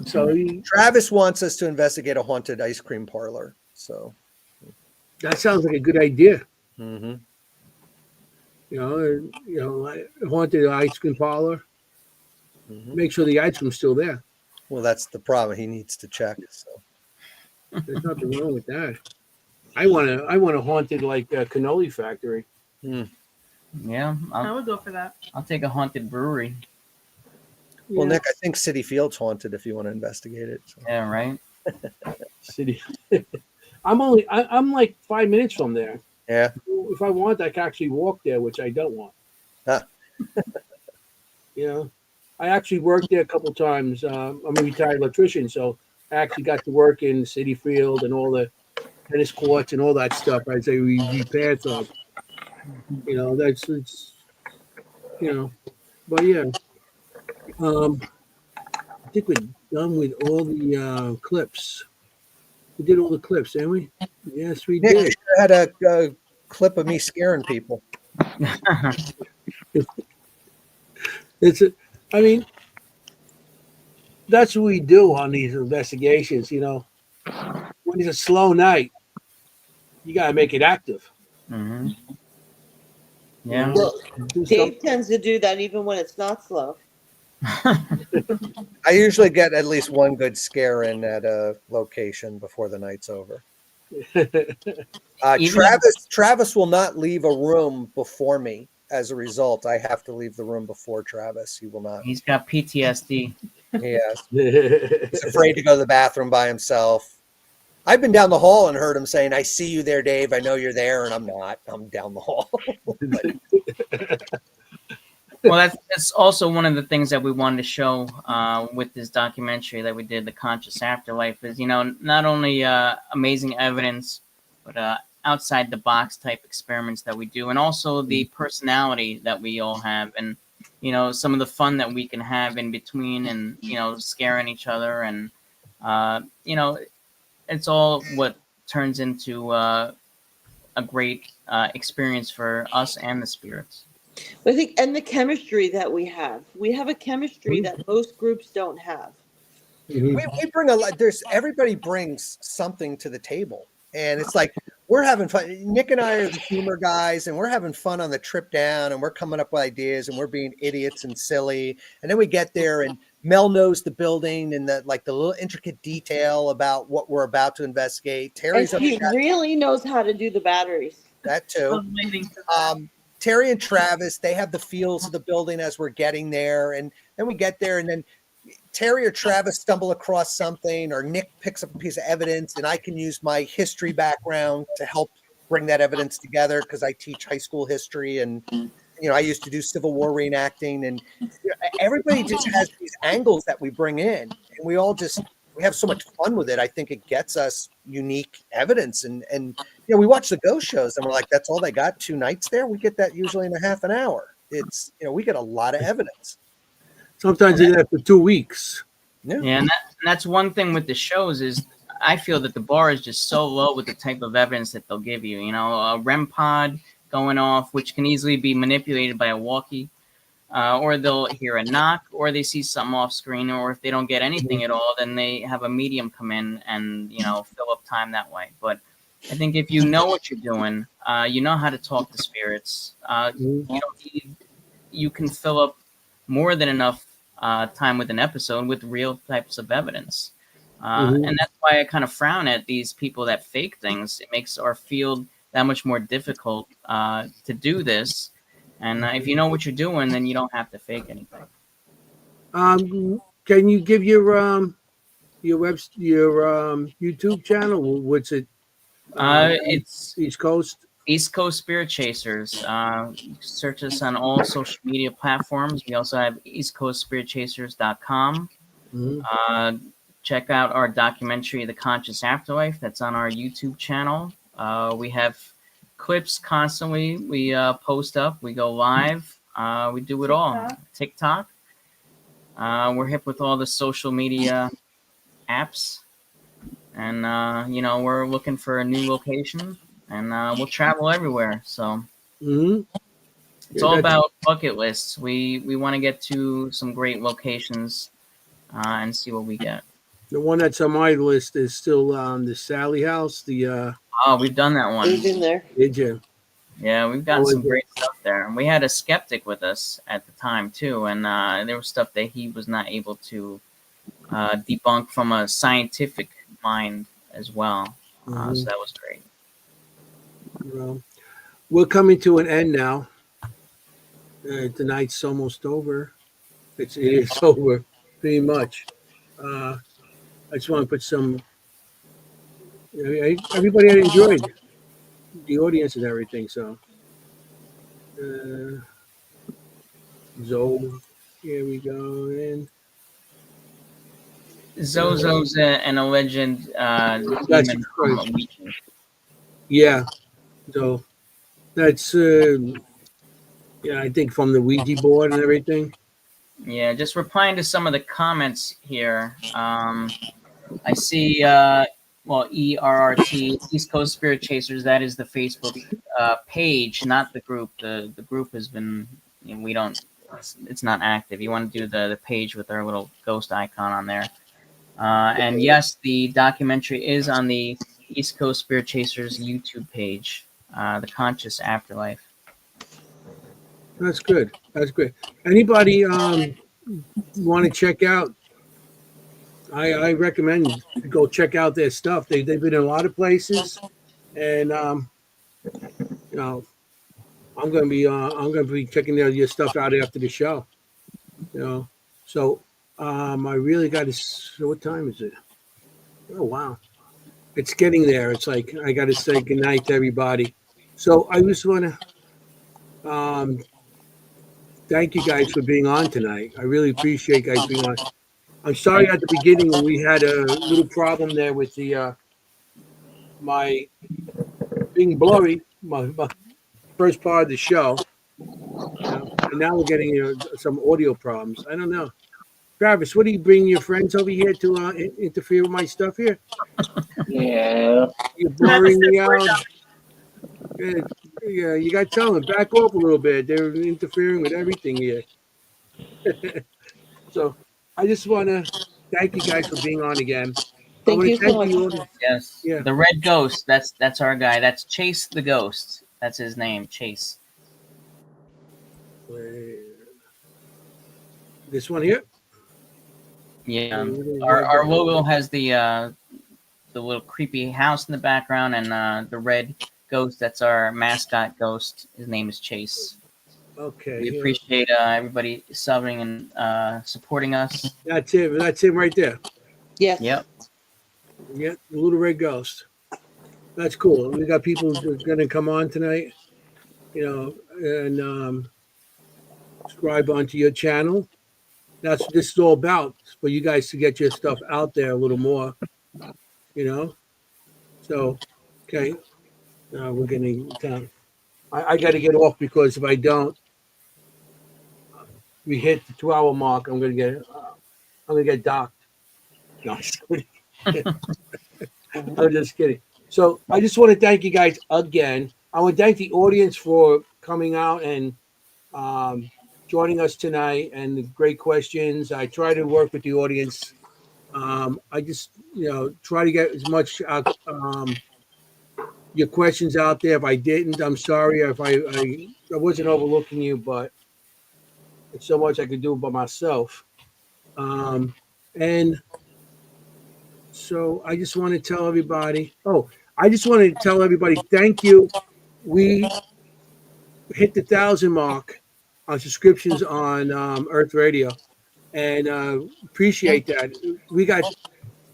[SPEAKER 1] So
[SPEAKER 8] Travis wants us to investigate a haunted ice cream parlor. So
[SPEAKER 1] that sounds like a good idea.
[SPEAKER 8] Mm-hmm.
[SPEAKER 1] Haunted ice cream parlor.
[SPEAKER 8] Mm-hmm.
[SPEAKER 1] Make sure the ice cream's still there.
[SPEAKER 8] Well, that's the problem. He needs to check. So
[SPEAKER 1] there's nothing wrong with that. I want a haunted like cannoli factory.
[SPEAKER 7] Yeah,
[SPEAKER 9] I would go for that.
[SPEAKER 7] I'll take a haunted brewery.
[SPEAKER 8] Well, Nick, I think City Field's haunted if you want to investigate it. So.
[SPEAKER 7] Yeah, right.
[SPEAKER 1] City. I'm like 5 minutes from there.
[SPEAKER 8] Yeah.
[SPEAKER 1] If I want, I can actually walk there, which I don't want.
[SPEAKER 8] Huh.
[SPEAKER 1] I actually worked there a couple times. I'm a retired electrician, so I actually got to work in City Field and all the tennis courts and all that stuff. I'd say we paths of. That's it's but yeah. I think we're done with all the clips. We did all the clips, didn't we? Yes, we
[SPEAKER 8] Nick, you
[SPEAKER 1] did.
[SPEAKER 8] should have had a clip of me scaring people.
[SPEAKER 1] I mean, that's what we do on these investigations. When it's a slow night, you got to make it active.
[SPEAKER 7] Mm-hmm. Yeah.
[SPEAKER 10] Well, Dave tends to do that even when it's not slow.
[SPEAKER 8] I usually get at least one good scare in at a location before the night's over. Travis will not leave a room before me. As a result, I have to leave the room before Travis. He will not.
[SPEAKER 7] He's got PTSD.
[SPEAKER 8] Yes. He's afraid to go to the bathroom by himself. I've been down the hall and heard him saying, "I see you there, Dave. I know you're there," and I'm not. I'm down the hall.
[SPEAKER 7] Well, that's also one of the things that we wanted to show with this documentary that we did, The Conscious Afterlife, is, not only amazing evidence, but outside the box type experiments that we do, and also the personality that we all have, and, some of the fun that we can have in between, and, scaring each other. And, it's all what turns into a great experience for us and the spirits.
[SPEAKER 10] I think, and the chemistry that we have a chemistry that most groups don't have.
[SPEAKER 8] We bring a lot. Everybody brings something to the table, and it's like we're having fun. Nick and I are the humor guys, and we're having fun on the trip down, and we're coming up with ideas, and we're being idiots and silly. And then we get there, and Mel knows the building and the little intricate detail about what we're about to investigate. Terry's
[SPEAKER 10] and he really knows how to do the batteries.
[SPEAKER 8] That too. Terry and Travis, they have the feels of the building as we're getting there. And then we get there, and then Terry or Travis stumble across something, or Nick picks up a piece of evidence, and I can use my history background to help bring that evidence together because I teach high school history, and I used to do Civil War reenacting, and everybody just has these angles that we bring in, and we have so much fun with it. I think it gets us unique evidence, and we watch the ghost shows, and we're like, that's all they got 2 nights there. We get that usually in a half an hour. It's we get a lot of evidence.
[SPEAKER 1] Sometimes they get for 2 weeks.
[SPEAKER 7] Yeah, and that's one thing with the shows is I feel that the bar is just so low with the type of evidence that they'll give you. A REM pod going off, which can easily be manipulated by a walkie, or they'll hear a knock, or they see something off screen, or if they don't get anything at all, then they have a medium come in and fill up time that way. But I think if you know what you're doing, you know how to talk to spirits. You can fill up more than enough time with an episode with real types of evidence. And that's why I kind of frown at these people that fake things. It makes our field that much more difficult to do this. And if you know what you're doing, then you don't have to fake anything.
[SPEAKER 1] Can you give your YouTube channel? What's it?
[SPEAKER 7] It's
[SPEAKER 1] East Coast
[SPEAKER 7] Spirit Chasers. Search us on all social media platforms. We also have eastcoastspiritchasers.com. Check out our documentary, The Conscious Afterlife. That's on our YouTube channel. We have clips constantly. We post up. We go live. We do it all. TikTok. We're hip with all the social media apps. And, we're looking for a new location. And we'll travel everywhere. So it's all about bucket lists. We want to get to some great locations and see what we get.
[SPEAKER 1] The one that's on my list is still the Sally House.
[SPEAKER 7] We've done that one.
[SPEAKER 10] We've been there.
[SPEAKER 1] Did you?
[SPEAKER 7] Yeah, we've got some great stuff there. And we had a skeptic with us at the time, too. And there was stuff that he was not able to debunk from a scientific mind as well. So that was great.
[SPEAKER 1] Well, we're coming to an end now. The night's almost over. It is over, pretty much. I just want to put some. Everybody had enjoyed the audience and everything. So, Zoe, here we go. And
[SPEAKER 7] Zozo's an alleged demon from a weekend.
[SPEAKER 1] Yeah. So that's yeah, I think from the Ouija board and everything.
[SPEAKER 7] Yeah, just replying to some of the comments here. I see, well, ERRT, East Coast Spirit Chasers, that is the Facebook page, not the group. The group has been, we don't, it's not active. You want to do the page with our little ghost icon on there. And yes, the documentary is on the East Coast Spirit Chasers YouTube page, The Conscious Afterlife.
[SPEAKER 1] That's good. That's good. Anybody want to check out? I recommend to go check out their stuff. They've been in a lot of places, and you know, I'm gonna be checking your stuff out after the show. You know, so I really got to. So what time is it? Oh wow, it's getting there. It's like I got to say goodnight to everybody. So I just want to thank you guys for being on tonight. I really appreciate you guys being on. I'm sorry at the beginning when we had a little problem there with the my being blurry, my first part of the show. And now we're getting some audio problems. I don't know. Travis, what do you bring your friends over here to interfere with my stuff here?
[SPEAKER 11] Yeah.
[SPEAKER 1] You're blurring me out. Yeah, you got to tell them, back off a little bit. They're interfering with everything here. So I just want to thank you guys for being on again. I
[SPEAKER 10] Thank
[SPEAKER 1] want
[SPEAKER 10] you
[SPEAKER 1] to
[SPEAKER 10] so
[SPEAKER 1] thank
[SPEAKER 10] much.
[SPEAKER 1] the audience.
[SPEAKER 7] Yes.
[SPEAKER 1] Yeah.
[SPEAKER 7] The Red Ghost, that's our guy. That's Chase the Ghost. That's his name, Chase.
[SPEAKER 1] This one here?
[SPEAKER 7] Yeah. Our logo has the little creepy house in the background, and the red ghost, that's our mascot ghost. His name is Chase.
[SPEAKER 1] Okay.
[SPEAKER 7] We appreciate everybody subbing and supporting us.
[SPEAKER 1] That's him. That's him right there.
[SPEAKER 10] Yes.
[SPEAKER 7] Yep.
[SPEAKER 1] Yeah, the little red ghost. That's cool. We got people who are going to come on tonight, you know, and subscribe onto your channel. That's what this is all about, for you guys to get your stuff out there a little more, you know. So, okay, we're getting down. I got to get off because if I don't, we hit the 2-hour mark. I'm gonna get docked. No, I'm just kidding. I'm just kidding. So I just want to thank you guys again. I want to thank the audience for coming out and joining us tonight and the great questions. I try to work with the audience. I just, try to get as much your questions out there. If I didn't, I'm sorry. If I wasn't overlooking you, but it's so much I could do by myself. And so I just want to tell everybody. Oh, I just want to tell everybody thank you. We hit the 1,000 mark on subscriptions on Earth Radio, and appreciate that. We got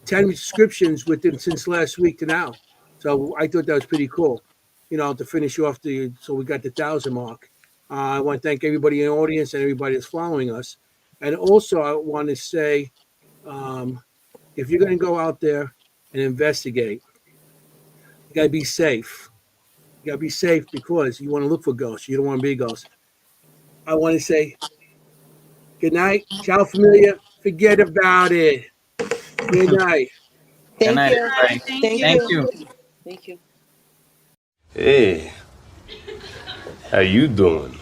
[SPEAKER 1] 10 subscriptions within since last week to now, so I thought that was pretty cool. To finish off so we got the 1,000 mark. I want to thank everybody in the audience and everybody that's following us, and also I want to say, if you're going to go out there and investigate, you got to be safe. You got to be safe because you want to look for ghosts. You don't want to be a ghost. I want to say good night. Ciao, familia. Forget about it. Good night.
[SPEAKER 10] Thank
[SPEAKER 7] night,
[SPEAKER 10] you.
[SPEAKER 7] everybody.
[SPEAKER 10] Thank you. Thank you.
[SPEAKER 19] Hey, how you doing?